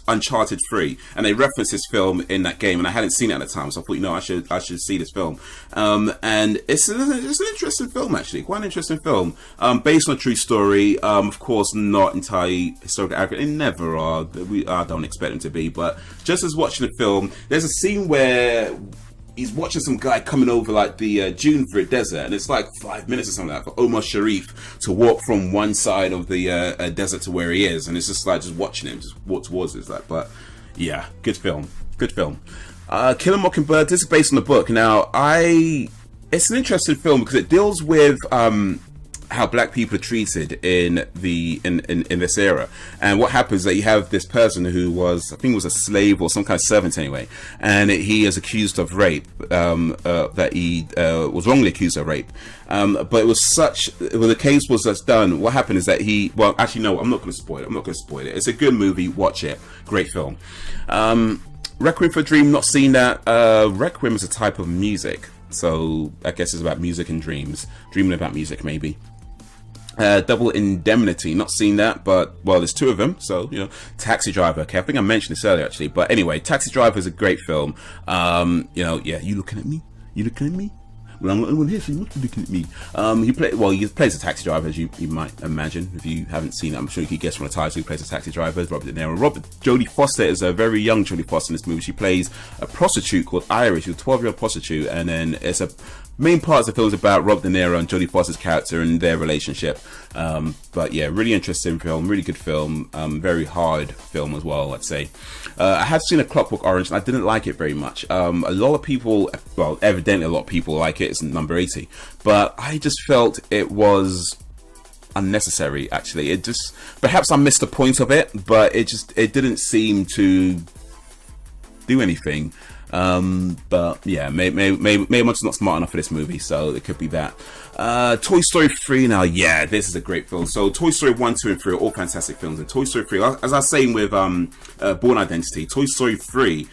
Uncharted 3, and they referenced this film in that game, and I hadn't seen it at the time, so I thought, you know, I should see this film. And it's an interesting film, actually, quite an interesting film, based on a true story. Of course, not entirely historically accurate. They never are. I don't expect them to be, but just as watching the film, there's a scene where he's watching some guy coming over like the June for a desert, and it's like 5 minutes or something like that for Omar Sharif to walk from one side of the desert to where he is, and it's just like just watching him just walk towards it. It's like, but yeah, good film. Kill a Mockingbird. This is based on the book. Now, it's an interesting film because it deals with how black people are treated in this era, and what happens is that you have this person who was, I think, was a slave or some kind of servant anyway, and he is accused of rape. That he was wrongly accused of rape, but it was the case was just done. What happened is that well, actually, no, I'm not going to spoil it. It's a good movie. Watch it. Great film. Requiem for a Dream. Not seen that. Requiem is a type of music, so I guess it's about music and dreams, dreaming about music maybe. Double Indemnity, not seen that, but well, there's two of them, so you know. Taxi Driver, okay, I think I mentioned this earlier actually, but anyway, Taxi Driver is a great film. You know, yeah, you looking at me? Well, I'm not the one here, so you must be looking at me. He plays a taxi driver, as you might imagine. If you haven't seen it, I'm sure you could guess from the title. He plays a taxi driver, Robert De Niro. Jodie Foster is a very young Jodie Foster in this movie. She plays a prostitute called Iris. She's a 12-year-old prostitute, and then it's a main part of the film is about Rob De Niro and Jodie Foster's character and their relationship. But yeah, really interesting film, really good film, very hard film as well, I'd say. I had seen A Clockwork Orange and I didn't like it very much. A lot of people, well, evidently a lot of people like it. It's number 80, but I just felt it was unnecessary. Actually, it just, perhaps I missed the point of it, but it didn't seem to do anything. But yeah, maybe I'm just not smart enough for this movie, so it could be that. Toy Story 3 now, yeah, this is a great film. So Toy Story 1, 2 and 3 are all fantastic films, and Toy Story 3, as I was saying with Bourne Identity, Toy Story 3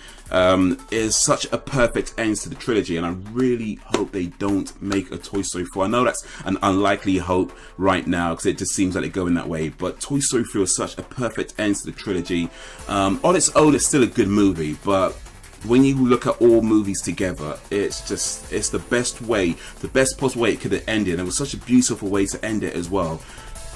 is such a perfect end to the trilogy, and I really hope they don't make a Toy Story 4. I know that's an unlikely hope right now because it just seems like they're going that way, but Toy Story 3 was such a perfect end to the trilogy. On its own, it's still a good movie, but when you look at all movies together, it's the best possible way it could have ended. It was such a beautiful way to end it as well.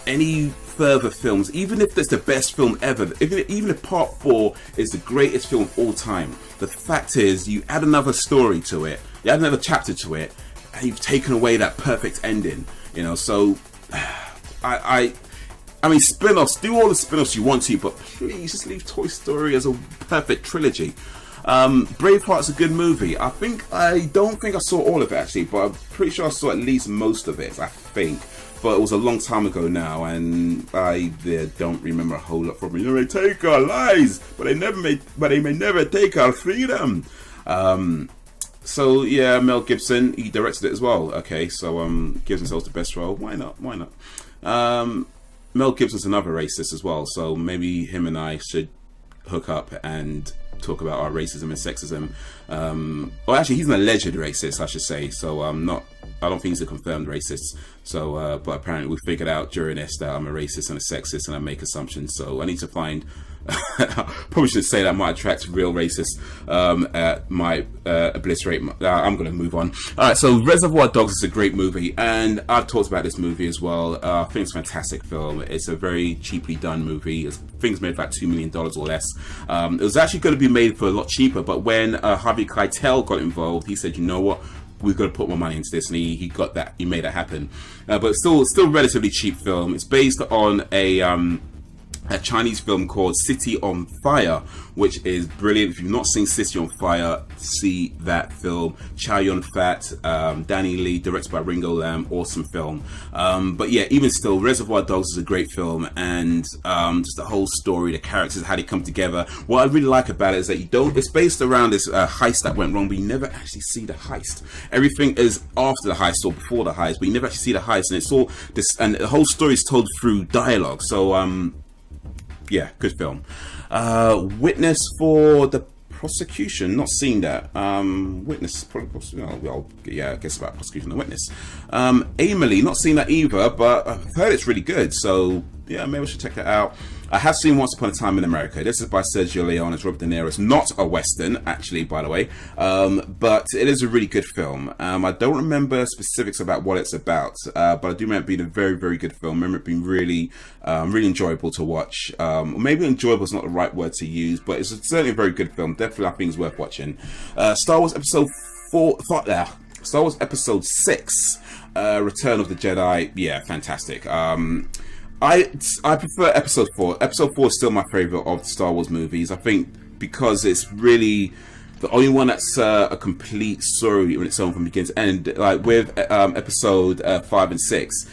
Any further films, even if it's the best film ever, even if Part 4 is the greatest film of all time, the fact is you add another story to it, you add another chapter to it, and you've taken away that perfect ending. You know, so I mean, spin-offs, do all the spin-offs you want to, but please just leave Toy Story as a perfect trilogy. Braveheart's a good movie. I don't think I saw all of it actually, but I'm pretty sure I saw at least most of it, I think. But it was a long time ago now, and I don't remember a whole lot from it. You know, they take our lives, but they may never take our freedom. So yeah, Mel Gibson, he directed it as well. Okay, so gives himself the best role. Why not? Mel Gibson's another racist as well, so maybe him and I should hook up and talk about our racism and sexism. Well, actually, he's an alleged racist, I should say. So I don't think he's a confirmed racist. So, but apparently we figured out during this that I'm a racist and a sexist, and I make assumptions. So I need to find. Probably should say that I might attract real racists. Might obliterate. I'm going to move on. All right. So Reservoir Dogs is a great movie, and I've talked about this movie as well. I think it's a fantastic film. It's a very cheaply done movie. I think it's made about $2 million or less. It was actually going to be made for a lot cheaper, but when Harvey Keitel got involved, he said, "You know what? We've got to put more money into this," and he got that. He made that happen. But it's still relatively cheap film. It's based on a Chinese film called City on Fire, which is brilliant. If you've not seen City on Fire, see that film. Chow Yun-fat, Danny Lee, directed by Ringo Lam, awesome film. But yeah, even still, Reservoir Dogs is a great film, and just the whole story, the characters, how they come together. What I really like about it is that it's based around this heist that went wrong, but you never actually see the heist. Everything is after the heist or before the heist, but you never actually see the heist, and it's all this, and the whole story is told through dialogue. So yeah, good film. Witness for the prosecution, not seen that. Witness, yeah, I guess about prosecution and witness. Emily, not seen that either, but I've heard it's really good, so yeah, maybe I should check that out. I have seen Once Upon a Time in America. This is by Sergio Leone. It's Robert De Niro. It's not a Western, actually, by the way, but it is a really good film. I don't remember specifics about what it's about, but I do remember it being a very, very good film. I remember it being really, really enjoyable to watch. Maybe enjoyable is not the right word to use, but it's certainly a very good film. Definitely, I think it's worth watching. Star Wars Episode 6, Return of the Jedi. Yeah, fantastic. I prefer Episode 4. Episode 4 is still my favorite of the Star Wars movies. I think because it's really the only one that's a complete story on its own from beginning to end. Like with Episode 5 and 6,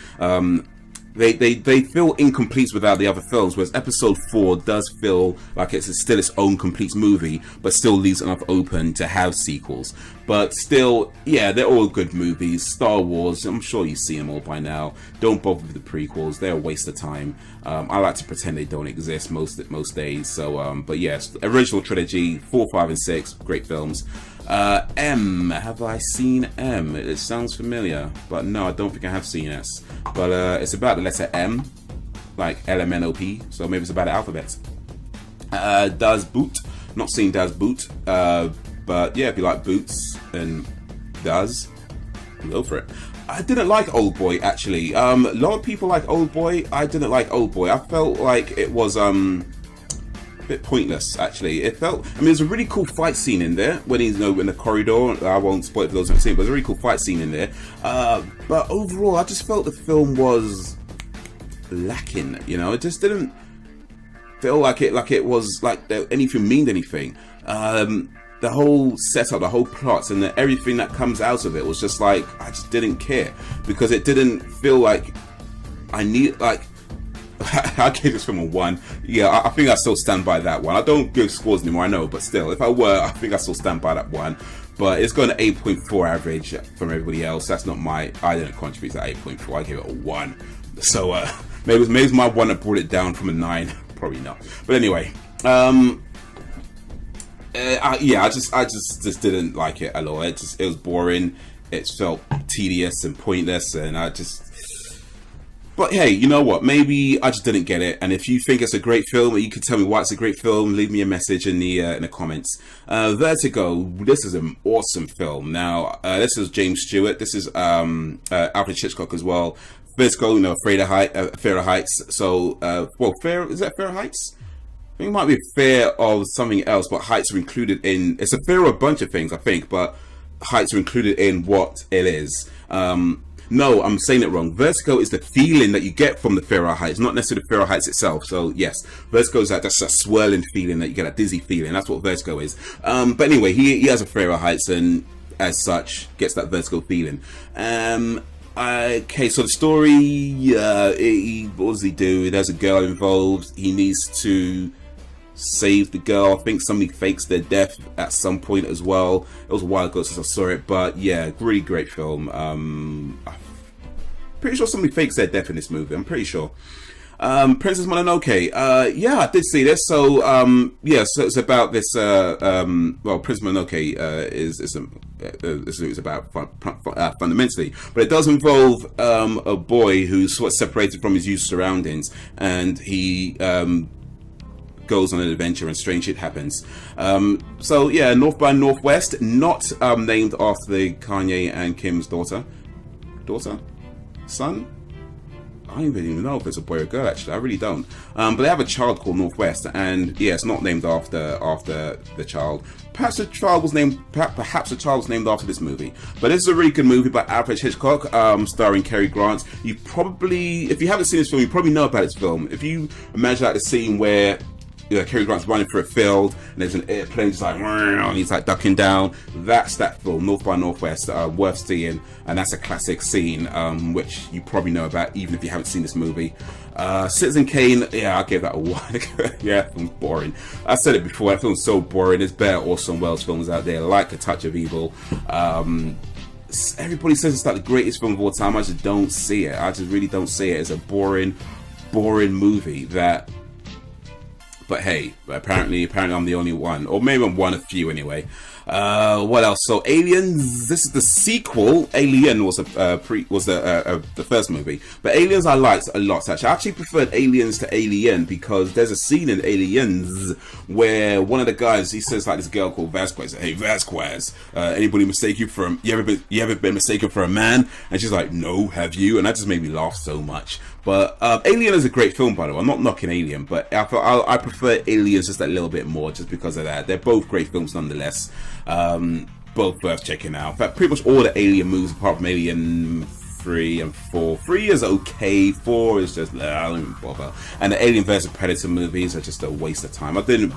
they feel incomplete without the other films, whereas Episode 4 does feel like it's still its own complete movie, but still leaves enough open to have sequels. But still, yeah, they're all good movies. Star Wars, I'm sure you've seen them all by now. Don't bother with the prequels; they're a waste of time. I like to pretend they don't exist most days. So, but yes, original trilogy, 4, 5, and 6, great films. M, have I seen M? It sounds familiar, but no, I don't think I have seen S. But it's about the letter M, like LMNOP, so maybe it's about the alphabet. Das Boot, not seen Das Boot, but yeah, if you like boots and Das, Go for it. I didn't like Oldboy, actually. A lot of people like Oldboy. I didn't like Oldboy. I felt like it was a bit pointless, actually. It felt, I mean, there's a really cool fight scene in there when he's, in the corridor. I won't spoil it for those who haven't seen it, but there's a really cool fight scene in there. But overall, I just felt the film was lacking. It just didn't feel like it was like anything meaned anything. The whole setup, the whole plots, and everything that comes out of it was just like, I just didn't care, because it didn't feel like I need, like, I gave this film a 1. Yeah, I think I still stand by that one. I don't give scores anymore, I know, but still, if I were, I think I still stand by that 1. But it's got an 8.4 average from everybody else. That's not I didn't contribute to that 8.4. I gave it a 1. So maybe it's my 1 that brought it down from a 9. Probably not. But anyway, yeah, I just didn't like it at all. It was boring. It felt tedious and pointless, and But hey, you know what? Maybe I just didn't get it. And if you think it's a great film, or you can tell me why it's a great film, leave me a message in the comments. Vertigo. This is an awesome film. Now, this is James Stewart. This is Alfred Hitchcock as well. Vertigo, Fear of Heights. So, is that Fear of Heights? I think it might be Fear of something else, but Heights are included in. It's a fear of a bunch of things, I think, but Heights are included in what it is. No, I'm saying it wrong. Vertigo is the feeling that you get from the Fear of Heights, not necessarily the Fear of Heights itself. So yes, Vertigo is that's a swirling feeling that you get, a dizzy feeling. That's what Vertigo is. But anyway, he has a Fear of Heights, and as such gets that Vertigo feeling. Okay, so the story, what does he do? There's a girl involved. He needs to save the girl. I think somebody fakes their death at some point as well. It was a while ago since I saw it, but yeah, really great film. I'm pretty sure somebody fakes their death in this movie. I'm pretty sure. Princess Mononoke. Yeah, I did see this. So yeah, so it's about this. Well, Princess Mononoke is about fundamentally, but it does involve a boy who's sort of separated from his youth surroundings, and he goes on an adventure, and strange shit happens. So yeah, North by Northwest, not named after the Kanye and Kim's son. I don't even know if it's a boy or girl, actually. I really don't. But they have a child called Northwest, and yeah, it's not named after the child. Perhaps the child was named after this movie. But this is a really good movie by Alfred Hitchcock, starring Cary Grant. You probably, if you haven't seen this film, you probably know about this film. If you imagine like the scene where Cary Grant's running through a field, and there's an airplane just like, and he's like ducking down. That's that film, North by Northwest, worth seeing, and that's a classic scene, which you probably know about, even if you haven't seen this movie. Citizen Kane, yeah, I gave that a 1. Yeah, that film's boring. I said it before, that film's so boring. There's better Orson Welles films out there, like A Touch of Evil. Everybody says it's like the greatest film of all time. I just don't see it. I just really don't see it. It's a boring movie that. But hey, apparently I'm the only one, or maybe I'm one of few anyway. What else? So Aliens. This is the sequel. Alien was the first movie, but Aliens I liked a lot. Actually, I actually preferred Aliens to Alien, because there's a scene in Aliens where one of the guys, he says like this girl called Vasquez. Hey Vasquez, anybody mistake you for you ever been mistaken for a man? And she's like, no, have you? And that just made me laugh so much. But Alien is a great film, by the way. I'm not knocking Alien, but I prefer Aliens just a little bit more, just because of that. They're both great films nonetheless. Both worth checking out. In fact, pretty much all the Alien movies, apart from Alien 3 and 4. 3 is okay. 4 is just, I don't even bother. And the Alien vs Predator movies are just a waste of time. You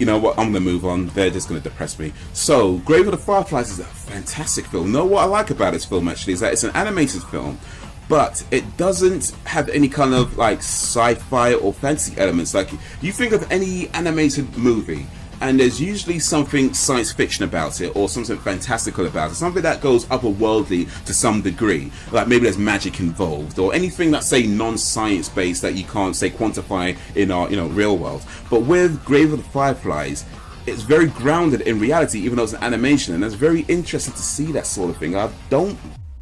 know what? I'm going to move on. They're just going to depress me. So, Grave of the Fireflies is a fantastic film. Know what I like about this film, actually, is that it's an animated film, but it doesn't have any kind of like sci-fi or fantasy elements. Like, you think of any animated movie, and there's usually something science fiction about it, or something fantastical about it, something that goes otherworldly to some degree, like maybe there's magic involved, or anything that's, say, non-science based that you can't, say, quantify in our real world. But with Grave of the Fireflies, it's very grounded in reality, even though it's an animation, and it's very interesting to see that sort of thing.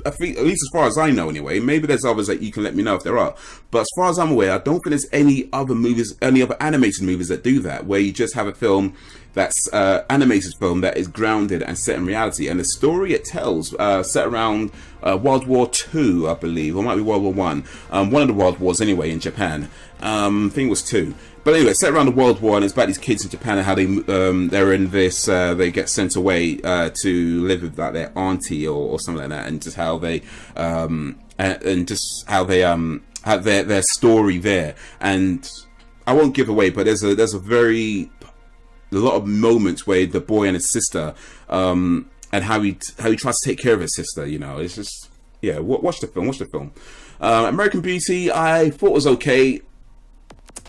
I think, at least as far as I know anyway, maybe there's others that you can let me know if there are, but as far as I'm aware, I don't think there's any other movies, any other animated movies that do that, where you just have a film that's animated film that is grounded and set in reality, and the story it tells set around World War II, I believe, or it might be World War One, one of the world wars anyway in Japan. I think it was two. But anyway, set around the World War, and it's about these kids in Japan and how they're in this, they get sent away to live with like their auntie or something like that, and just how they and just how they have their story there. And I won't give away, but there's a lot of moments where the boy and his sister, and how he tries to take care of his sister. You know, it's just, yeah. Watch the film. American Beauty, I thought was okay.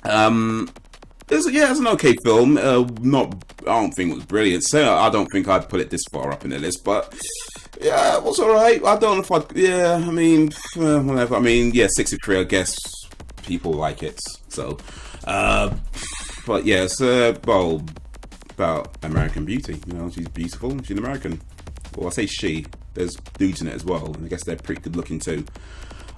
It's an okay film. I don't think it was brilliant. So I don't think I'd put it this far up in the list, but yeah, it was alright. I don't know if I mean, whatever. I mean, yeah, 63. I guess people like it. So, but yeah, it's about American Beauty. You know, she's beautiful. She's an American. Well, I say she. There's dudes in it as well, and I guess they're pretty good looking too.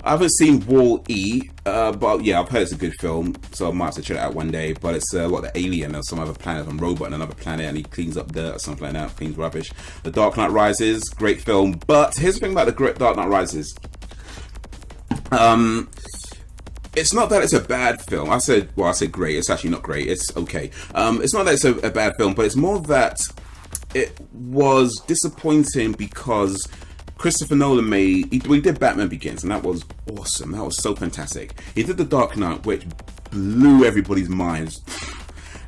I haven't seen Wall-E, but yeah, I've heard it's a good film, so I might have to check it out one day. But it's the alien or some other planet, some robot on another planet, and he cleans up dirt or something like that, cleans rubbish. The Dark Knight Rises, great film. But here's the thing about the Dark Knight Rises. It's not that it's a bad film. I said great. It's actually not great. It's okay. It's not that it's a bad film, but it's more that it was disappointing because Christopher Nolan he did Batman Begins, and that was awesome. That was so fantastic. He did The Dark Knight, which blew everybody's minds.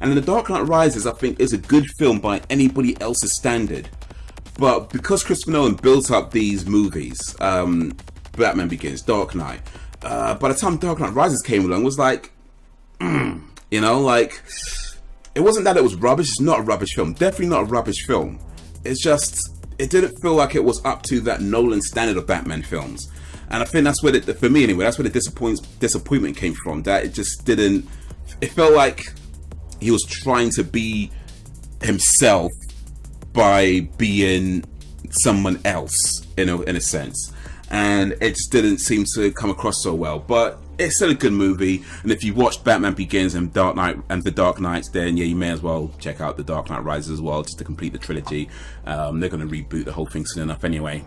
And then The Dark Knight Rises, I think, is a good film by anybody else's standard. But because Christopher Nolan built up these movies, Batman Begins, Dark Knight, by the time Dark Knight Rises came along, it was like, you know, like, it wasn't that it was rubbish. It's not a rubbish film. Definitely not a rubbish film. It's just, it didn't feel like it was up to that Nolan standard of Batman films. And I think that's where, for me anyway, that's where the disappointment came from. That it just didn't, it felt like he was trying to be himself by being someone else, in a sense. And it just didn't seem to come across so well. But it's still a good movie, and if you watched Batman Begins and Dark Knight and The Dark Knights, then yeah, you may as well check out The Dark Knight Rises as well, just to complete the trilogy. They're going to reboot the whole thing soon enough anyway.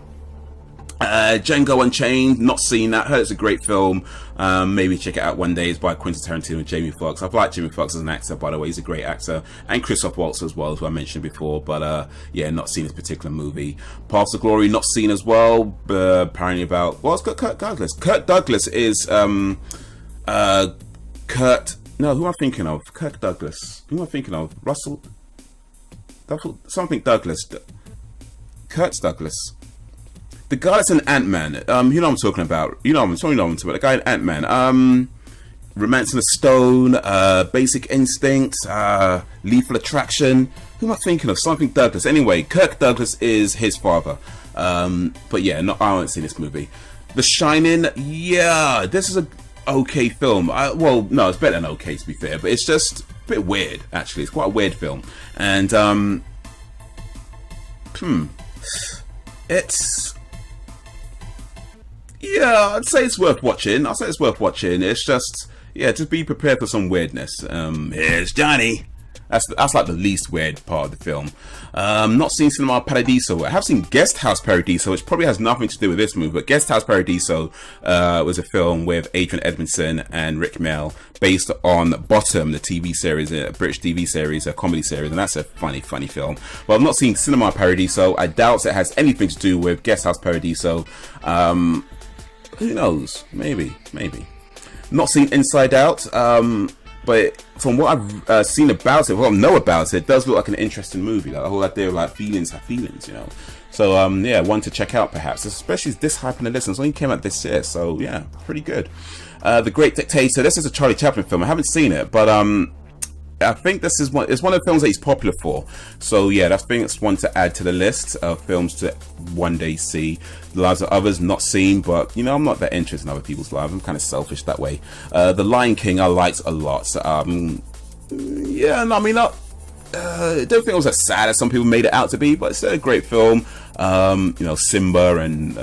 Django Unchained, not seen that. Heard it's a great film. Maybe check it out one day. It's by Quentin Tarantino and Jamie Foxx. I've liked Jamie Foxx as an actor, by the way. He's a great actor. And Christoph Waltz as well, who I mentioned before. But yeah, not seen this particular movie. Paths of Glory, not seen as well. Apparently about, well, it's got Kirk Douglas. Kirk Douglas is who am I thinking of? Kirk Douglas. Who am I thinking of? Something Douglas. Kurt Douglas. The guy that's in Ant-Man, you know what I'm talking about. You know what I'm talking about. The guy in Ant-Man. Romancing the Stone, Basic Instinct, Lethal Attraction. Who am I thinking of? Something Douglas. Anyway, Kirk Douglas is his father. But yeah, I haven't seen this movie. The Shining, yeah, this is a okay film. Well, no, it's better than okay, to be fair. But it's just a bit weird, actually. It's quite a weird film. And, it's... yeah, I'd say it's worth watching. It's just, yeah, just be prepared for some weirdness. Here's Johnny. That's like the least weird part of the film. Not seen Cinema Paradiso. I have seen Guest House Paradiso, which probably has nothing to do with this movie. But Guest House Paradiso was a film with Adrian Edmondson and Rick Mell, based on Bottom, the TV series, a British TV series, a comedy series, and that's a funny film. But I've not seen Cinema Paradiso. I doubt it has anything to do with Guest House Paradiso. Who knows? Maybe. Not seen Inside Out. But from what I've seen about it, what I know about it does look like an interesting movie. Like the whole idea of like feelings have feelings, you know. So yeah, one to check out perhaps, especially this hype in the list. It only came out this year, so yeah, pretty good. The Great Dictator. This is a Charlie Chaplin film. I haven't seen it, but I think this is it's one of the films that he's popular for. So yeah, I think it's one to add to the list of films to one day see. The Lives of Others, not seen, but you know, I'm not that interested in other people's lives. I'm kind of selfish that way. The Lion King I liked a lot. Yeah, no, I mean, I don't think it was as sad as some people made it out to be, but it's still a great film. You know, Simba and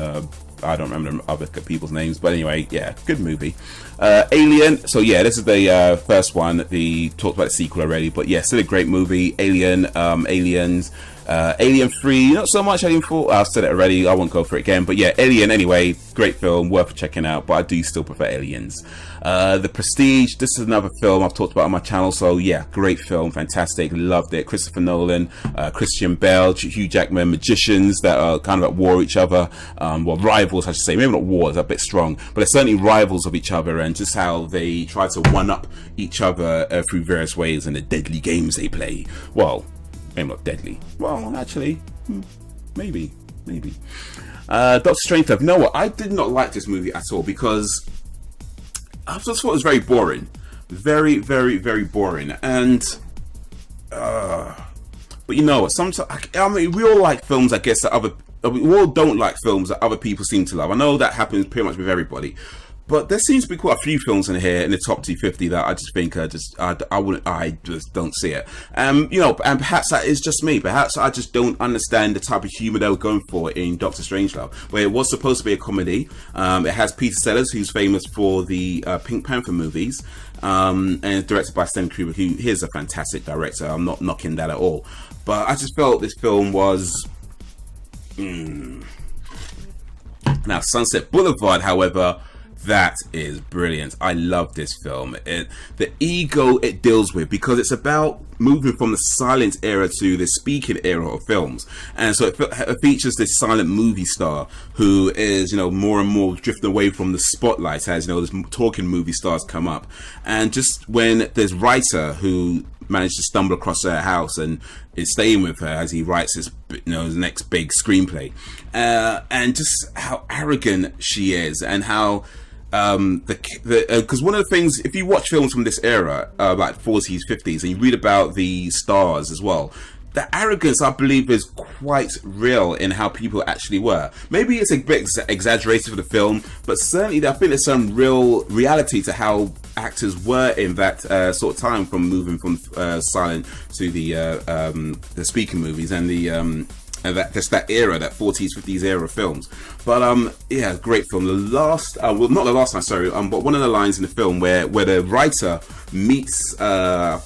I don't remember other people's names, but anyway, yeah, good movie. Alien. So yeah, this is the first one. The talked about the sequel already, but yeah, still a great movie. Alien, Aliens. Alien 3, not so much. Alien 4, I've said it already, I won't go for it again, but yeah, Alien anyway, great film, worth checking out, but I do still prefer Aliens. The Prestige, this is another film I've talked about on my channel, so yeah, great film, fantastic, loved it. Christopher Nolan, Christian Bale, Hugh Jackman, magicians that are kind of at war with each other, well, rivals I should say, maybe not wars, a bit strong, but they're certainly rivals of each other, and just how they try to one-up each other through various ways and the deadly games they play. Well, maybe not deadly. Well, actually, maybe. Doctor Strangelove. You know what? I did not like this movie at all because I just thought it was very boring. Very, very, very boring. And, but you know what? Sometimes, I mean, we all like films, I guess, that we all don't like films that other people seem to love. I know that happens pretty much with everybody. But there seems to be quite a few films in here in the top 250 that I just think I just don't see it. You know, and perhaps that is just me. Perhaps I just don't understand the type of humor they were going for in Doctor Strangelove, where it was supposed to be a comedy. It has Peter Sellers, who's famous for the Pink Panther movies, and it's directed by Stanley Kubrick, who is a fantastic director. I'm not knocking that at all, but I just felt this film was. Now, Sunset Boulevard, however. That is brilliant. I love this film. The ego it deals with, because it's about moving from the silent era to the speaking era of films, and so it features this silent movie star who is, you know, more and more drifting away from the spotlight as, you know, this talking movie stars come up, and just when there's writer who managed to stumble across her house and is staying with her as he writes his, you know, his next big screenplay, and just how arrogant she is, and how because one of the things, if you watch films from this era, like 40s, 50s, and you read about the stars as well, the arrogance, I believe, is quite real in how people actually were. Maybe it's a bit exaggerated for the film, but certainly I think there's some real reality to how actors were in that sort of time, from moving from silent to the speaking movies and the just that era, that 40s, 50s era of films. But yeah, great film. The last, well, not the last time, sorry, but one of the lines in the film where the writer meets the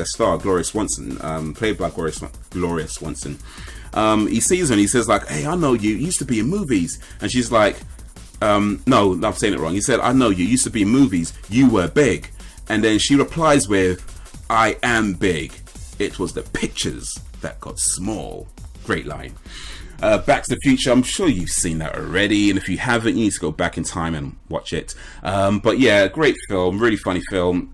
star, Gloria Swanson, played by Gloria Swanson. He sees her and he says, like, "Hey, I know you. You used to be in movies." And she's like, "No, I'm saying it wrong." He said, "I know you. You used to be in movies. You were big." And then she replies with, "I am big. It was the pictures that got small." Great line. Back to the Future, I'm sure you've seen that already, and if you haven't, you need to go back in time and watch it. But yeah, great film, really funny film.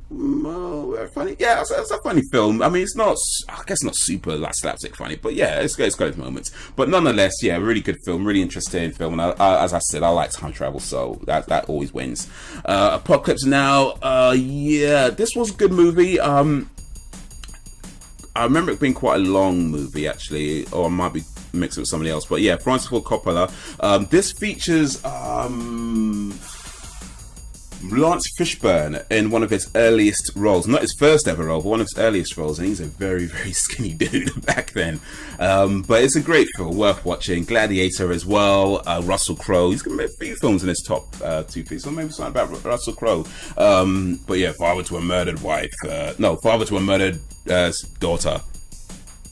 Funny, yeah, it's a funny film. I mean, it's not, I guess, not super like slapstick funny, but yeah, it's got its moments. But nonetheless, yeah, really good film, really interesting film. And as I said, I like time travel, so that always wins. Apocalypse Now, yeah, this was a good movie. I remember it being quite a long movie, actually, or I might be mixing it with somebody else. But yeah, Francis Ford Coppola. This features Lawrence Fishburne in one of his earliest roles. Not his first ever role, but one of his earliest roles. And he's a very, very skinny dude back then. But it's a great film, worth watching. Gladiator as well. Russell Crowe. He's got a few films in his top 2 so maybe something about Russell Crowe. But yeah, father to a murdered wife. No, father to a murdered daughter.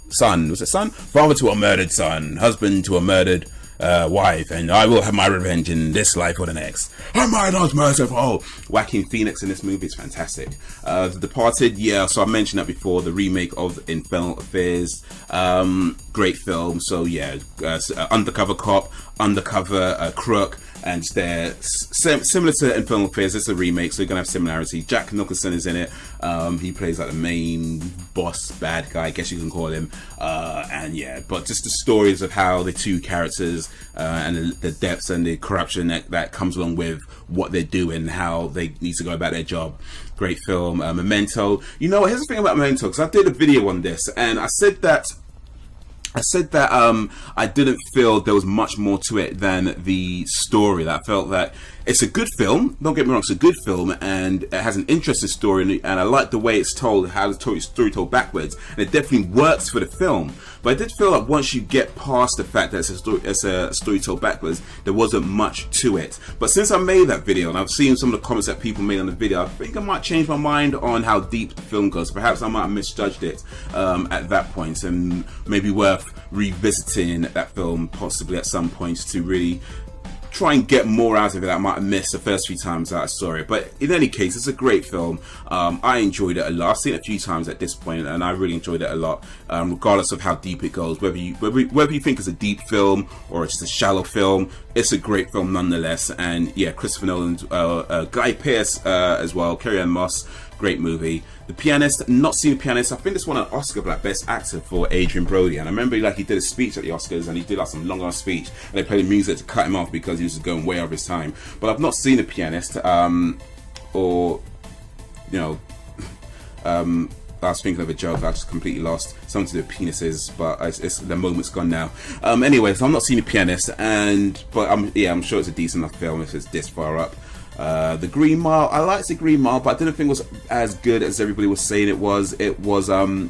Son. Was it son? Father to a murdered son. Husband to a murdered wife, and I will have my revenge in this life or the next. Am I not merciful? Joaquin Phoenix in this movie is fantastic. The Departed, yeah, so I mentioned that before, the remake of Infernal Affairs. Great film. So yeah, undercover cop, undercover crook, and they're similar to Infernal Affairs. It's a remake, so you're gonna have similarity. Jack Nicholson is in it. He plays like the main boss bad guy, I guess you can call him. And yeah, but just the stories of how the two characters and the depths and the corruption that comes along with what they're doing, how they need to go about their job. Great film. Memento. You know, here's the thing about Memento, because I did a video on this, and I said that I didn't feel there was much more to it than the story. That I felt that it's a good film, don't get me wrong, it's a good film, and it has an interesting story, and I like the way it's told, how the story told backwards, and it definitely works for the film. But I did feel like once you get past the fact that it's a story told backwards, there wasn't much to it. But since I made that video and I've seen some of the comments that people made on the video, I think I might change my mind on how deep the film goes. Perhaps I might have misjudged it at that point, and maybe worth revisiting that film possibly at some point to really try and get more out of it. I might have missed the first few times that I saw it, but in any case, it's a great film. I enjoyed it a lot. I've seen it a few times at this point, and I really enjoyed it a lot, regardless of how deep it goes. Whether you think it's a deep film or it's just a shallow film, it's a great film nonetheless. And yeah, Christopher Nolan, Guy Pearce as well, Carrie-Anne Moss, great movie. The Pianist, not seen The Pianist. I think this won an Oscar for like Best Actor for Adrian Brody, and I remember like he did a speech at the Oscars, and he did like some long ass speech, and they played music to cut him off because he was just going way over his time. But I've not seen The Pianist, or you know, I was thinking of a joke I just completely lost, something to do with penises, but it's the moment's gone now. Anyway, so I'm not seeing The Pianist, but I'm sure it's a decent enough film if it's this far up. The Green Mile, I liked The Green Mile, but I didn't think it was as good as everybody was saying it was. That was an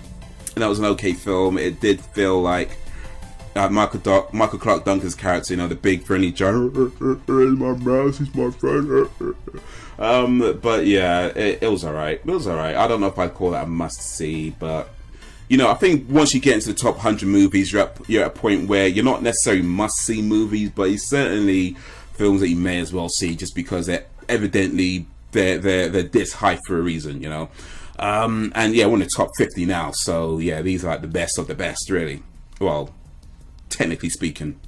okay film. It did feel like Michael Clark Duncan's character, you know, the big friendly giant, my mouse, he's my friend. But yeah, it was alright. It was alright. I don't know if I'd call that a must-see, but you know, I think once you get into the top 100 movies, you're at a point where you're not necessarily must-see movies, but you certainly films that you may as well see just because they're evidently they're this high for a reason, you know. And yeah, we're in the top 50 now, so yeah, these are like the best of the best, really. Well, technically speaking.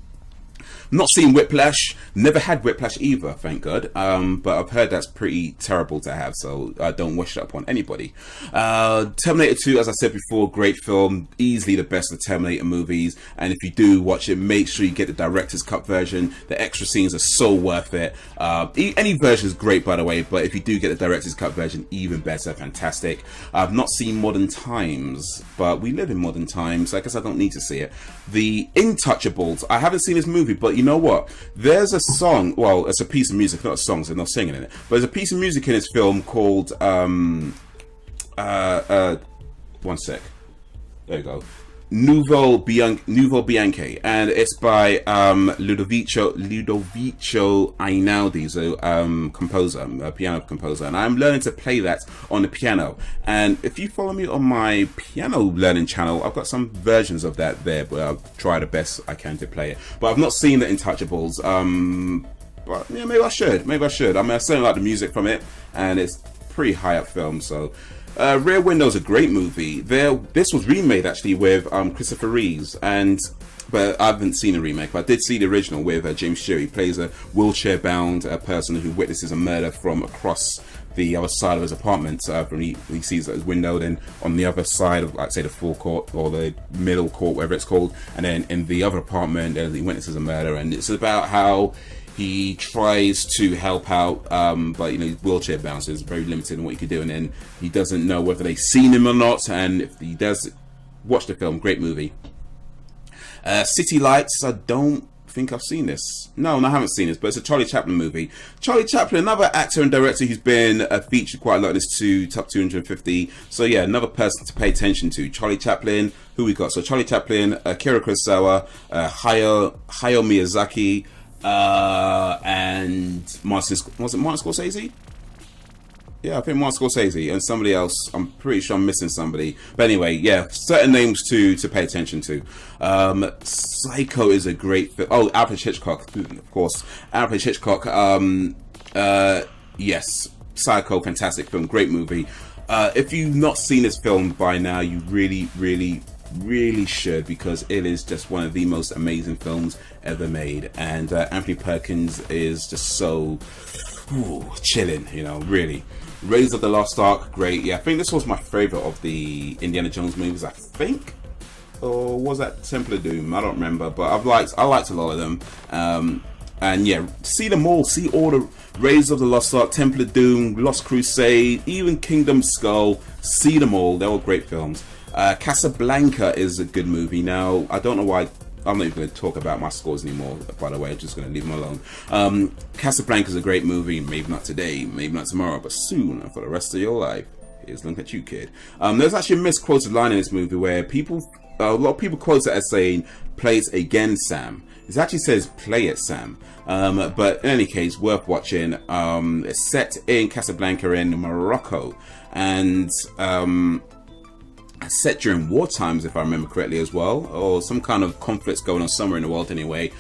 Not seen Whiplash, never had Whiplash either, thank God, but I've heard that's pretty terrible to have, so I don't wish that upon anybody. Terminator 2, as I said before, great film, easily the best of the Terminator movies, and if you do watch it, make sure you get the director's cut version. The extra scenes are so worth it. Any version is great, by the way, but if you do get the director's cut version, even better, fantastic. I've not seen Modern Times, but we live in modern times, so I guess I don't need to see it. The Intouchables, I haven't seen this movie, but you know what? There's a song, well, it's a piece of music, not a song, so they're not singing in it, but there's a piece of music in this film called, one sec, there you go, Nuovo Bianche, and it's by Ludovico Einaudi, so composer, a piano composer, and I'm learning to play that on the piano. And if you follow me on my piano learning channel, I've got some versions of that there, but I'll try the best I can to play it. But I've not seen The Intouchables, but yeah, maybe I should. I mean, I certainly like the music from it, and it's pretty high up film, so. Rear Window is a great movie. This was remade actually with Christopher Reeves, but I haven't seen a remake. But I did see the original with James Stewart. He plays a wheelchair-bound person who witnesses a murder from across the other side of his apartment. He sees his window, then on the other side of, like, say, the forecourt or the middle court, whatever it's called, and then in the other apartment, he witnesses a murder, and it's about how he tries to help out, but you know, he's wheelchair bound, so it's very limited in what he can do, and then he doesn't know whether they've seen him or not, and if he does, watch the film, great movie. City Lights, I don't think I've seen this. No, I haven't seen this, but it's a Charlie Chaplin movie. Charlie Chaplin, another actor and director who's been featured quite a lot in this top 250, so yeah, another person to pay attention to. Charlie Chaplin, who we got? So Charlie Chaplin, Akira Kurosawa, Hayao Miyazaki, and was it Martin Scorsese? Yeah, I think Martin Scorsese and somebody else. I'm pretty sure I'm missing somebody. But anyway, yeah, certain names to pay attention to. Psycho is a great film. Oh, Alfred Hitchcock, of course. Alfred Hitchcock. Yes, Psycho, fantastic film, great movie. If you've not seen this film by now, you really should, because it is just one of the most amazing films ever made, and Anthony Perkins is just so chilling, you know, really. Raiders of the Lost Ark, great. Yeah, I think this was my favorite of the Indiana Jones movies, I think, or was that Temple of Doom? I don't remember, but I liked a lot of them, and yeah, see them all, see all the Raiders of the Lost Ark, Temple of Doom, Lost Crusade, even Kingdom Skull, see them all, they're all great films. Casablanca is a good movie. Now, I don't know why I'm not even going to talk about my scores anymore, by the way. I'm just going to leave them alone. Casablanca is a great movie. Maybe not today, maybe not tomorrow, but soon, for the rest of your life. Here's looking at you, kid. There's actually a misquoted line in this movie where people a lot of people quote it as saying, "Play it again, Sam." It actually says, "Play it, Sam." But in any case, worth watching. It's set in Casablanca in Morocco, and set during war times, if I remember correctly, as well, or some kind of conflicts going on somewhere in the world anyway.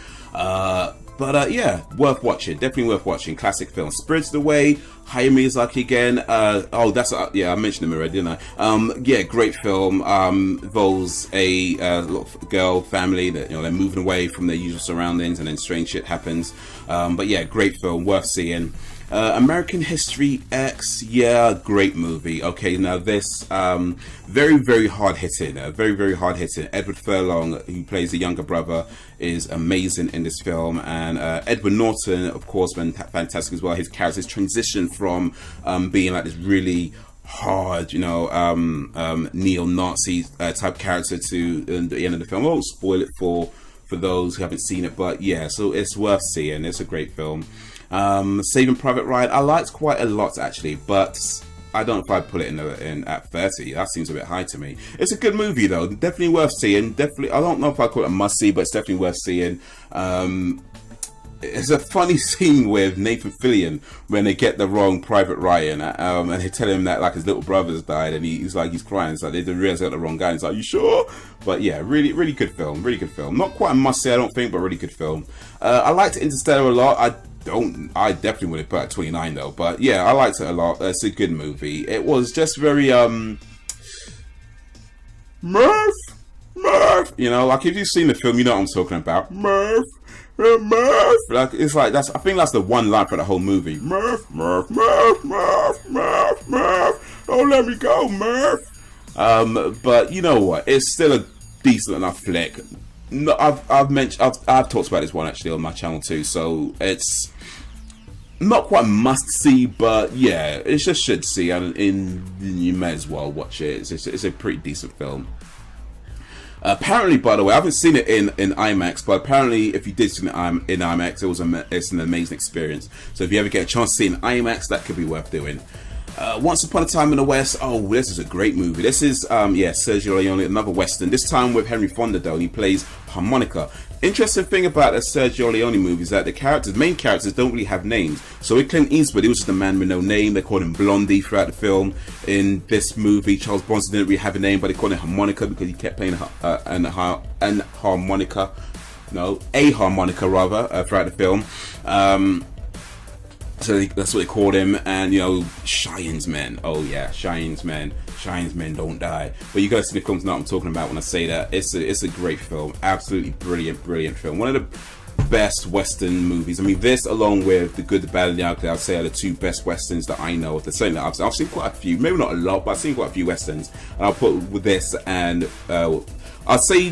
But yeah, worth watching. Definitely worth watching. Classic film. Spirited Away, Hayao Miyazaki again. Oh, that's yeah, I mentioned him already, didn't I? Yeah, great film. Involves a little girl family that, you know, they're moving away from their usual surroundings, and then strange shit happens. But yeah, great film, worth seeing. American History X, yeah, great movie. Okay, now this very, very hard hitting, very hard hitting. Edward Furlong, who plays the younger brother, is amazing in this film, and Edward Norton, of course, been fantastic as well. His character's transition from being like this really hard, you know, neo-Nazi type character to the end of the film. I won't spoil it for those who haven't seen it, but yeah, so it's worth seeing. It's a great film. Saving Private Ryan, I liked quite a lot actually, but I don't know if I'd put it in at 30. That seems a bit high to me. It's a good movie though, definitely worth seeing. Definitely, I don't know if I'd call it a must see, but it's definitely worth seeing. It's a funny scene with Nathan Fillion when they get the wrong Private Ryan, and they tell him that like his little brother's died, and he's crying. It's like they didn't realize they got the wrong guy. And he's like, "You sure?" But yeah, really good film. Really good film. Not quite a must see, I don't think, but really good film. I liked Interstellar a lot. I definitely would have put it at 29 though, but yeah, I liked it a lot. It's a good movie. It was just very Murph, you know, like if you've seen the film, you know what I'm talking about. Murph. Like it's like I think that's the one line for the whole movie. Murph. Don't let me go, Murph. But you know what? It's still a decent enough flick. No, I've talked about this one actually on my channel too, so it's not quite must see, but yeah, it just should see, and you may as well watch it. It's a pretty decent film. Apparently, by the way, I haven't seen it in IMAX, but apparently, if you did see it in IMAX, it's an amazing experience. So if you ever get a chance to see it in IMAX, that could be worth doing. Once Upon a Time in the West. Oh, this is a great movie. This is yeah, Sergio Leone, another Western. This time with Henry Fonda though, and he plays harmonica. Interesting thing about the Sergio Leone movie is that the main characters don't really have names. So with Clint Eastwood, he was just a man with no name. They called him Blondie throughout the film. In this movie, Charles Bronson didn't really have a name, but they called him Harmonica because he kept playing a harmonica rather throughout the film. So that's what they called him, and you know, Cheyenne's Men. Oh yeah, Cheyenne's Men don't die. But you guys see the films now I'm talking about when I say that. It's a great film, absolutely brilliant film. One of the best Western movies. I mean, this along with The Good, the Bad, and the Ugly, I'd say are the two best Westerns that I know. The same that I've seen quite a few, maybe not a lot, but I've seen quite a few Westerns. And I'll put with this, and I'll say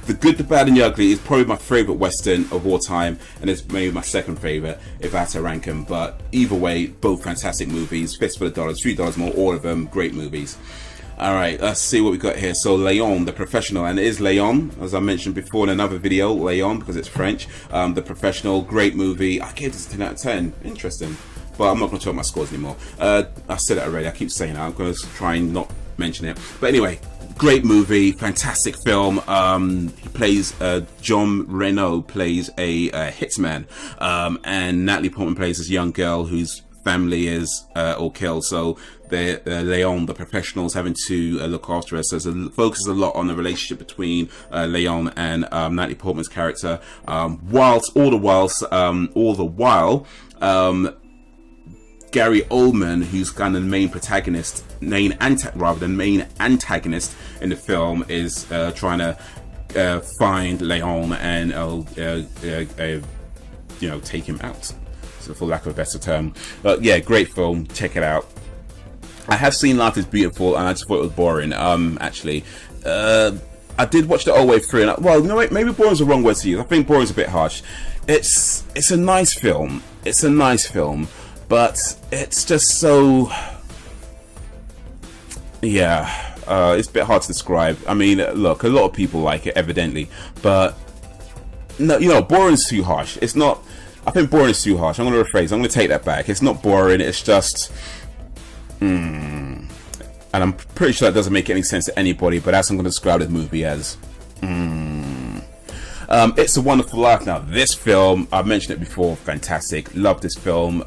The Good, the Bad, and the Ugly is probably my favourite Western of all time, and it's maybe my second favourite if I had to rank them. But either way, both fantastic movies. Fistful of Dollars, $3 More, all of them great movies. Alright, let's see what we got here. So Léon, The Professional, and it is Léon, as I mentioned before in another video, Léon, because it's French. The Professional, great movie. I gave this a 10 out of 10. Interesting. But I'm not going to talk about my scores anymore. I said it already, I keep saying that. I'm going to try and not mention it. But anyway, great movie, fantastic film. He plays John Reno plays a hitman, and Natalie Portman plays this young girl whose family is all killed. So Leon, the professionals, having to look after her. So it focuses a lot on the relationship between Leon and Natalie Portman's character. Whilst all the while. Gary Oldman, who's kind of the main protagonist, main antagonist in the film, is trying to find Leon and you know, take him out, so for lack of a better term. But yeah, great film, check it out. I have seen Life is Beautiful, and I just thought it was boring. Actually, I did watch the whole way through, and well, no, maybe boring is the wrong word to use. I think boring is a bit harsh. It's a nice film. It's a nice film. But it's just so, yeah, it's a bit hard to describe. I mean, look, a lot of people like it, evidently, but no, you know, boring is too harsh. It's not. I think boring is too harsh. I'm going to rephrase. I'm going to take that back. It's not boring. It's just, I and I'm pretty sure that doesn't make any sense to anybody, but that's what I'm going to describe the movie as. It's a Wonderful Life. Now, this film, I've mentioned it before, fantastic. Love this film.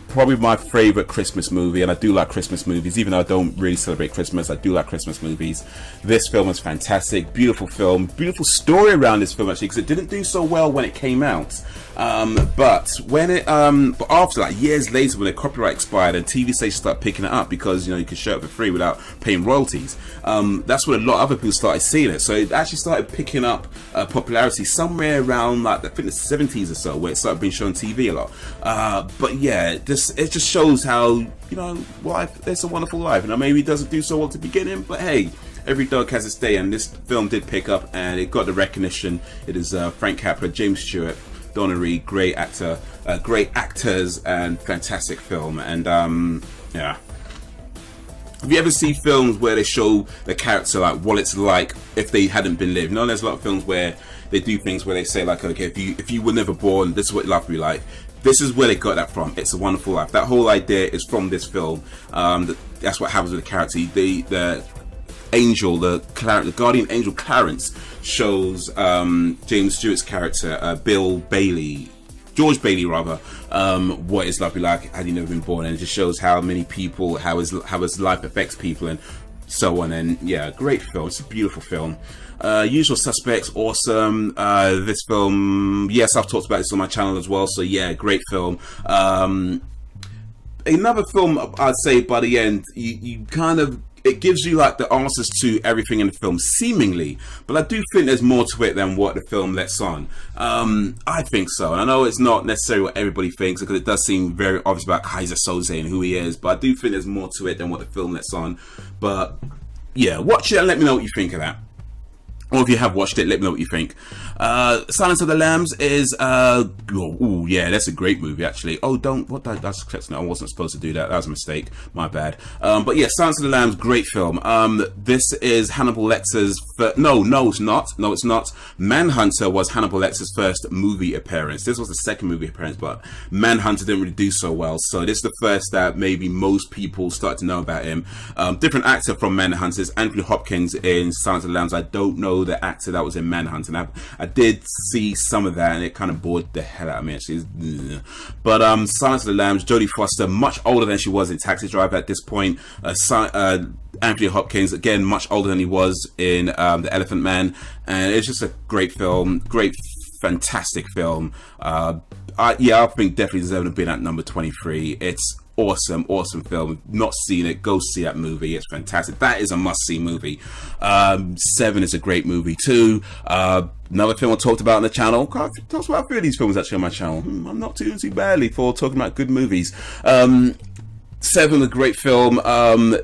Probably my favorite Christmas movie, and I do like Christmas movies, even though I don't really celebrate Christmas. I do like Christmas movies. This film is fantastic, beautiful film, beautiful story around this film actually, because it didn't do so well when it came out. But when it, but after, like years later, when the copyright expired and TV stations started picking it up because you could show it for free without paying royalties, that's when a lot of other people started seeing it. So it actually started picking up popularity somewhere around like I think the 70s or so, where it started being shown on TV a lot. But yeah, it just shows how life, it's a wonderful life. Maybe it doesn't do so well at the beginning, but hey, every dog has its day, and this film did pick up and it got the recognition. It is Frank Capra, James Stewart, Donna Reed, great actors, and fantastic film. And yeah, have you ever seen films where they show the character like what it's like if they hadn't been lived? There's a lot of films where they do things where they say like, okay, if you were never born, this is what life would be like. This is where they got that from. It's a Wonderful Life. That whole idea is from this film. That's what happens with the character. The angel, the guardian angel Clarence, shows James Stewart's character, George Bailey rather, what his life be like had he never been born, and it just shows how many people, how his life affects people and so on. And yeah, great film. It's a beautiful film. Usual Suspects, awesome. This film, yes, I've talked about this on my channel as well, so yeah, great film. Another film, I'd say by the end, you kind of, it gives you like the answers to everything in the film, seemingly, but I do think there's more to it than what the film lets on. I think so, and I know it's not necessarily what everybody thinks, because it does seem very obvious about Kaiser Soze and who he is, but I do think there's more to it than what the film lets on. But yeah, watch it and let me know what you think of that. Or if you have watched it, let me know what you think. Silence of the Lambs is, oh yeah, that's a great movie actually. Oh, that's, I wasn't supposed to do that. That was a mistake. My bad. But yeah, Silence of the Lambs, great film. This is Hannibal Lecter's no, it's not. No, it's not. Manhunter was Hannibal Lecter's first movie appearance. This was the second movie appearance, but Manhunter didn't really do so well. So this is the first that maybe most people start to know about him. Different actor from Manhunter is Anthony Hopkins in Silence of the Lambs. I don't know the actor that was in Manhunt, and I did see some of that and it kind of bored the hell out of me actually. But Silence of the Lambs, Jodie Foster, much older than she was in Taxi Driver at this point. Anthony Hopkins, again, much older than he was in The Elephant Man, and it's just a great film, great fantastic film. I think definitely deserving to be at number 23. It's awesome film. If not seen it, go see that movie. It's fantastic. That is a must-see movie. Seven is a great movie too. Another film I talked about on the channel. I've talked about a few of these films actually on my channel. I'm not doing too badly for talking about good movies. Seven, a great film.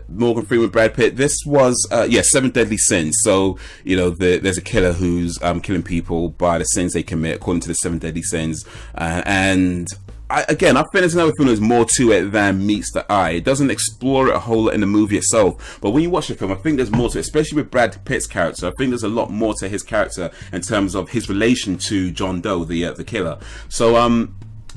Morgan Freeman, Brad Pitt. This was Seven Deadly Sins. So there's a killer who's killing people by the sins they commit according to the Seven Deadly Sins, and I think there's another film there's more to it than meets the eye. It doesn't explore it a whole lot in the movie itself, but when you watch the film, I think there's more to it, especially with Brad Pitt's character. I think there's a lot more to his character in terms of his relation to John Doe, the killer. So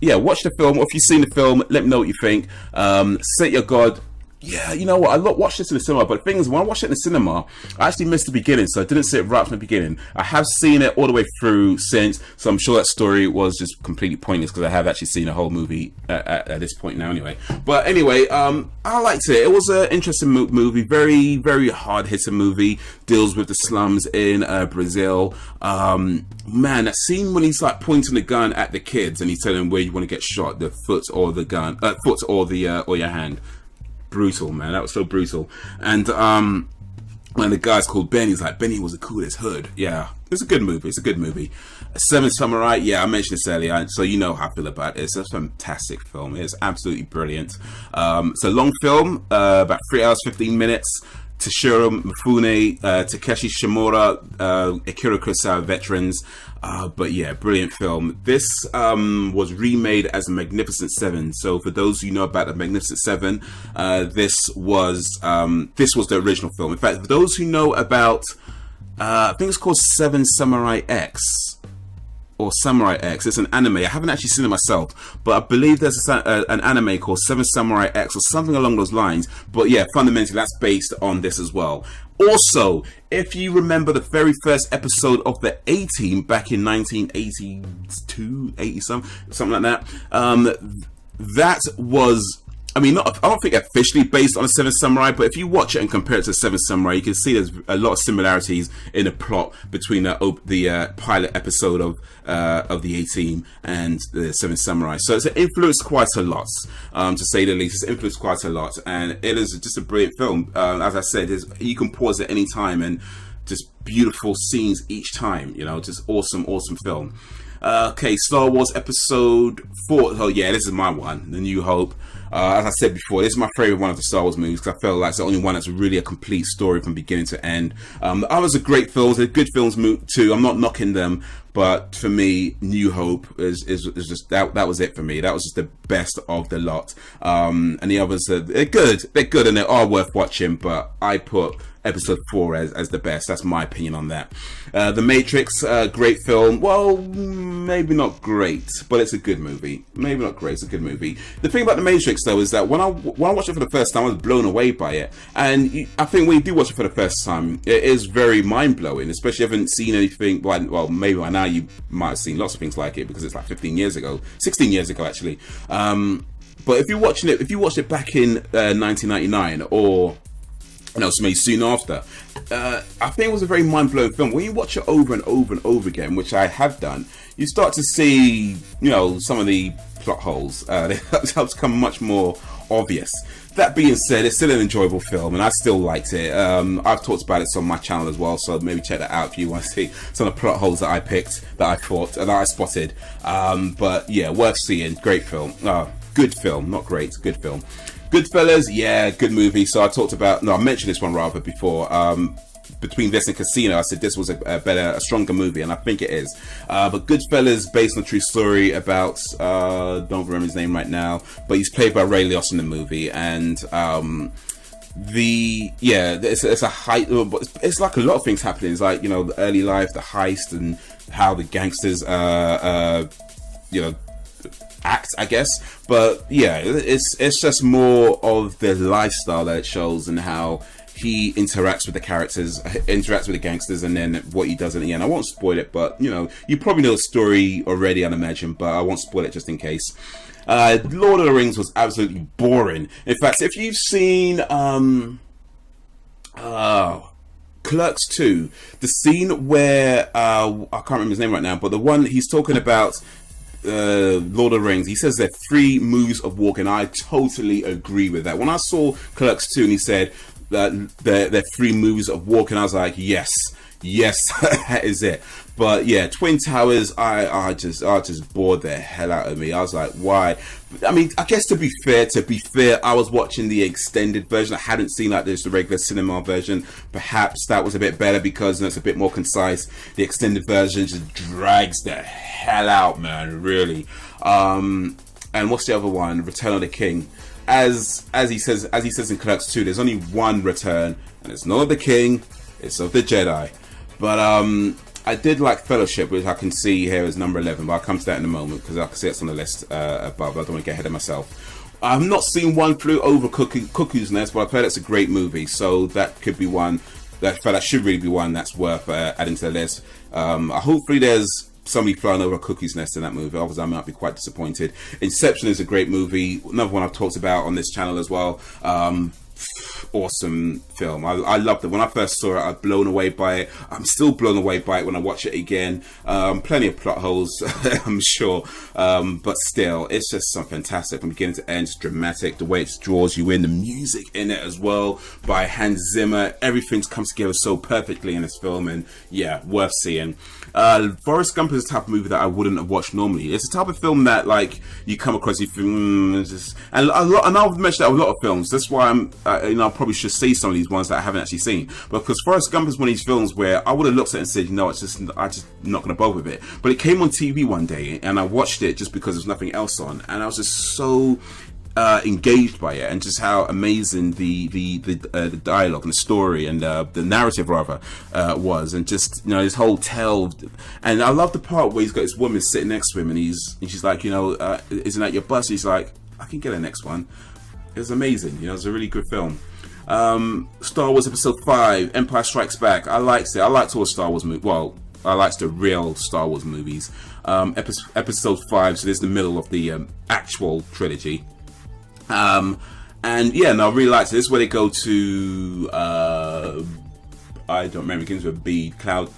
yeah, watch the film. Or if you've seen the film, let me know what you think. Set your God. Yeah, you know what? I watched this in the cinema, but the thing is, when I watched it in the cinema, I actually missed the beginning, so I didn't see it right from the beginning. I have seen it all the way through since, so I'm sure that story was just completely pointless because I have actually seen the whole movie at this point now anyway. But anyway, I liked it. It was an interesting movie, very, very hard-hitting movie, deals with the slums in Brazil. Man, that scene when he's like pointing the gun at the kids and he's telling them where you want to get shot, the foot or the gun, foot or your hand. Brutal, man. That was so brutal. And when the guy's called Benny, he's like, Benny was the coolest hood. Yeah, it's a good movie. It's a good movie. Seven Samurai. Yeah, I mentioned this earlier, so you know how I feel about it. It's a fantastic film. It's absolutely brilliant. It's a long film, about 3 hours 15 minutes. Toshiro Mifune, Takeshi Shimura, Akira Kurosawa veterans. But yeah, brilliant film. This was remade as a Magnificent Seven. So for those who know about the Magnificent Seven, this was the original film. In fact, for those who know about, I think it's called Seven Samurai X, or Samurai X. It's an anime. I haven't actually seen it myself, but I believe there's an anime called Seven Samurai X or something along those lines. But yeah, fundamentally that's based on this as well. Also, if you remember the very first episode of the A-Team back in 1982, 80 something like that, that was, I mean, I don't think officially based on the Seven Samurai, but if you watch it and compare it to Seven Samurai, you can see there's a lot of similarities in the plot between the pilot episode of the A-Team and the Seven Samurai. So it's influenced quite a lot, to say the least. It's influenced quite a lot, and it is just a brilliant film. As I said, you can pause at any time, and just beautiful scenes each time. You know, just awesome film. Okay, Star Wars Episode 4. Oh yeah, this is my one, The New Hope. As I said before, this is my favorite one of the Star Wars movies because I feel like it's the only one that's really a complete story from beginning to end. The others are great films. They're good films too. I'm not knocking them, but for me, New Hope is just that was it for me. That was just the best of the lot. And the others they're good, and they are worth watching. But I put Episode 4 as the best. That's my opinion on that. The Matrix, great film. Well, maybe not great, but it's a good movie. Maybe not great, it's a good movie. The thing about The Matrix though is that when I watched it for the first time, I was blown away by it. And I think when you do watch it for the first time, it is very mind-blowing, especially if you haven't seen anything. Well, maybe by now you might have seen lots of things like it because it's like 15 years ago, 16 years ago actually. But if you watched it back in 1999 or maybe soon after, I think it was a very mind-blowing film. When you watch it over and over and over again, which I have done, you start to see, some of the plot holes. They help become much more obvious. That being said, it's still an enjoyable film, and I still liked it. I've talked about it on my channel as well, so maybe check that out if you want to see some of the plot holes that I picked, that I thought, that I spotted. But yeah, worth seeing. Great film. Good film, not great. Good film. Goodfellas, yeah, good movie. So I mentioned this one rather before. Between this and Casino, I said this was a stronger movie, and I think it is. But Goodfellas, based on a true story about, don't remember his name right now, but he's played by Ray Liotta in the movie, and it's a height. It's like a lot of things happening. It's like the early life, the heist, and how the gangsters, act, I guess. But yeah, it's just more of the lifestyle that it shows and how he interacts with the characters, interacts with the gangsters, and then what he does in the end. I won't spoil it, but you probably know the story already, I'd imagine, but I won't spoil it just in case. Lord of the Rings was absolutely boring. In fact, if you've seen Clerks 2, the scene where I can't remember his name right now, but the one he's talking about, Lord of the Rings, he says there are 3 moves of walking. I totally agree with that. When I saw Clerks 2 and he said that there are 3 moves of walking, I was like, yes, that is it. But yeah, Twin Towers, I just bored the hell out of me. I was like, why? I mean, I guess to be fair, I was watching the extended version. I hadn't seen the regular cinema version. Perhaps that was a bit better because it's a bit more concise. The extended version just drags the hell out, man, really. And what's the other one? Return of the King. As he says in Clerks 2, there's only one return, and it's not of the King, it's of the Jedi. But I did like Fellowship, which I can see here as number 11, but I'll come to that in a moment because I can see it's on the list above. I don't want to get ahead of myself. I've not seen One Flew Over Cuckoo's Nest, but I've heard it's a great movie, so that could be one that should really be one that's worth adding to the list. Hopefully there's somebody flying over a cuckoo's nest in that movie. Obviously I might be quite disappointed. Inception is a great movie, another one I've talked about on this channel as well. Awesome film. I loved it. When I first saw it, I was blown away by it. I'm still blown away by it when I watch it again. Plenty of plot holes, I'm sure. But still, it's just something fantastic from beginning to end. It's dramatic. The way it draws you in. The music in it as well by Hans Zimmer. Everything comes together so perfectly in this film. And yeah, worth seeing. Forrest Gump is the type of movie that I wouldn't have watched normally. It's the type of film that like you come across, you think, and I've mentioned that with a lot of films. That's why I probably should see some of these ones that I haven't actually seen. But because Forrest Gump is one of these films where I would have looked at it and said, I'm just not going to bother with it. But it came on TV one day, and I watched it just because there's nothing else on, and I was just so engaged by it, and just how amazing the dialogue and the story and the narrative rather was, and just, you know, his whole tale. And I love the part where he's got his woman sitting next to him, and she's like, you know, isn't that your bus? He's like, I can get a next one. It was amazing. You know, it was a really good film. Star Wars Episode 5, Empire Strikes Back. I liked it. I liked all Star Wars movies. Well, I liked the real Star Wars movies. Episode 5, so this is the middle of the actual trilogy. And yeah, no, I really liked it. This is where they go to I don't remember, it begins with B. Cloud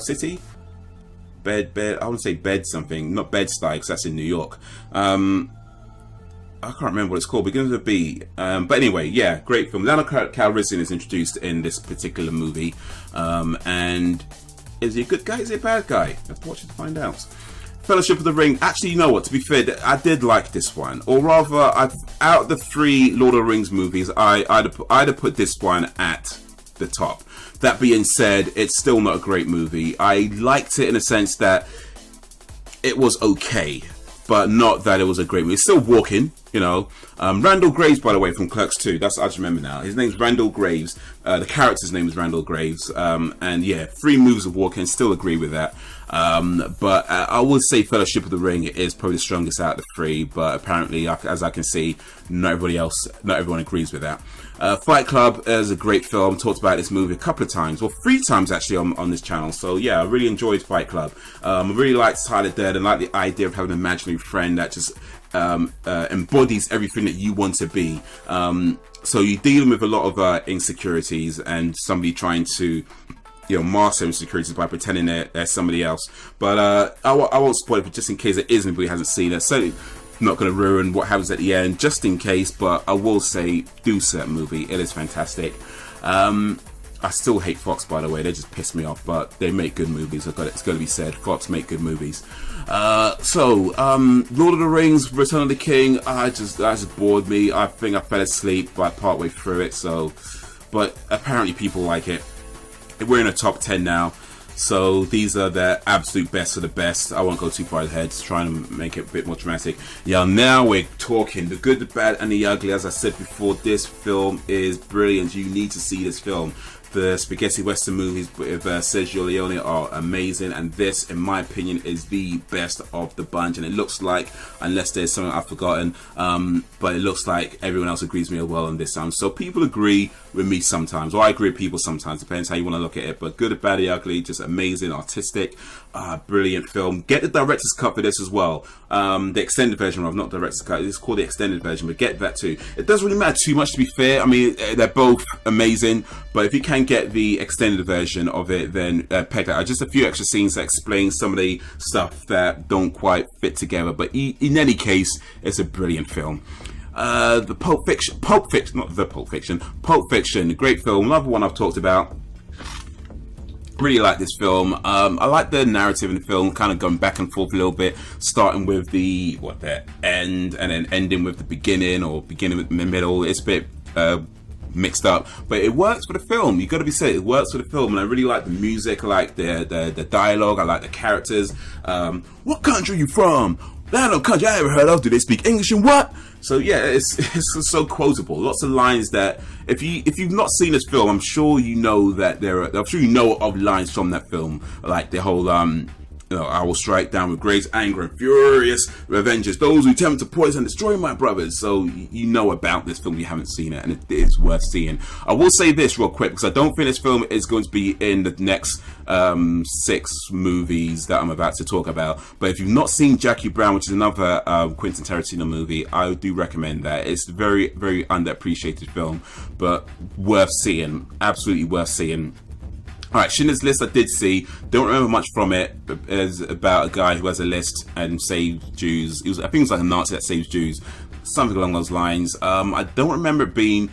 City? I want to say Bed something, not Bed-Stuy, because that's in New York. I can't remember what it's called, begins with a B. But anyway, yeah, great film. Lando Calrissian is introduced in this particular movie. And is he a good guy? Is he a bad guy? I have to watch it to find out. Fellowship of the Ring. Actually, you know what? To be fair, I did like this one. Or rather, out of the 3 Lord of the Rings movies, I'd have put this one at the top. That being said, it's still not a great movie. I liked it in a sense that it was okay, but not that it was a great movie. It's still walking, you know. Randall Graves, by the way, from Clerks 2. I just remember now. His name's Randall Graves. The character's name is Randall Graves. And yeah, 3 movies of walking. Still agree with that. But I would say Fellowship of the Ring is probably the strongest out of the 3. But apparently, as I can see, not everyone agrees with that. Fight Club is a great film. Talked about this movie a couple of times, well, 3 times actually on this channel. So yeah, I really enjoyed Fight Club. I really liked Tyler Durden. I like the idea of having an imaginary friend that just embodies everything that you want to be. So you're dealing with a lot of insecurities and somebody trying to, you know, mask their insecurities by pretending they're somebody else. But I won't spoil it, but just in case it is anybody who hasn't seen it. So not going to ruin what happens at the end, just in case. But I will say, do see that movie. It is fantastic. I still hate Fox, by the way. They just piss me off, but they make good movies. It's got to be said. Fox make good movies. Lord of the Rings, Return of the King. That just bored me. I think I fell asleep by partway through it. So, but apparently people like it. We're in a top 10 now. So these are the absolute best of the best. I won't go too far ahead, trying to make it a bit more dramatic. Yeah, now we're talking the good, the bad, and the ugly. As I said before, this film is brilliant. You need to see this film. The spaghetti western movies with Sergio Leone are amazing, and this, in my opinion, is the best of the bunch. And it looks like, unless there's something I've forgotten, but it looks like everyone else agrees with me well on this. So people agree with me sometimes, or I agree with people sometimes, depends how you want to look at it. But good, the bad, the ugly, just amazing, artistic, brilliant film. Get the director's cut for this as well. The extended version of, not director's cut, it's called the extended version, but get that too. It doesn't really matter too much, to be fair. I mean, they're both amazing, but if you can get the extended version of it, then peck that out. Just a few extra scenes that explain some of the stuff that don't quite fit together, but in any case, it's a brilliant film. The Pulp Fiction, not the Pulp Fiction, Pulp Fiction, great film, another one I've talked about. Really like this film. I like the narrative in the film, kind of going back and forth a little bit, starting with the end and then ending with the beginning, or beginning with the middle. It's a bit mixed up, but it works for the film. You got to be said, it works for the film. And I really like the music, I like the dialogue, I like the characters. What country are you from? I don't know country I ever heard of. Do they speak English and what? So yeah, it's so quotable. Lots of lines that if you've not seen this film, I'm sure you know that I'm sure you know of lines from that film, like the whole I will strike down with great anger and furious revenges those who attempt to poison and destroy my brothers. So you know about this film, you haven't seen it, and it is worth seeing. I will say this real quick, because I don't think this film is going to be in the next 6 movies that I'm about to talk about. But if you've not seen Jackie Brown, which is another Quentin Tarantino movie, I do recommend that. It's a very, very underappreciated film, but worth seeing. Absolutely worth seeing. Alright, Schindler's List I did see. Don't remember much from it. It's about a guy who has a list and saves Jews. I think it was like a Nazi that saves Jews. Something along those lines. I don't remember it being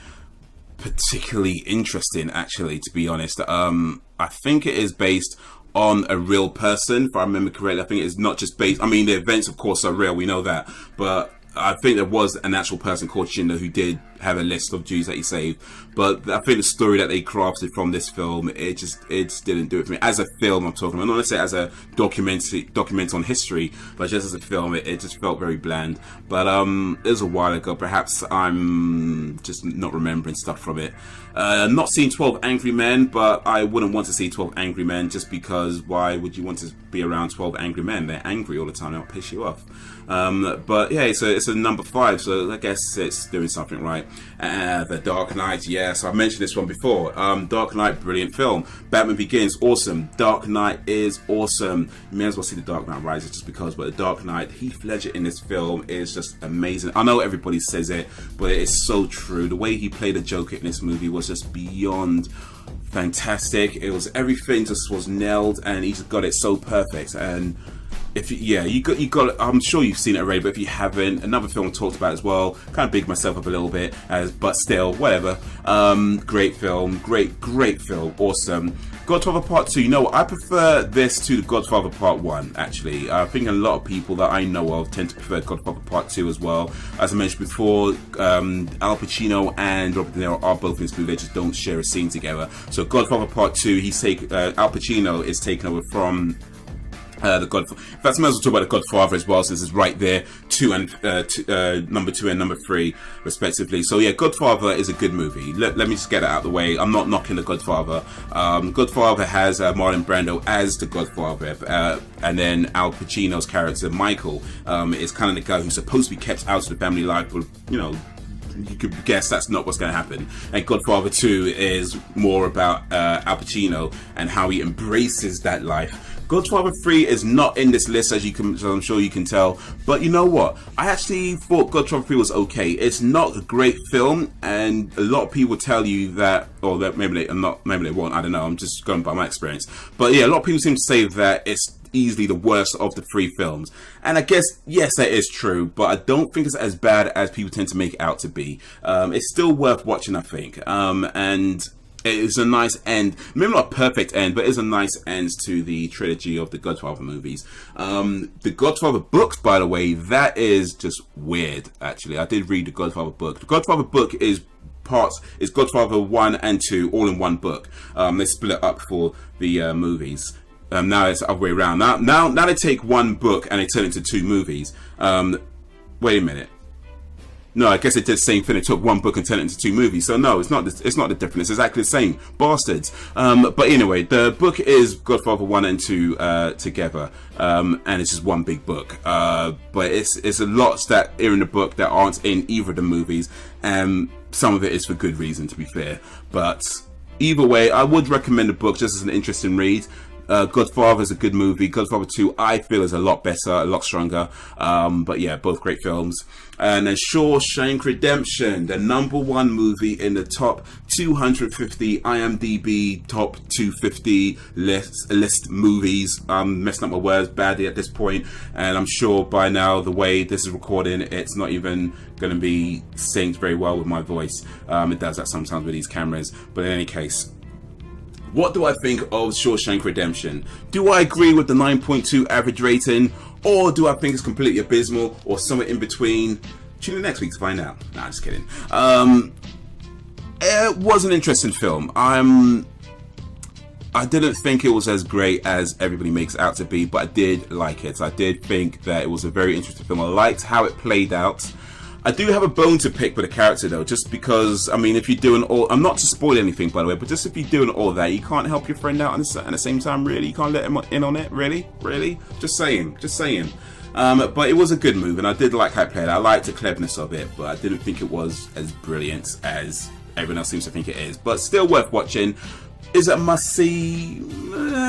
particularly interesting, actually, to be honest. I think it is based on a real person, if I remember correctly. I think it's not just based... I mean, the events, of course, are real. We know that. But I think there was an actual person called Schindler who did have a list of Jews that he saved. But I think the story that they crafted from this film, it just didn't do it for me. As a film, I'm talking about, not necessarily as a document on history, but just as a film, it just felt very bland. But it was a while ago. Perhaps I'm just not remembering stuff from it. Not seen 12 Angry Men, but I wouldn't want to see 12 Angry Men just because why would you want to be around 12 angry men? They're angry all the time, they'll piss you off. But yeah, so it's a number 5, so I guess it's doing something right. The Dark Knight, yes, I've mentioned this one before. Dark Knight, brilliant film. Batman Begins, awesome. Dark Knight is awesome. You may as well see The Dark Knight Rises just because, but The Dark Knight, Heath Ledger in this film is just amazing. I know everybody says it, but it is so true. The way he played the Joker in this movie was just beyond fantastic. It was, everything just was nailed, and he just got it so perfect. And if you got I'm sure you've seen it already, but if you haven't, another film I talked about as well, kind of big myself up a little bit, but still, whatever. Great film, great film, awesome. Godfather Part 2, you know what, I prefer this to The Godfather Part 1, actually. I think a lot of people that I know of tend to prefer Godfather Part 2 as well. As I mentioned before, Al Pacino and Robert De Niro are both in this movie, they just don't share a scene together. So Godfather Part 2, Al Pacino is taken over from The Godfather. In fact, I might as well talk about The Godfather as well, since it's right there, number 2 and number 3 respectively. So yeah, Godfather is a good movie. Let me just get it out of the way. I'm not knocking The Godfather. Godfather has Marlon Brando as the Godfather, and then Al Pacino's character Michael is kind of the guy who's supposed to be kept out of the family life, but you know, you could guess that's not what's going to happen. And Godfather 2 is more about Al Pacino and how he embraces that life. Godfather 3 is not in this list, as I'm sure you can tell. But you know what? I actually thought Godfather 3 was okay. It's not a great film, and a lot of people tell you that, or that maybe they won't. I don't know. I'm just going by my experience. But yeah, a lot of people seem to say that it's easily the worst of the 3 films. And I guess, yes, that is true, but I don't think it's as bad as people tend to make it out to be. It's still worth watching, I think. And it is a nice end, maybe not a perfect end, but it is a nice end to the trilogy of the Godfather movies. The Godfather books, by the way, that is just weird, actually. I did read the Godfather book. The Godfather book is Godfather 1 and 2 all in one book. They split up for the movies. Now it's the other way around. Now they take one book and they turn it into 2 movies. Wait a minute. No, I guess they did the same thing. They took one book and turned it into 2 movies. So no, it's not the difference. It's exactly the same. Bastards. But anyway, the book is Godfather 1 and 2 together, and it's just one big book. But it's a lot that are in the book that aren't in either of the movies, and some of it is for good reason, to be fair. But either way, I would recommend the book just as an interesting read. Godfather is a good movie. Godfather 2, I feel, is a lot better, a lot stronger. But yeah, both great films. And then Shawshank Redemption, the number 1 movie in the top 250 IMDb top 250 list movies. I'm messing up my words badly at this point, and I'm sure by now, the way this is recording, it's not even going to be synced very well with my voice. It does that sometimes with these cameras. But in any case, what do I think of Shawshank Redemption? Do I agree with the 9.2 average rating, or do I think it's completely abysmal, or somewhere in between? Tune in next week to find out. Nah, just kidding. It was an interesting film. I didn't think it was as great as everybody makes it out to be, but I did like it. I did think that it was a very interesting film. I liked how it played out. I do have a bone to pick with the character though, just because, I mean, if you're doing all, I'm not to spoil anything by the way, but just if you're doing all that, you can't help your friend out at the same time, really? You can't let him in on it, really? Just saying. But it was a good move, and I did like how it played out. I liked the cleverness of it, but I didn't think it was as brilliant as everyone else seems to think it is. But still worth watching. Is it a must-see?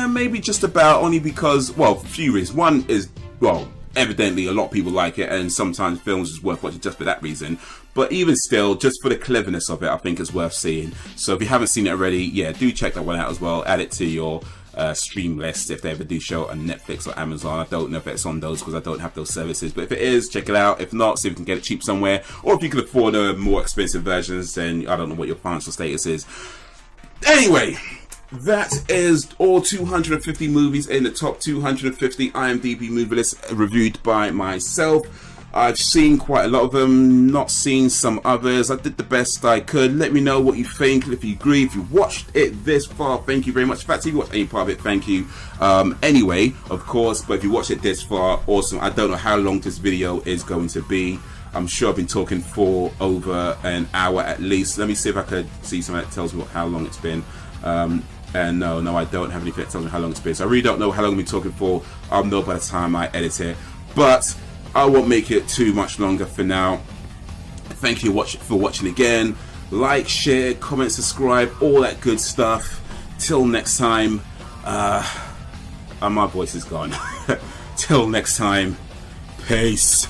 Maybe just about, only because, well, a few reasons. One is, well, evidently a lot of people like it, and sometimes films is worth watching just for that reason. But even still, just for the cleverness of it, I think it's worth seeing. So if you haven't seen it already, yeah, do check that one out as well. Add it to your stream list if they ever do show it on Netflix or Amazon. I don't know if it's on those because I don't have those services, but if it is, check it out. If not, see if you can get it cheap somewhere, or if you can afford more expensive versions, then I don't know what your financial status is. Anyway, that is all 250 movies in the top 250 IMDb movie list reviewed by myself. I've seen quite a lot of them, not seen some others. I did the best I could. Let me know what you think, if you agree, if you watched it this far, thank you very much. In fact, if you watched any part of it, thank you. Anyway, of course, but if you watched it this far, awesome. I don't know how long this video is going to be. I'm sure I've been talking for over an hour at least. Let me see if I could see something that tells me how long it's been. And no, I don't have anything that tells me how long it's been. So I really don't know how long I've been talking for. I'll know by the time I edit it. But I won't make it too much longer for now. Thank you for watching again. Like, share, comment, subscribe, all that good stuff. Till next time. My voice is gone. Till next time. Peace.